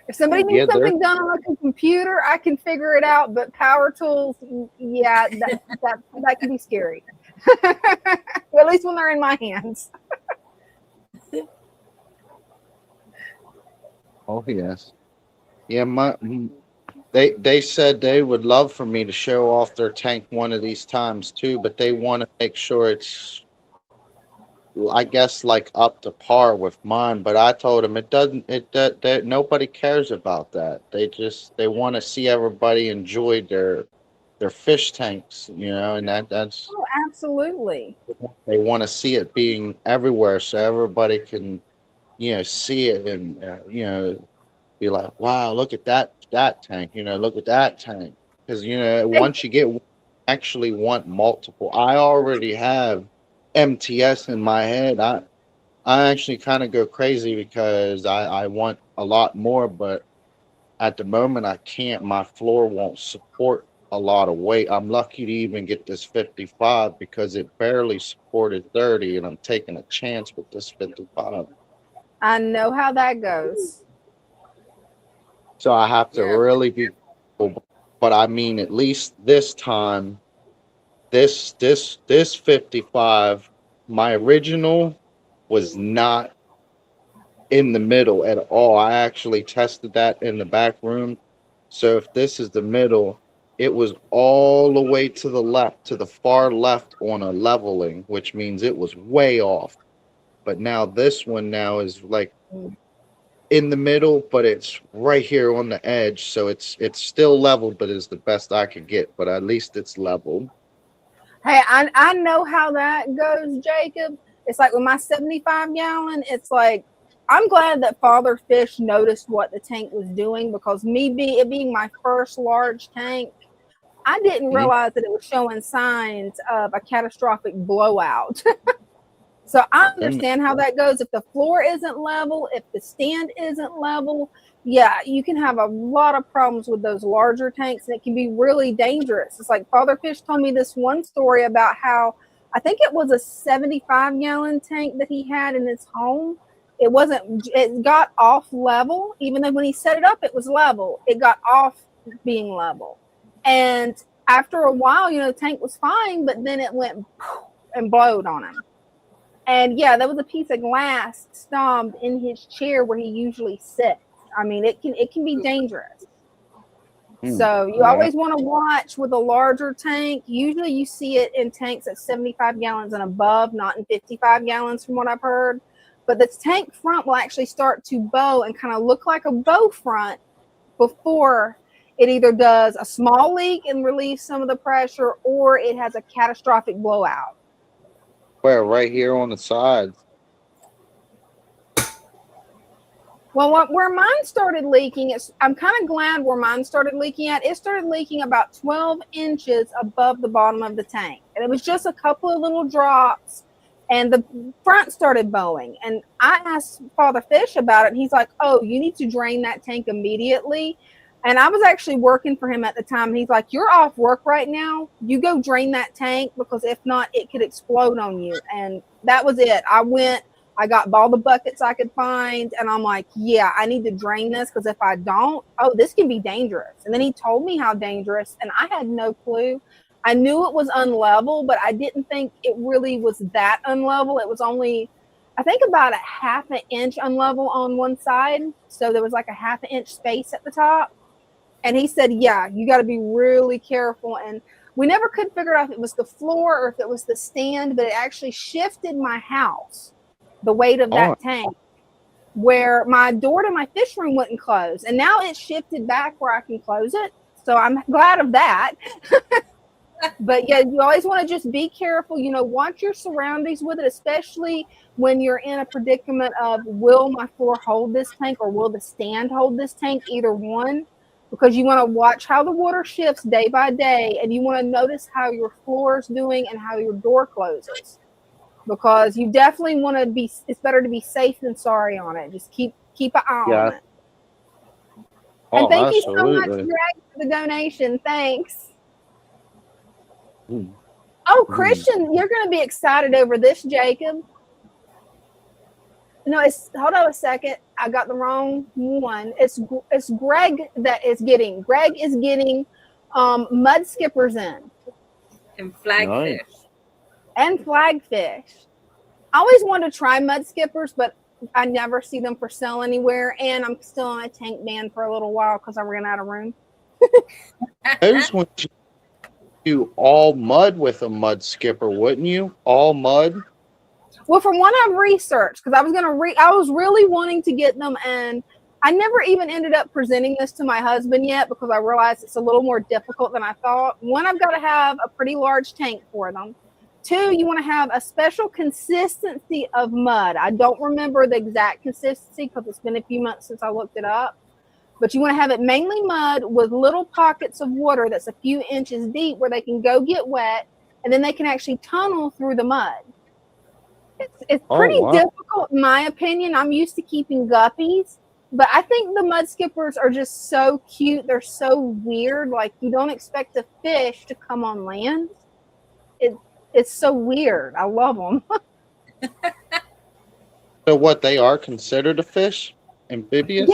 If somebody needs Yeah, they're something done on a computer, I can figure it out. But power tools, yeah, that can be scary. Well, at least when they're in my hands. oh yes. Yeah, they said they would love for me to show off their tank one of these times too, but they want to make sure it's, I guess, like up to par with mine. But I told them it doesn't. That nobody cares about that. They want to see everybody enjoy their fish tanks, and that's Oh, absolutely. they want to see it being everywhere so everybody can see it and be like, wow, look at that tank, look at that tank. Because once you get actually want multiple, I already have MTS in my head. I actually kind of go crazy because I want a lot more, but at the moment I can't. My floor won't support a lot of weight. I'm lucky to even get this 55 because it barely supported 30, and I'm taking a chance with this 55. I know how that goes. So I have to Yeah. really be careful. But I mean, at least this time, this 55, my original was not in the middle at all. I actually tested that in the back room. So if this is the middle, it was all the way to the left, to the far left on a leveling, which means it was way off. But now this one now is like in the middle, but it's right here on the edge. So it's still leveled, but it's the best I could get. But at least it's leveled. Hey, I know how that goes, Jacob. It's like with my 75 gallon, it's like I'm glad that Father Fish noticed what the tank was doing because it being my first large tank, I didn't Mhm. realize that it was showing signs of a catastrophic blowout. So I understand how that goes. If the floor isn't level, if the stand isn't level, yeah, you can have a lot of problems with those larger tanks and it can be really dangerous. It's like Father Fish told me this one story about how I think it was a 75 gallon tank that he had in his home. It got off level, even though when he set it up, it was level. It got off being level. And after a while, the tank was fine, but then it went and blowed on him. And yeah, there was a piece of glass stomped in his chair where he usually sits. I mean, it can be dangerous. So you Yeah. always want to watch with a larger tank. Usually you see it in tanks at 75 gallons and above, not in 55 gallons from what I've heard. But the tank front will actually start to bow and kind of look like a bow front before it either does a small leak and relieves some of the pressure, or it has a catastrophic blowout. Where? Right here on the sides. Well, where mine started leaking, I'm kind of glad where mine started leaking at. It started leaking about 12 inches above the bottom of the tank. And it was just a couple of little drops, and the front started bowing. And I asked Father Fish about it, and he's like, oh, you need to drain that tank immediately. And I was actually working for him at the time. And he's like, you're off work right now. You go drain that tank, because if not, it could explode on you. And that was it. I got all the buckets I could find, and I'm like, yeah, I need to drain this, because if I don't, oh, this can be dangerous. And then he told me how dangerous, and I had no clue. I knew it was unlevel, but I didn't think it really was that unlevel. It was only, I think, about a half an inch unlevel on one side. So there was like a half an inch space at the top. And he said, yeah, you got to be really careful. And we never could figure out if it was the floor or if it was the stand, but it actually shifted my house, the weight of that tank, where my door to my fish room wouldn't close. And now it's shifted back where I can close it. So I'm glad of that. But yeah, you always want to just be careful, watch your surroundings with it, especially when you're in a predicament of, will my floor hold this tank, or will the stand hold this tank? Either one, because you want to watch how the water shifts day by day, and you want to notice how your floor is doing and how your door closes. Because you definitely want to be, it's better to be safe than sorry on it. Just keep an eye on it. And thank you so much, Greg, for the donation. Thanks. Oh, Christian, you're going to be excited over this, Jacob. No, hold on a second. I got the wrong one. It's Greg that is getting. Greg is getting mud skippers in. And flagfish. And flagfish. I always wanted to try mud skippers, but I never see them for sale anywhere. And I'm still on a tank ban for a little while because I ran out of room. I just want to do all mud with a mud skipper, wouldn't you? All mud? Well, from what I've researched, because I was really wanting to get them, and I never even ended up presenting this to my husband yet, because I realized it's a little more difficult than I thought. One, I've got to have a pretty large tank for them. Two, you want to have a special consistency of mud. I don't remember the exact consistency because it's been a few months since I looked it up. But you want to have it mainly mud with little pockets of water that's a few inches deep where they can go get wet, and then they can actually tunnel through the mud. It's pretty difficult, in my opinion. I'm used to keeping guppies, but I think the mud skippers are just so cute. They're so weird. Like, you don't expect a fish to come on land. It's so weird. I love them. So what, they are considered a fish? Amphibious?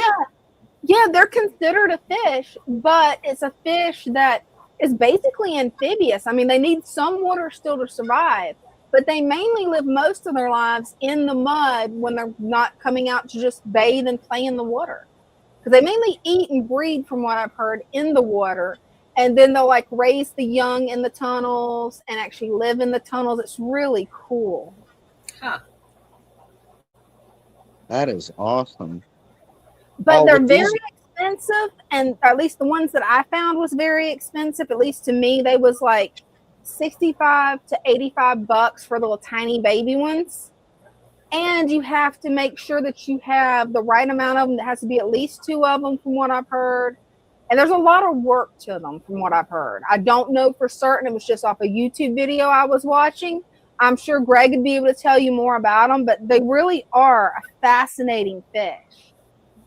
Yeah, they're considered a fish, but it's a fish that is basically amphibious. I mean, they need some water still to survive, but they mainly live most of their lives in the mud when they're not coming out to just bathe and play in the water. Because they mainly eat and breed, from what I've heard, in the water. And then they'll like raise the young in the tunnels and actually live in the tunnels. It's really cool. Huh. That is awesome. But they're very expensive, and at least the ones that I found was very expensive. At least to me, they was like $65 to $85 for the little tiny baby ones. And you have to make sure that you have the right amount of them. There has to be at least 2 of them, from what I've heard. And there's a lot of work to them, from what I've heard. I don't know for certain. It was just off a YouTube video I was watching. I'm sure Greg would be able to tell you more about them, but they really are a fascinating fish.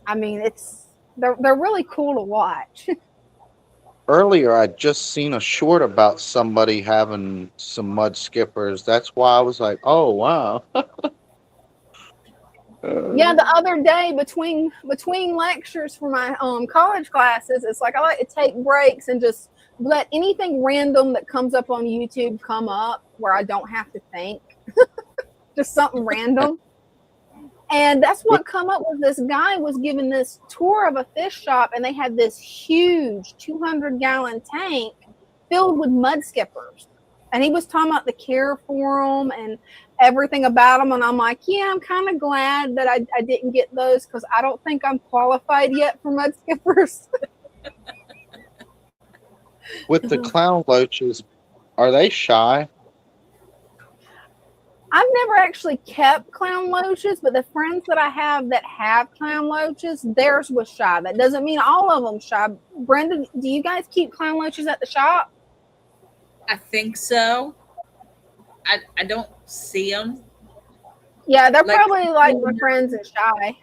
I mean, they're really cool to watch. Earlier, I'd just seen a short about somebody having some mud skippers. That's why I was like, oh, wow. Yeah, the other day between lectures for my college classes, it's like I like to take breaks and just let anything random that comes up on YouTube come up where I don't have to think. Just something random. And that's what come up with this guy was giving this tour of a fish shop, and they had this huge 200-gallon tank filled with mud skippers. And he was talking about the care for them and everything about them. And I'm like, yeah, I'm kind of glad that I didn't get those because I don't think I'm qualified yet for mud skippers. With the clown loaches, are they shy? I've never actually kept clown loaches, but the friends that I have that have clown loaches, theirs was shy. That doesn't mean all of them shy. Brenda, do you guys keep clown loaches at the shop? I think so. I don't see them. Yeah, they're Like- probably like my friends and shy.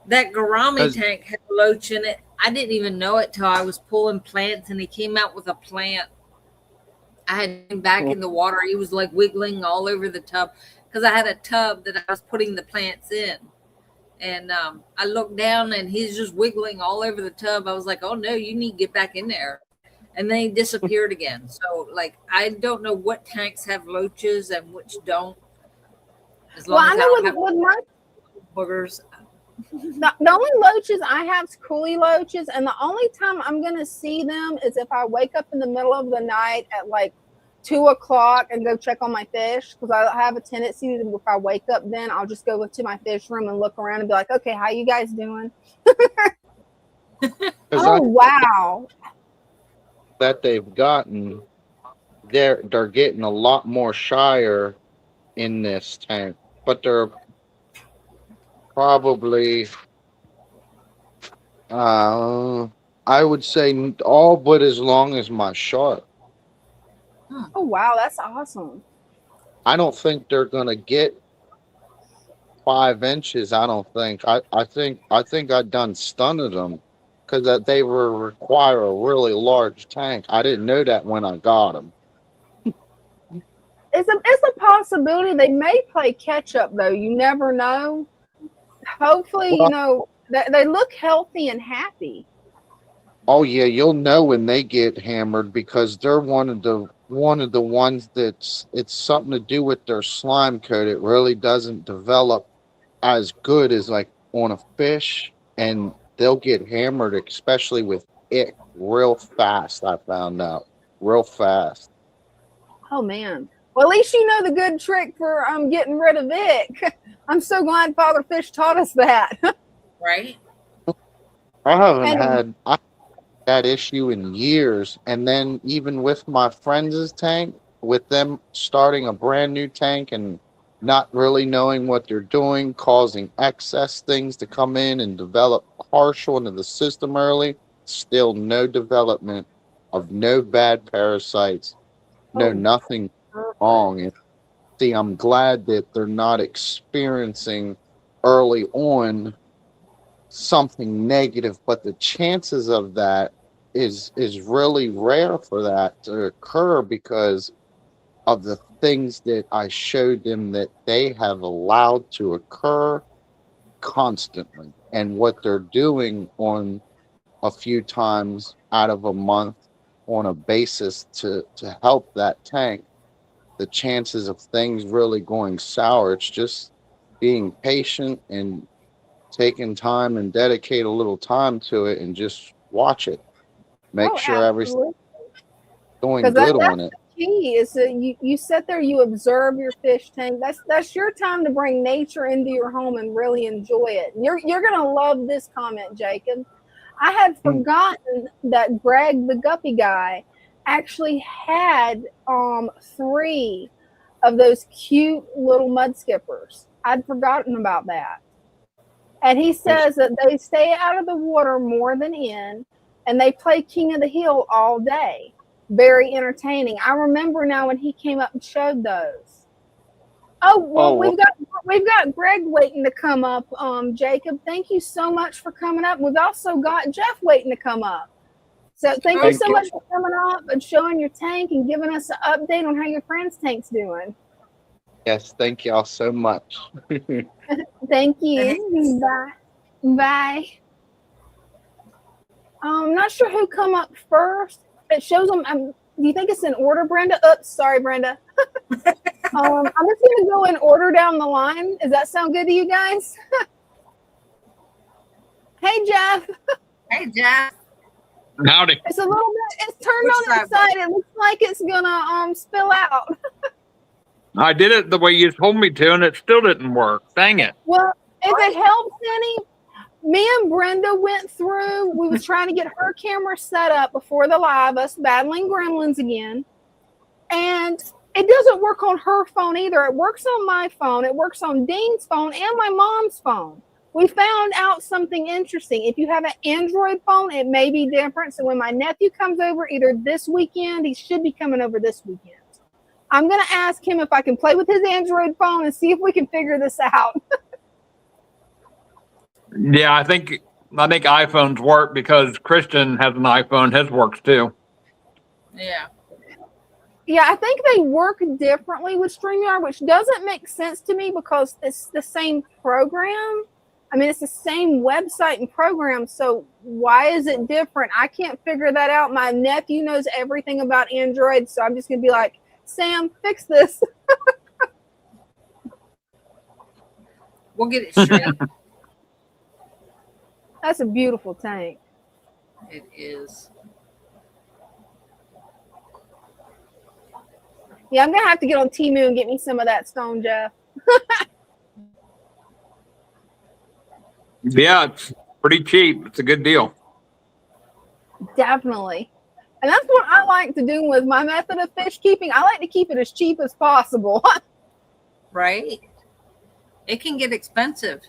That gourami Does- tank had a loach in it. I didn't even know it till I was pulling plants, and he came out with a plant. I had him back in the water. He was like wiggling all over the tub because I had a tub that I was putting the plants in. And I looked down and he's just wiggling all over the tub. I was like, oh no, you need to get back in there. And then he disappeared again. So like, I don't know what tanks have loaches and which don't. As long Well, I as know don't with have my boogers. the only loaches I have is coolie loaches, and the only time I'm gonna see them is if I wake up in the middle of the night at like 2 o'clock and go check on my fish, because I have a tendency that if I wake up then I'll just go to my fish room and look around and be like, okay, how you guys doing? Oh wow. That they've gotten, they're getting a lot more shyer in this tank, but they're probably I would say all but as long as my shark. Oh wow, that's awesome. I don't think they're gonna get 5 inches. I don't think. I think I've done stunted them because that they require a really large tank. I didn't know that when I got them. It's a possibility they may play catch up though. You never know. Hopefully, you know, they look healthy and happy. Oh yeah, you'll know when they get hammered because they're one of the ones that's it's something to do with their slime coat. It really doesn't develop as good as like on a fish, and they'll get hammered, especially with it, real fast. I found out real fast. Oh man. Well, at least you know the good trick for getting rid of it. I'm so glad Father Fish taught us that. Right? I haven't And- had that issue in years, and then even with my friends' tank, with them starting a brand new tank and not really knowing what they're doing, causing excess things to come in and develop partial into the system early, still no development of no bad parasites, no Oh. nothing wrong. And see, I'm glad that they're not experiencing early on something negative, but the chances of that is really rare for that to occur because of the things that I showed them that they have allowed to occur constantly, and what they're doing on a few times out of a month on a basis to help that tank. The chances of things really going sour, it's just being patient and taking time and dedicate a little time to it and just watch it. Make Oh, sure everything's absolutely. going 'Cause good that's on it. the key is that you sit there, you observe your fish tank. That's your time to bring nature into your home and really enjoy it. You're gonna love this comment, Jacob. I had forgotten that Greg, the guppy guy, actually had 3 of those cute little mud skippers. I'd forgotten about that. And he says that they stay out of the water more than in, and they play King of the Hill all day. Very entertaining. I remember now when he came up and showed those. Oh well, Oh, we've got Greg waiting to come up. Jacob, thank you so much for coming up. We've also got Jeff waiting to come up. So thank you so much for coming up and showing your tank and giving us an update on how your friend's tank's doing. Yes, thank y'all so much. Thank you. Bye. Bye. I'm not sure who come up first. It shows them. Do you think it's in order, Brenda? Oops, sorry, Brenda. I'm just gonna go in order down the line. Does that sound good to you guys? Hey, Jeff. Hey, Jeff. Howdy. It's a little bit. It's turned Which on its side? side. It looks like it's gonna spill out. I did it the way you told me to, and it still didn't work. Dang it. Well, if it helps any, me and Brenda went through. We was trying to get her camera set up before the live, us battling gremlins again, and it doesn't work on her phone either. It works on my phone. It works on Dean's phone and my mom's phone. We found out something interesting. If you have an Android phone, it may be different. So when my nephew comes over, either this weekend, he should be coming over this weekend. I'm going to ask him if I can play with his Android phone and see if we can figure this out. Yeah, I think iPhones work because Christian has an iPhone. His works too. Yeah. Yeah, I think they work differently with StreamYard, which doesn't make sense to me because it's the same program. I mean, it's the same website and program. So why is it different? I can't figure that out. My nephew knows everything about Android. So I'm just going to be like, Sam, fix this. We'll get it straight. That's a beautiful tank. It is. Yeah, I'm going to have to get on Temu and get me some of that stone, Jeff. Yeah, it's pretty cheap. It's a good deal. Definitely. And that's what I like to do with my method of fish keeping. I like to keep it as cheap as possible. Right? It can get expensive.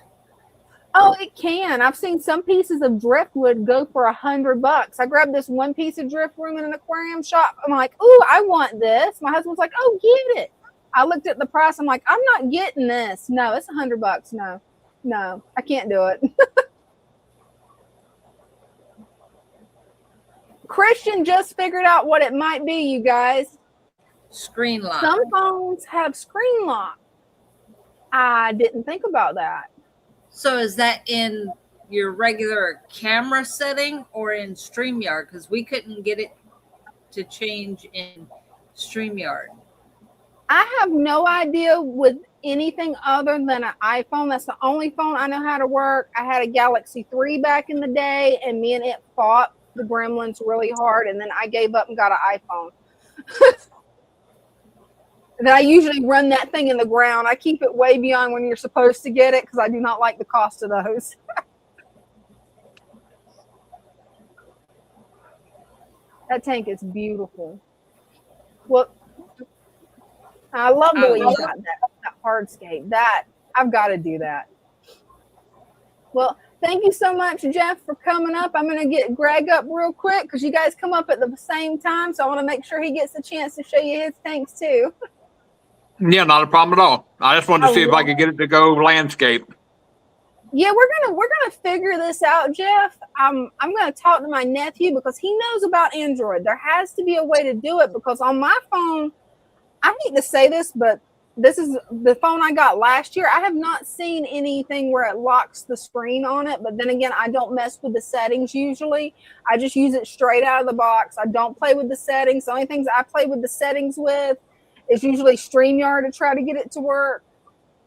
Oh, it can. I've seen some pieces of driftwood go for $100. I grabbed this one piece of driftwood in an aquarium shop. I'm like, ooh, I want this. My husband's like, oh, get it. I looked at the price. I'm like, I'm not getting this. No, it's $100. No, I can't do it. Christian just figured out what it might be, you guys. Screen lock. Some phones have screen lock. I didn't think about that. So is that in your regular camera setting or in StreamYard? Because we couldn't get it to change in StreamYard. I have no idea with anything other than an iPhone. That's the only phone I know how to work. I had a Galaxy 3 back in the day, and me and it fought the gremlins really hard, and then I gave up and got an iPhone. Then I usually run that thing in the ground. I keep it way beyond when you're supposed to get it because I do not like the cost of those. That tank is beautiful. Well, I love the way you got that hardscape. That I've got to do that. Well, thank you so much, Jeff, for coming up. I'm going to get Greg up real quick because you guys come up at the same time. So I want to make sure he gets a chance to show you his tanks too. Yeah, not a problem at all. I just wanted to see if I could get it to go landscape. Yeah, we're gonna figure this out, Jeff. I'm gonna talk to my nephew because he knows about Android. There has to be a way to do it because on my phone, I hate to say this, but this is the phone I got last year. I have not seen anything where it locks the screen on it. But then again, I don't mess with the settings usually. I just use it straight out of the box. I don't play with the settings. The only things I play with the settings with is usually StreamYard to try to get it to work.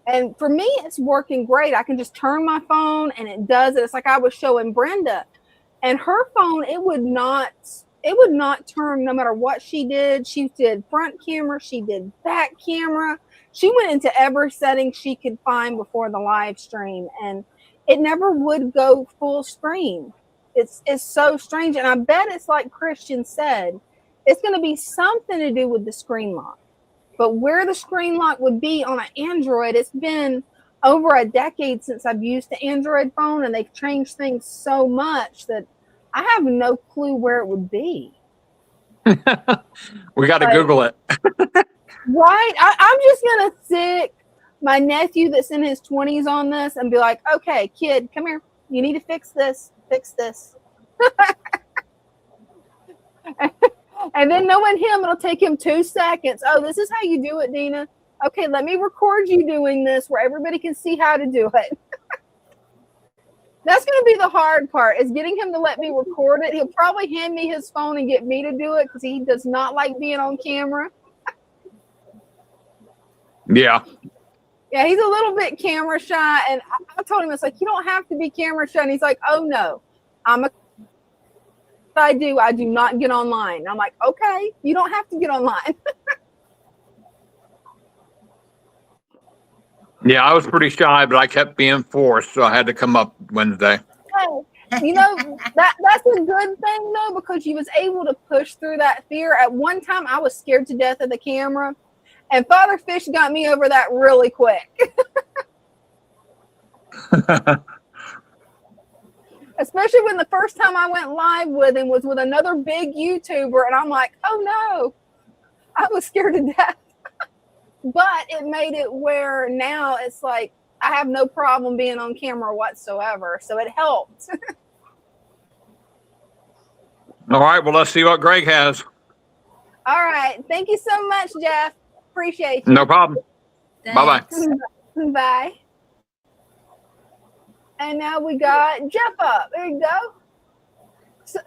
And for me, it's working great. I can just turn my phone and it does it. It's like I was showing Brenda and her phone, it would not turn no matter what she did. She did front camera. She did back camera. She went into every setting she could find before the live stream and it never would go full screen. It's so strange. And I bet it's like Christian said, it's going to be something to do with the screen lock. But where the screen lock would be on an Android, it's been over a decade since I've used the Android phone, and they've changed things so much that I have no clue where it would be. We got to Google it. Right? I'm just going to sick my nephew that's in his 20s on this and be like, okay, kid, come here. You need to fix this. Fix this. And then knowing him, it'll take him 2 seconds. Oh, this is how you do it, Dina. Okay, let me record you doing this where everybody can see how to do it. That's going to be the hard part, is getting him to let me record it. He'll probably hand me his phone and get me to do it because he does not like being on camera. Yeah. Yeah, he's a little bit camera shy, and I told him, it's like, you don't have to be camera shy. And he's like, oh no, I do not get online. And I'm like, okay, you don't have to get online. Yeah, I was pretty shy, but I kept being forced, so I had to come up Wednesday. You know, that's a good thing though, because you was able to push through that fear. At one time I was scared to death of the camera, and Father Fish got me over that really quick. Especially when the first time I went live with him was with another big YouTuber, and I'm like, oh no, I was scared to death. But it made it where now it's like I have no problem being on camera whatsoever. So it helped. All right, well, let's see what Greg has. All right. Thank you so much, Jeff. Appreciate you. No problem. Bye-bye. Bye. And now we got Jeff up. There you go. So,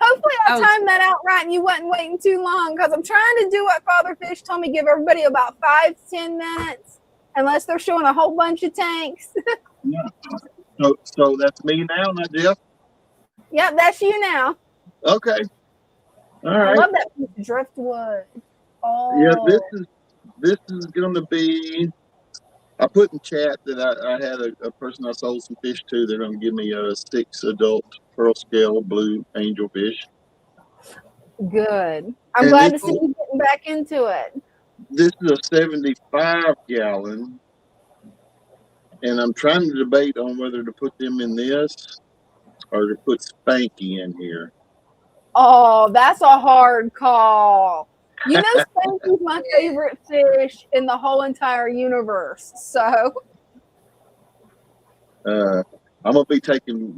hopefully I timed that out right and you wasn't waiting too long, because I'm trying to do what Father Fish told me, give everybody about 5 to 10 minutes, unless they're showing a whole bunch of tanks. Yeah. So that's me now, not Jeff? Yep, that's you now. Okay. All I right. love that piece of driftwood. Oh. Yeah, this is gonna be. I put in chat that I had a person I sold some fish to. They're gonna give me 6 adult pearl scale blue angelfish. Good. I'm And glad to see you getting back into it. This is a 75 gallon, and I'm trying to debate on whether to put them in this or to put Spanky in here. Oh, that's a hard call. You know, Spanky's my favorite fish in the whole entire universe. So I'm gonna be taking,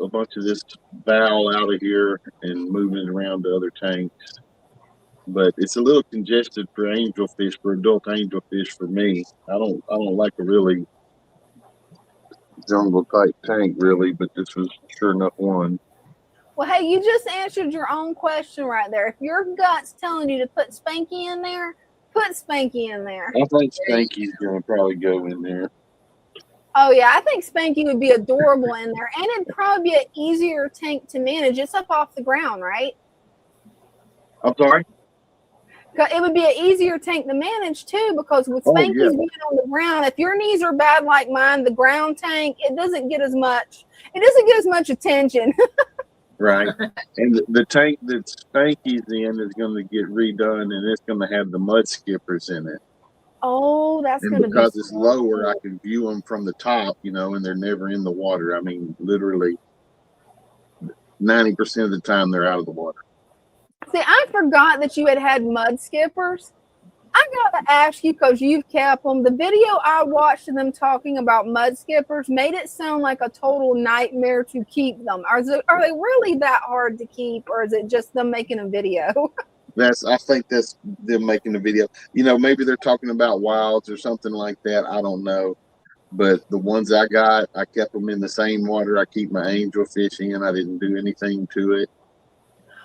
a bunch of this bow out of here and moving it around to other tanks. But it's a little congested for angelfish, for adult angelfish for me. I don't like a really jungle type tank really, but this was sure enough one. well, hey, you just answered your own question right there. If your gut's telling you to put Spanky in there, put Spanky in there. I think Spanky's gonna probably go in there. Oh yeah, I think Spanky would be adorable in there, and it'd probably be an easier tank to manage. It's up off the ground, right? I'm sorry? It would be an easier tank to manage too, because with Spanky's being on the ground, if your knees are bad like mine, the ground tank, it doesn't get as much attention. Right. And the tank that Spanky's in is going to get redone, and it's going to have the mud skippers in it. Oh, that's going to be. Because it's lower, I can view them from the top, and they're never in the water. I mean, literally 90% of the time they're out of the water. See, I forgot that you had mud skippers. I got to ask you, because you've kept them. The video I watched of them talking about mud skippers made it sound like a total nightmare to keep them. Are they really that hard to keep, or is it just them making a video? I think that's them making a video. Maybe they're talking about wilds or something like that. I don't know. But the ones I got, I kept them in the same water I keep my angelfish in. I didn't do anything to it.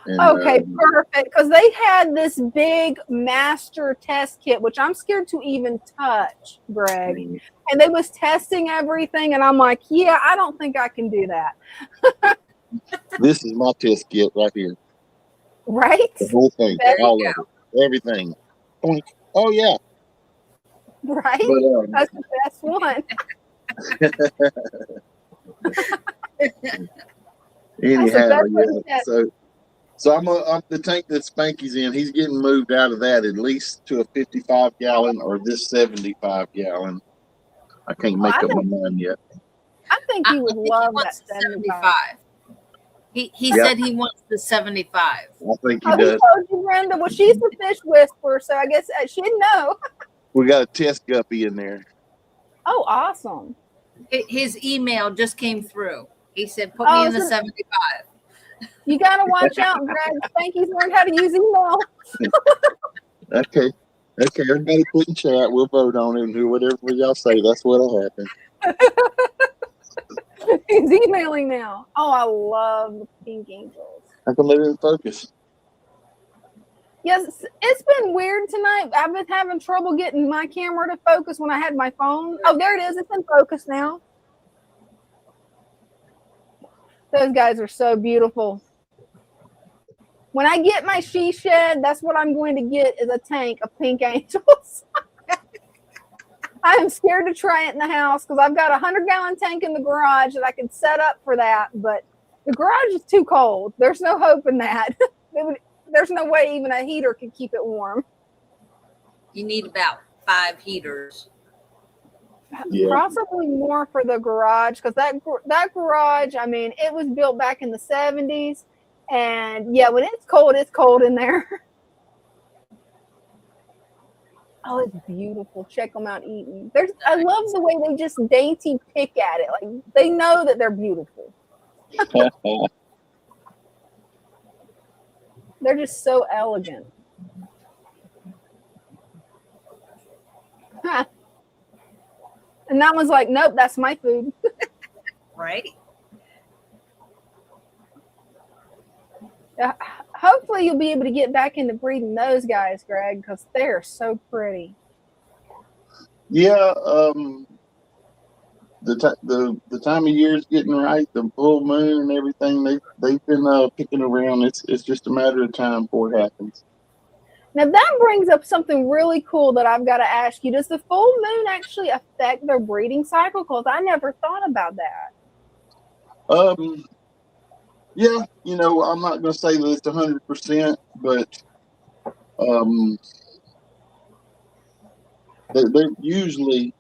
And, okay, perfect. Because they had this big master test kit, which I'm scared to even touch, Greg. And they was testing everything, and I'm like, yeah, I don't think I can do that. This is my test kit right here. Right? The whole thing, all of it, everything. Oh yeah. Right? But, that's the best one. Anyhow, yeah. So I'm the tank that Spanky's in. He's getting moved out of that at least to a 55 gallon or this 75 gallon. I can't make up my mind yet. I think he would love that 75. He said he wants the 75. I think he does. He told you, Brenda. Well, she's the fish whisperer, so I guess she'd know. We got a test guppy in there. Oh, awesome. His email just came through. He said, put me in the 75. You got to watch out, Greg. Spanky's learned how to use email. Okay, everybody put in chat. We'll vote on it and do whatever y'all say. That's what'll happen. He's emailing now. Oh, I love the pink angels. I can let it in focus. Yes, it's been weird tonight. I've been having trouble getting my camera to focus when I had my phone. Oh, there it is. It's in focus now. Those guys are so beautiful. When I get my she shed, that's what I'm going to get, is a tank of pink angels. I am scared to try it in the house because I've got a 100-gallon tank in the garage that I could set up for that, but the garage is too cold. There's no hope in that. There's no way even a heater could keep it warm. You need about 5 heaters. Yeah. Possibly more for the garage, because that garage, I mean, it was built back in the 70s, and yeah, when it's cold in there. Oh, it's beautiful. Check them out eating. I love the way they just dainty pick at it. Like, they know that they're beautiful. They're just so elegant. Huh. And that one's like, nope, that's my food. Right? Hopefully you'll be able to get back into breeding those guys, Greg, because they're so pretty. Yeah, the time of year is getting right. The full moon and everything, they've been picking around. It's just a matter of time before it happens. Now that brings up something really cool that I've got to ask you. Does the full moon actually affect their breeding cycle? Because I never thought about that. Yeah, I'm not going to say that it's 100%, but they're usually,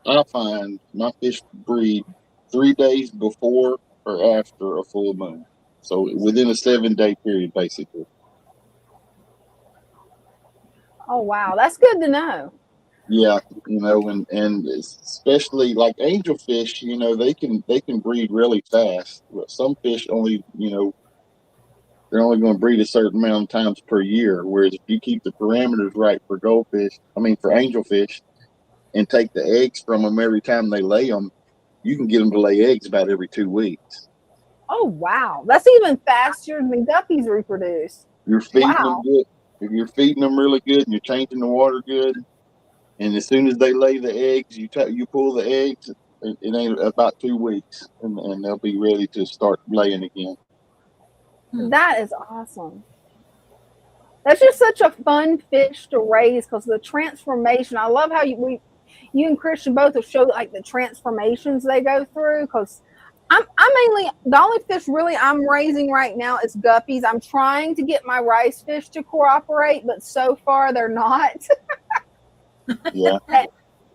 I find my fish breed 3 days before or after a full moon. So within a 7-day period, basically. Oh, wow. That's good to know. Yeah, and especially like angelfish, they can breed really fast. But some fish only, they're only going to breed a certain amount of times per year. Whereas if you keep the parameters right for for angelfish, and take the eggs from them every time they lay them, you can get them to lay eggs about every 2 weeks. Oh, wow. That's even faster than guppies reproduce. You're feeding them good. If you're feeding them really good and you're changing the water good, and as soon as they lay the eggs, you pull the eggs, it ain't about 2 weeks, and they'll be ready to start laying again. That is awesome. That's just such a fun fish to raise because the transformation. I love how you and Christian both have showed like the transformations they go through. Because I'm mainly the only fish really I'm raising right now is guppies. I'm trying to get my rice fish to cooperate, but so far they're not. Yeah.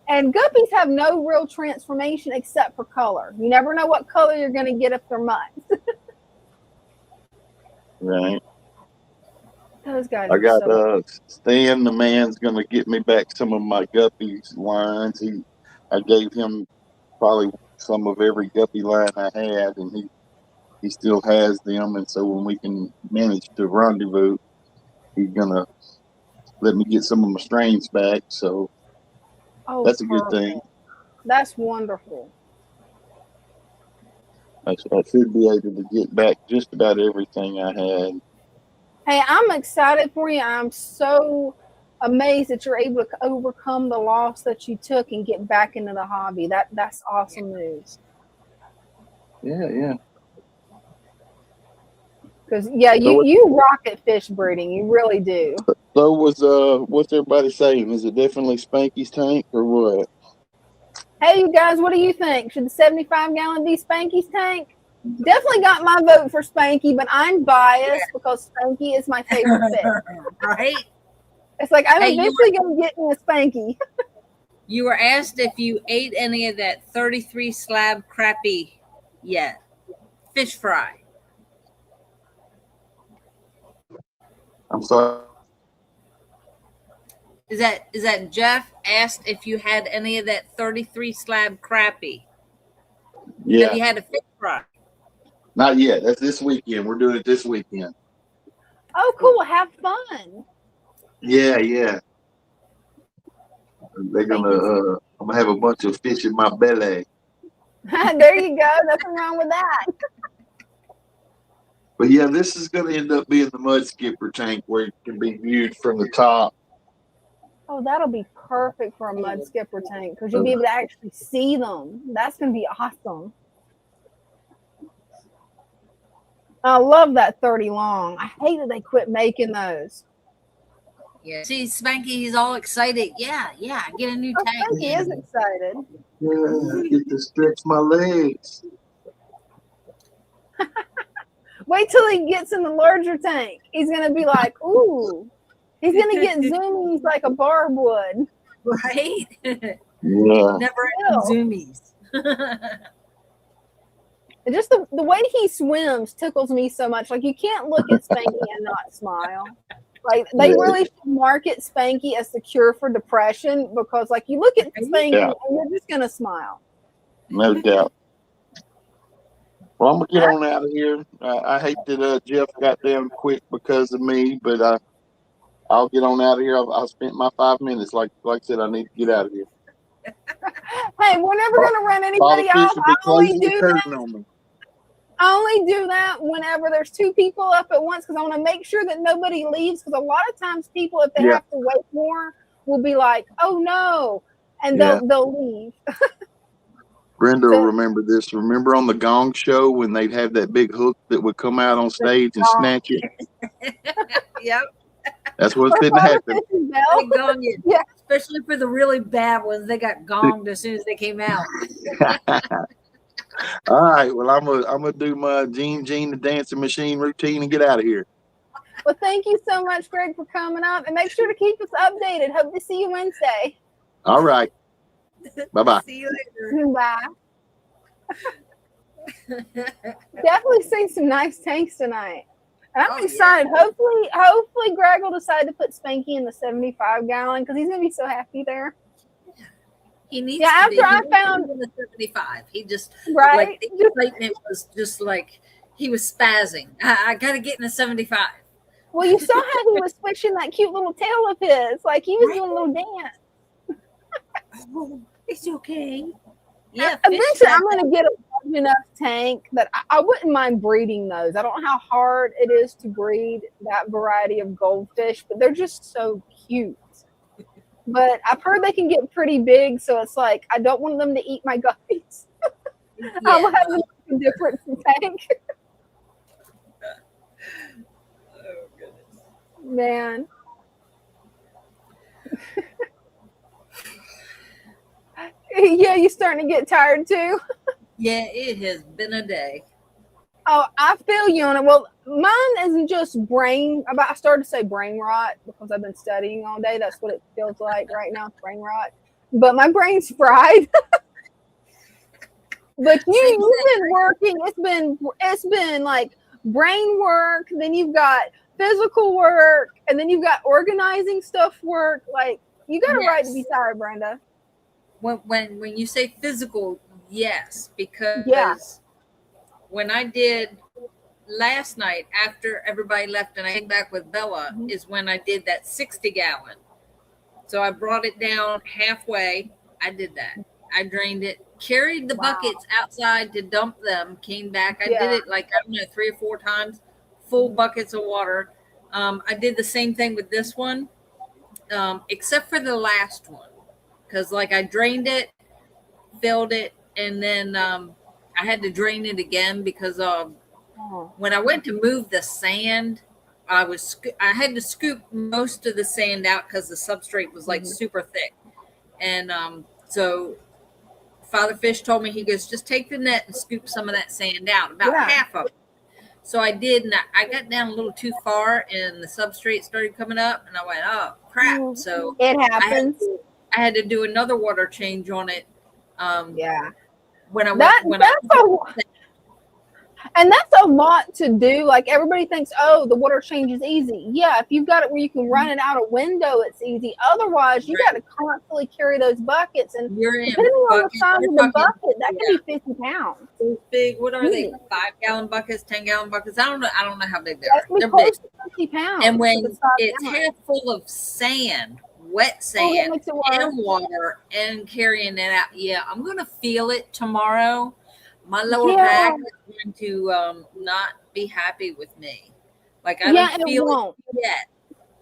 And guppies have no real transformation except for color. You never know what color you're going to get if they're mutts. Right. Those guys. I got Stan, the man's going to get me back some of my guppies lines. I gave him probably some of every guppy line I had, and he still has them. And so when we can manage to rendezvous, he's gonna let me get some of my strains back. So that's a good thing. That's wonderful. I should be able to get back just about everything I had. Hey, I'm excited for you. I'm so amazed that you're able to overcome the loss that you took and get back into the hobby. That's awesome news. Yeah. Because you rock at fish breeding. You really do. So what's everybody saying? Is it definitely Spanky's tank or what? Hey, you guys, what do you think? Should the 75-gallon be Spanky's tank? Definitely got my vote for Spanky, but I'm biased because Spanky is my favorite fish. Right? It's like I'm eventually going to get me a Spanky. You were asked if you ate any of that 33 slab crappie yet. Fish fry. I'm sorry. Is that Jeff asked if you had any of that 33 slab crappie? Yeah. Have you had a fish fry? Not yet. That's this weekend. We're doing it this weekend. Oh, cool. Have fun. Yeah. They're gonna I'm gonna have a bunch of fish in my belly. There you go. Nothing wrong with that. But yeah, this is going to end up being the mud skipper tank where it can be viewed from the top. Oh, that'll be perfect for a mud skipper tank because you'll be able to actually see them. That's going to be awesome. I love that 30 long. I hate that they quit making those. Yeah. See, Spanky, he's all excited. Yeah, get a new tank. He is excited. Yeah, I get to stretch my legs. Wait till he gets in the larger tank. He's going to be like, ooh. He's going to get zoomies like a barb would. Right? Yeah. Never zoomies. And just the way he swims tickles me so much. Like, you can't look at Spanky and not smile. Like, they really should market Spanky as the cure for depression because, like, you look at Spanky and you're just going to smile. No doubt. Well, I'm going to get on out of here. I hate that Jeff got down quick because of me, but I'll get on out of here. I've spent my 5 minutes. Like I said, I need to get out of here. Hey, we're never going to run anybody off. I only do that whenever there's 2 people up at once because I want to make sure that nobody leaves because a lot of times people, if they have to wait more, will be like, oh, no, and they'll leave. Brenda will remember this. Remember on the Gong Show when they'd have that big hook that would come out on stage and snatch it? Yep. That's what's going to happen. Yeah. Especially for the really bad ones. They got gonged as soon as they came out. All right. Well, I'm gonna do my Gene the Dancing Machine routine and get out of here. Well, thank you so much, Greg, for coming up. And make sure to keep us updated. Hope to see you Wednesday. All right. Bye-bye. See you later. Bye. Definitely seen some nice tanks tonight. And I'm excited. Yeah. Hopefully Greg will decide to put Spanky in the 75-gallon because he's going to be so happy there. He needs to after be. I found in the 75. He just like the excitement was just like he was spazzing. I got to get in the 75. Well, you saw how he was swishing that cute little tail of his. Like he was doing a little dance. Oh, it's okay. Yeah. Eventually, I'm going to get a large enough tank that I wouldn't mind breeding those. I don't know how hard it is to breed that variety of goldfish, but they're just so cute. But I've heard they can get pretty big, so it's like I don't want them to eat my guppies. Yeah. I will have a different tank. Oh goodness, man. Yeah, you starting to get tired too? Yeah, it has been a day. Oh, I feel you on it. Well, mine isn't just I started to say brain rot because I've been studying all day. That's what it feels like right now, brain rot. But my brain's fried. But you've been working. It's been like brain work. Then you've got physical work, and then you've got organizing stuff work. Like you got a right to be tired, Brenda. When you say physical, yes, because when I did last night after everybody left and I came back with Bella is when I did that 60-gallon. So I brought it down halfway. I did that. I drained it, carried the buckets outside to dump them, came back. I did it like, I don't know, 3 or 4 times, full buckets of water. I did the same thing with this one, except for the last one. Because like I drained it, filled it, and then I had to drain it again because when I went to move the sand, I had to scoop most of the sand out because the substrate was like super thick. And so Father Fish told me, he goes, just take the net and scoop some of that sand out, about half of it. So I did, and I got down a little too far and the substrate started coming up and I went, oh crap. So it happens. I had to do another water change on it. When I and that's a lot to do. Like everybody thinks, oh, the water change is easy. Yeah, if you've got it where you can run it out a window, it's easy. Otherwise, you got to constantly carry those buckets, and depending on the size of the bucket, that can be 50 pounds. So big. What are they? 5-gallon buckets, 10-gallon buckets? I don't know how big they are. They're big. 50 pounds. And when it's half full of sand, wet sand and water and carrying it out. Yeah, I'm going to feel it tomorrow. My lower Yeah. back is going to not be happy with me. Like I Yeah, don't it feel won't. it yet.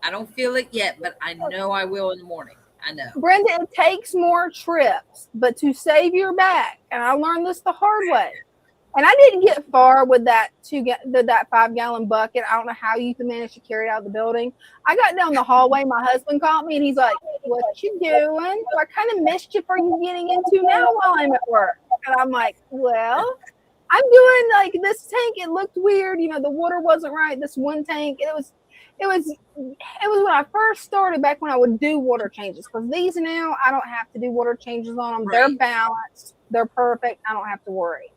I don't feel it yet, but I know I will in the morning. I know. Brenda, it takes more trips, but to save your back, and I learned this the hard way. And I didn't get far with that that 5-gallon bucket. I don't know how you can manage to carry it out of the building. I got down the hallway. My husband caught me, and he's like, "What you doing? What kind of mischief are you getting into now while I'm at work?" And I'm like, "Well, I'm doing like this tank. It looked weird. You know, the water wasn't right. This one tank, it was when I first started, back when I would do water changes. Because these now, I don't have to do water changes on them. They're Right. balanced. They're perfect. I don't have to worry."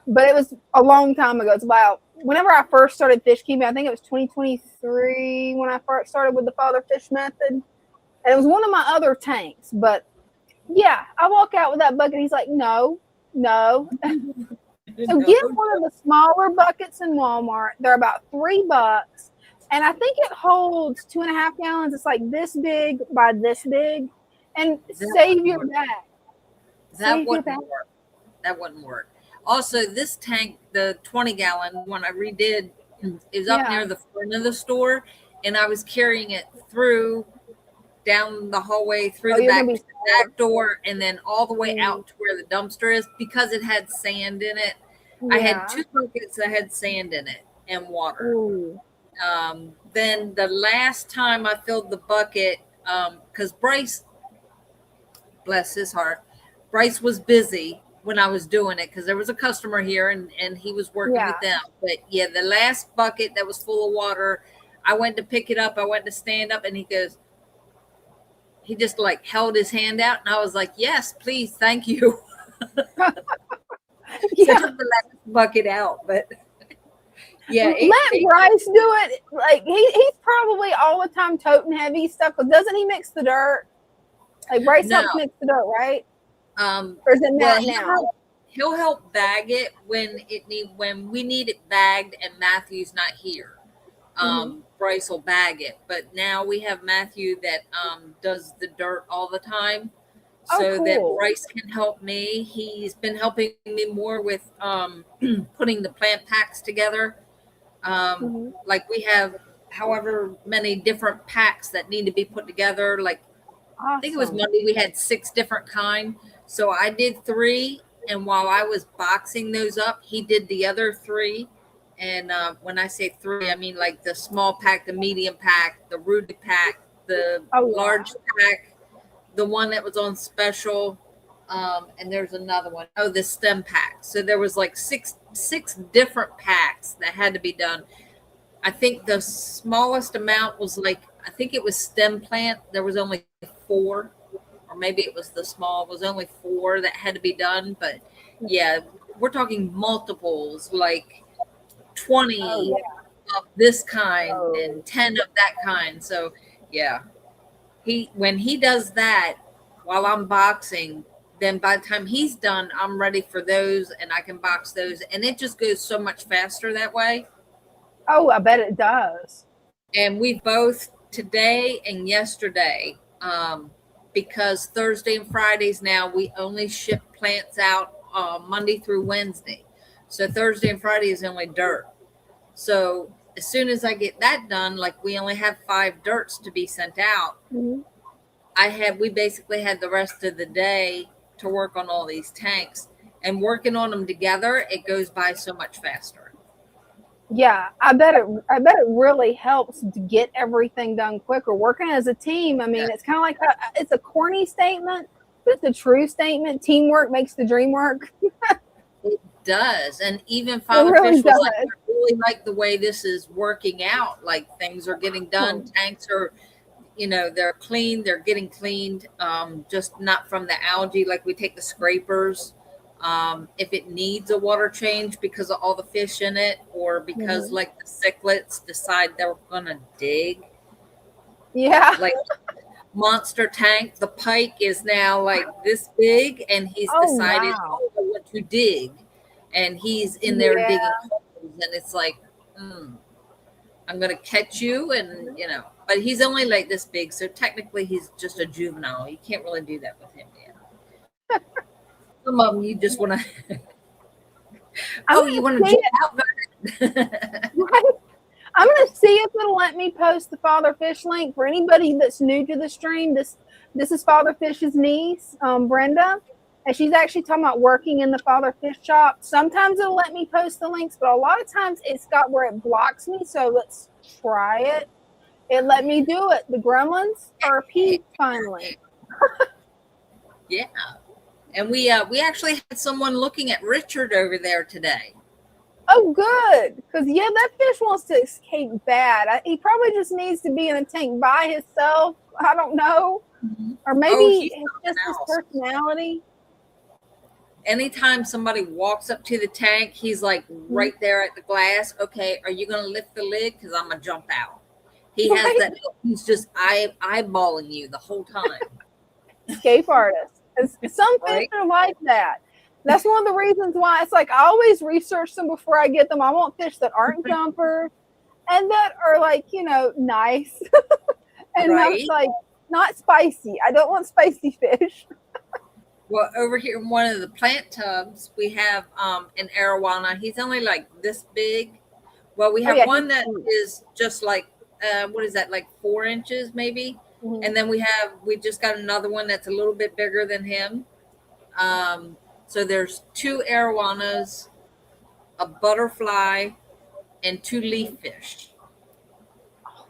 But it was a long time ago. It's about whenever I first started fish keeping. I think it was 2023 when I first started with the father fish method. And it was one of my other tanks. But yeah, I walk out with that bucket. He's like, no. So get one of the smaller buckets in Walmart. They're about $3. And I think it holds 2.5 gallons. It's like this big by this big. And save your back. That wouldn't work. That wouldn't work. Also, this tank, the 20-gallon one I redid, is up near the front of the store, and I was carrying it through down the hallway through the back door, and then all the way out to where the dumpster is because it had sand in it. I had 2 buckets that had sand in it and water. Then the last time I filled the bucket, because Bryce, bless his heart, Bryce was busy when I was doing it because there was a customer here and he was working with them. But yeah, the last bucket that was full of water, I went to pick it up. I went to stand up and he just like held his hand out and I was like, yes, please. Thank you. So I took the last bucket out, but yeah. Let Bryce do it. Like he's probably all the time toting heavy stuff. But doesn't he mix the dirt? Like Bryce helps mix the dirt, right? Or is it now? He'll help bag it when we need it bagged and Matthew's not here. Bryce will bag it, but now we have Matthew that does the dirt all the time, so that Bryce can help me. He's been helping me more with putting the plant packs together. Like we have however many different packs that need to be put together. Like I think it was Monday, we had 6 different kind. So I did 3, and while I was boxing those up, he did the other 3. And when I say 3, I mean like the small pack, the medium pack, the rooted pack, the large pack, the one that was on special, and there's another one. Oh, the stem pack. So there was like six different packs that had to be done. I think the smallest amount was like, I think it was stem plant. There was only 4. Or maybe it was the small, it was only 4 that had to be done. But yeah, we're talking multiples, like 20 of this kind and 10 of that kind. So yeah, when he does that while I'm boxing, then by the time he's done, I'm ready for those and I can box those. And it just goes so much faster that way. Oh, I bet it does. And we both today and yesterday, because Thursday and Fridays now we only ship plants out Monday through Wednesday. So Thursday and Friday is only dirt. So as soon as I get that done, like we only have 5 dirts to be sent out. We basically had the rest of the day to work on all these tanks, and working on them together, it goes by so much faster. Yeah, I bet it really helps to get everything done quicker. Working as a team, I mean, it's kind of like it's a corny statement, but it's a true statement. Teamwork makes the dream work. It does. And even Father really Fish was like, I really like the way this is working out. Like things are getting done. Tanks are, they're clean. They're getting cleaned. Just not from the algae. Like we take the scrapers. If it needs a water change because of all the fish in it, or because like the cichlids decide they're going to dig. Yeah. Like monster tank, the pike is now like this big and he's decided what to dig. And he's in there digging holes, and it's like, I'm going to catch you. And, but he's only like this big. So technically he's just a juvenile. You can't really do that with him yet. Some of them you just want to. Oh, you want to jump out? I'm going to see if it'll let me post the Father Fish link for anybody that's new to the stream. This is Father Fish's niece, Brenda, and she's actually talking about working in the Father Fish shop. Sometimes it'll let me post the links, but a lot of times it's got where it blocks me. So let's try it. It let me do it. The gremlins are appeased finally. Yeah, and we actually had someone looking at Richard over there today. Oh, good. Because, yeah, that fish wants to escape bad. He probably just needs to be in a tank by himself. I don't know. Or maybe it's just his personality. Anytime somebody walks up to the tank, he's like right there at the glass. Okay, are you going to lift the lid? Because I'm going to jump out. He has that. He's just eyeballing you the whole time. Escape artist. Some fish are like that. That's one of the reasons why it's like I always research them before I get them. I want fish that aren't jumpers and that are like, nice and not spicy. I don't want spicy fish. Well, over here in one of the plant tubs, we have an arowana. He's only like this big. Well, we have one that is just like, what is that, like 4 inches maybe? Mm-hmm. And then we just got another one that's a little bit bigger than him. So there's 2 arowanas, a butterfly, and 2 leaf fish,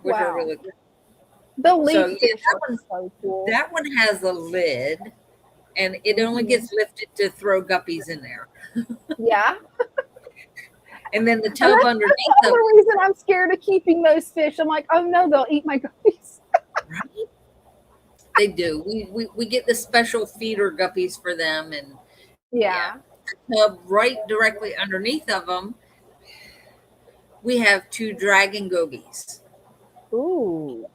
which are really good. The leaf fish is so cool. That one has a lid, and it only gets lifted to throw guppies in there. Yeah. And then the tub underneath. That's the reason I'm scared of keeping those fish. I'm like, oh no, they'll eat my guppies. Right? They do. We get the special feeder guppies for them, and the tub right directly underneath of them, we have 2 dragon gobies. Ooh,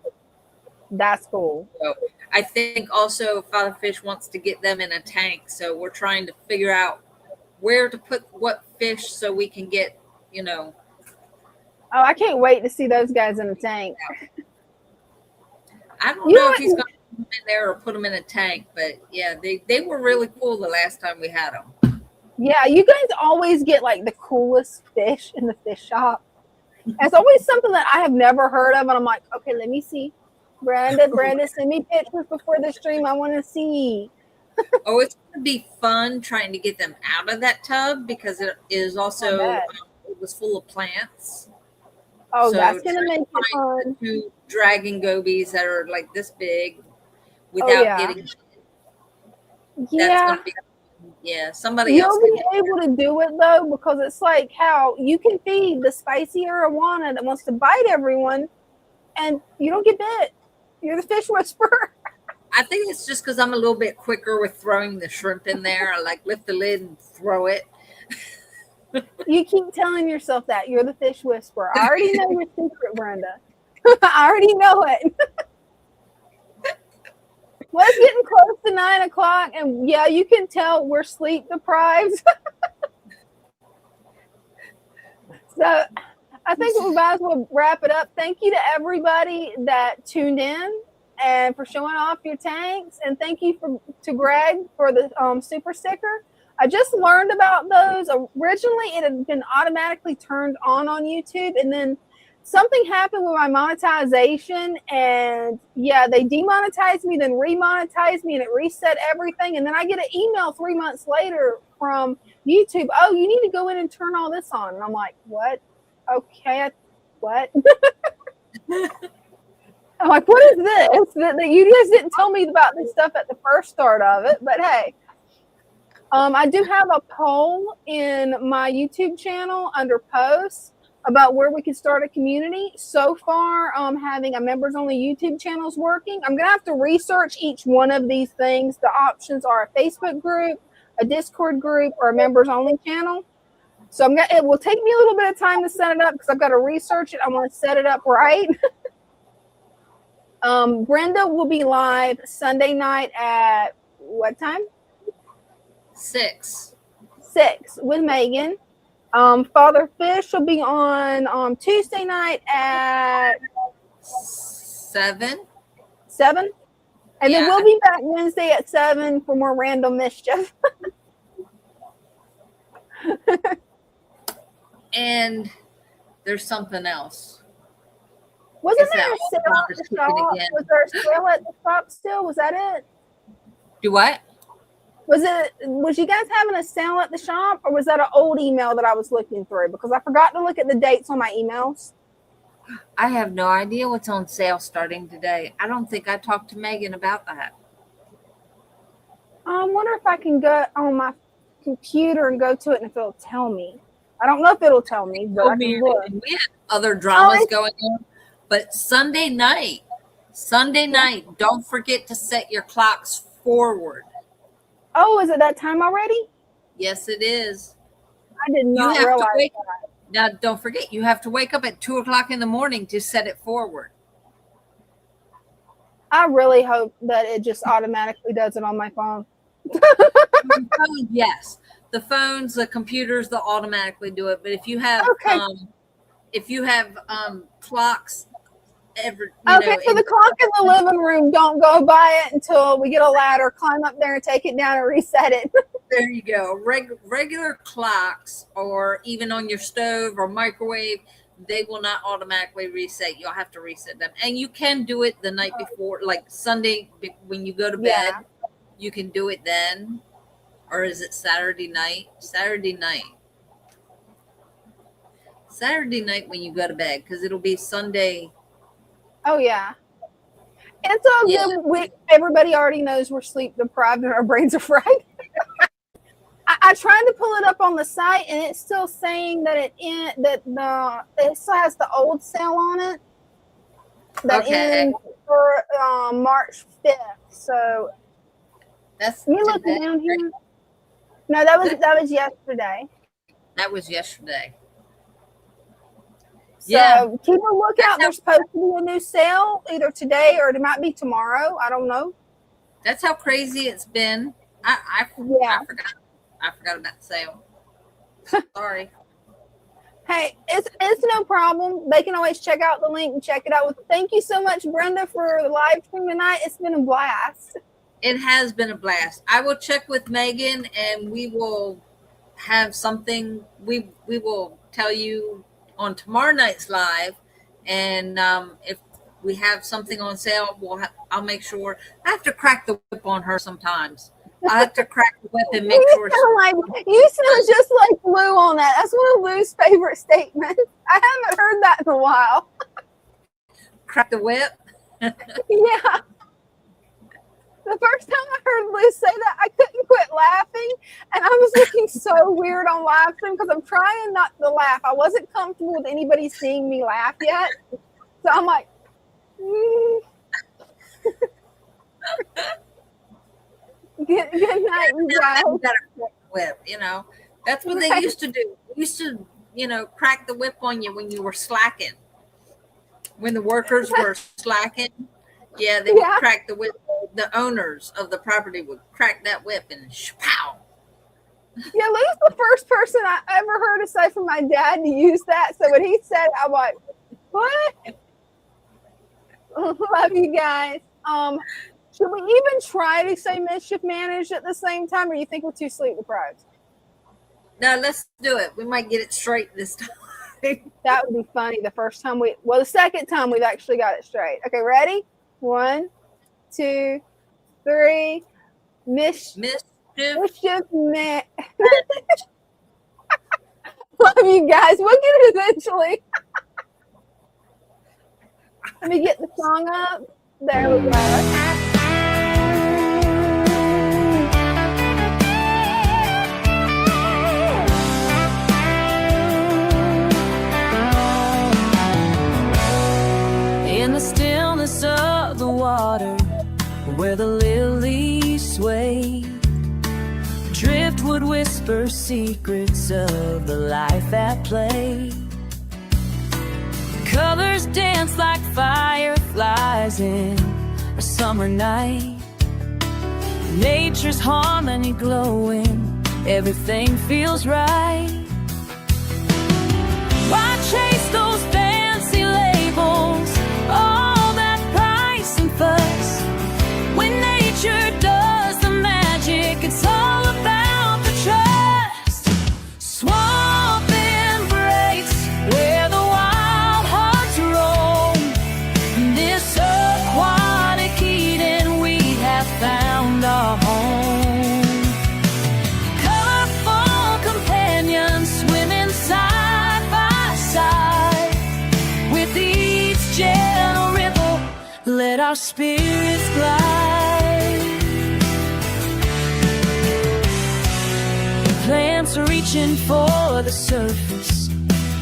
that's cool. So I think also Father Fish wants to get them in a tank, so we're trying to figure out where to put what fish so we can get, Oh, I can't wait to see those guys in a tank. I don't know if he's going to put them in there or put them in a tank, but yeah, they were really cool the last time we had them. Yeah, you guys always get like the coolest fish in the fish shop. It's always something that I have never heard of, and I'm like, okay, let me see. Brenda, send me pictures before the stream. I want to see. Oh, it's going to be fun trying to get them out of that tub because it is also it was full of plants. Oh, so that's going to make it fun. 2 dragon gobies that are like this big without getting. Yeah. Somebody You'll else. You'll be able to do it though, because it's like how you can feed the spicy arowana that wants to bite everyone, and you don't get bit. You're the fish whisperer. I think it's just because I'm a little bit quicker with throwing the shrimp in there. I like lift the lid and throw it. You keep telling yourself that you're the fish whisperer. I already know your secret, Brenda. I already know it. Well, it's getting close to 9 o'clock, and yeah, you can tell we're sleep deprived. So I think we might as well wrap it up. Thank you to everybody that tuned in and for showing off your tanks, and thank you to Greg for the super sticker. I just learned about those. Originally, it had been automatically turned on YouTube, and then something happened with my monetization, and they demonetized me, then remonetized me, and it reset everything. And then I get an email 3 months later from YouTube, oh, you need to go in and turn all this on. And I'm like, what? Okay, what? I'm like, what is this? That you guys didn't tell me about this stuff at the first start of it, but hey. I do have a poll in my YouTube channel under posts about where we can start a community. So far, having a members only YouTube channel is working. I'm gonna have to research each one of these things. The options are a Facebook group, a Discord group, or a members only channel. So it will take me a little bit of time to set it up because I've got to research it. I want to set it up right. Brenda will be live Sunday night at what time? 6 with Megan. Father Fish will be on Tuesday night at 7. And then we'll be back Wednesday at 7 for more Random Mischief. And there's something else. Wasn't Is there that a sale all at the cooking shop? again? Was there a sale at the shop still? Was that it? Do what? Was you guys having a sale at the shop, or was that an old email that I was looking through? Because I forgot to look at the dates on my emails. I have no idea what's on sale starting today. I don't think I talked to Megan about that. I wonder if I can go on my computer and go to it and if it'll tell me. I don't know if it'll tell me, but I can look. We had other dramas Oh, going on. But Sunday night, don't forget to set your clocks forward. Oh, is it that time already? Yes, it is. I did not have to realize wake- that. Now, don't forget, you have to wake up at 2:00 in the morning to set it forward. I really hope that it just automatically does it on my phone. Yes, the phones, the computers, they'll automatically do it. But if you have, clocks, so the clock in the living room, don't go by it until we get a ladder, climb up there and take it down and reset it. there you go. Regular clocks, or even on your stove or microwave, they will not automatically reset. You'll have to reset them. And you can do it the night before, like Sunday when you go to bed. Yeah. You can do it then. Or is it Saturday night? Saturday night when you go to bed, because it'll be Sunday. Oh, yeah. It's all good. Everybody already knows we're sleep deprived and our brains are fried. I tried to pull it up on the site, and it's still saying that it still has the old sale on it. That ends for March 5th. So That's can you look today, down here? right? No, that was yesterday. That was yesterday. So keep a lookout. There's supposed to be a new sale either today or it might be tomorrow. I don't know. That's how crazy it's been. I forgot about the sale. Sorry. Hey, it's no problem. They can always check out the link and check it out. Thank you so much, Brenda, for the live stream tonight. It's been a blast. It has been a blast. I will check with Megan, and we will have something. We will tell you on tomorrow night's live, and if we have something on sale, I'll make sure. I have to crack the whip on her sometimes. I have to crack the whip and make sure. You sound just like Lou on that. That's one of Lou's favorite statements. I haven't heard that in a while. Crack the whip? Yeah. The first time I heard Lou say that, I couldn't quit laughing, and I was looking so weird on live stream because I'm trying not to laugh. I wasn't comfortable with anybody seeing me laugh yet, so I'm like, Good night, you guys. Whip, that's what they used to do. They used to, crack the whip on you when you were slacking. When the workers were slacking, they would crack the whip. The owners of the property would crack that whip and pow. Yeah, Lou's the first person I ever heard to say from my dad to use that. So when he said, I'm like, what? Love you guys. Should we even try to say mischief managed at the same time, or you think we're too sleep deprived? No, let's do it. We might get it straight this time. That would be funny. The second time we've actually got it straight. Okay, ready? 1, 2, 3. Mischief. Love you guys. We'll get it eventually. Let me get the song up. There we go. In the stillness of the water, where the lilies sway, driftwood whispers secrets of the life at play. Colors dance like fireflies in a summer night. Nature's harmony glowing, everything feels right. Why chase those fancy labels, all that price and fuss, when nature does the magic? It's all about the trust. Swamp embrace, let our spirits glide. Plants are reaching for the surface,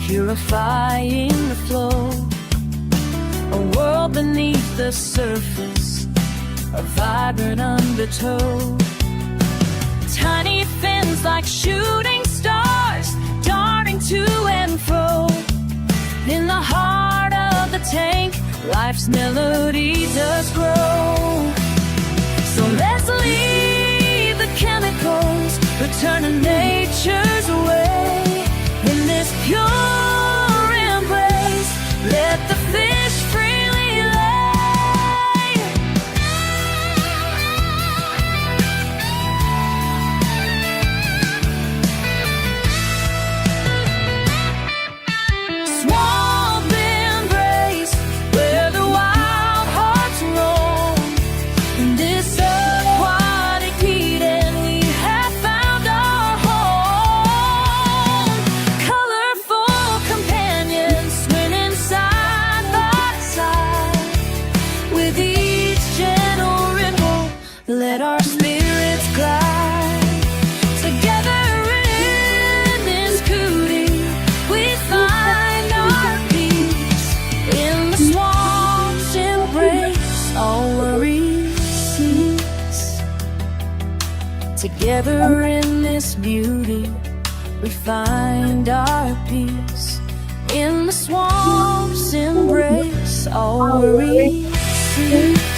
purifying the flow. A world beneath the surface, a vibrant undertow. Tiny fins like shooting stars, darting to and fro. In the heart of the tank, life's melody does grow. So let's leave the chemicals, return to nature's way. In this pure embrace, let the fish freely lay. Swamp embrace, where the wild hearts roam. In this aquatic Eden, we have found our home. Colorful companions swimming side by side. With each gentle ripple, let our spirits glide. Together in this cootie, we find our peace. In the swamp's embrace, all worries cease. Together in this beauty, we find our peace. In the swamp's embrace, all worries cease.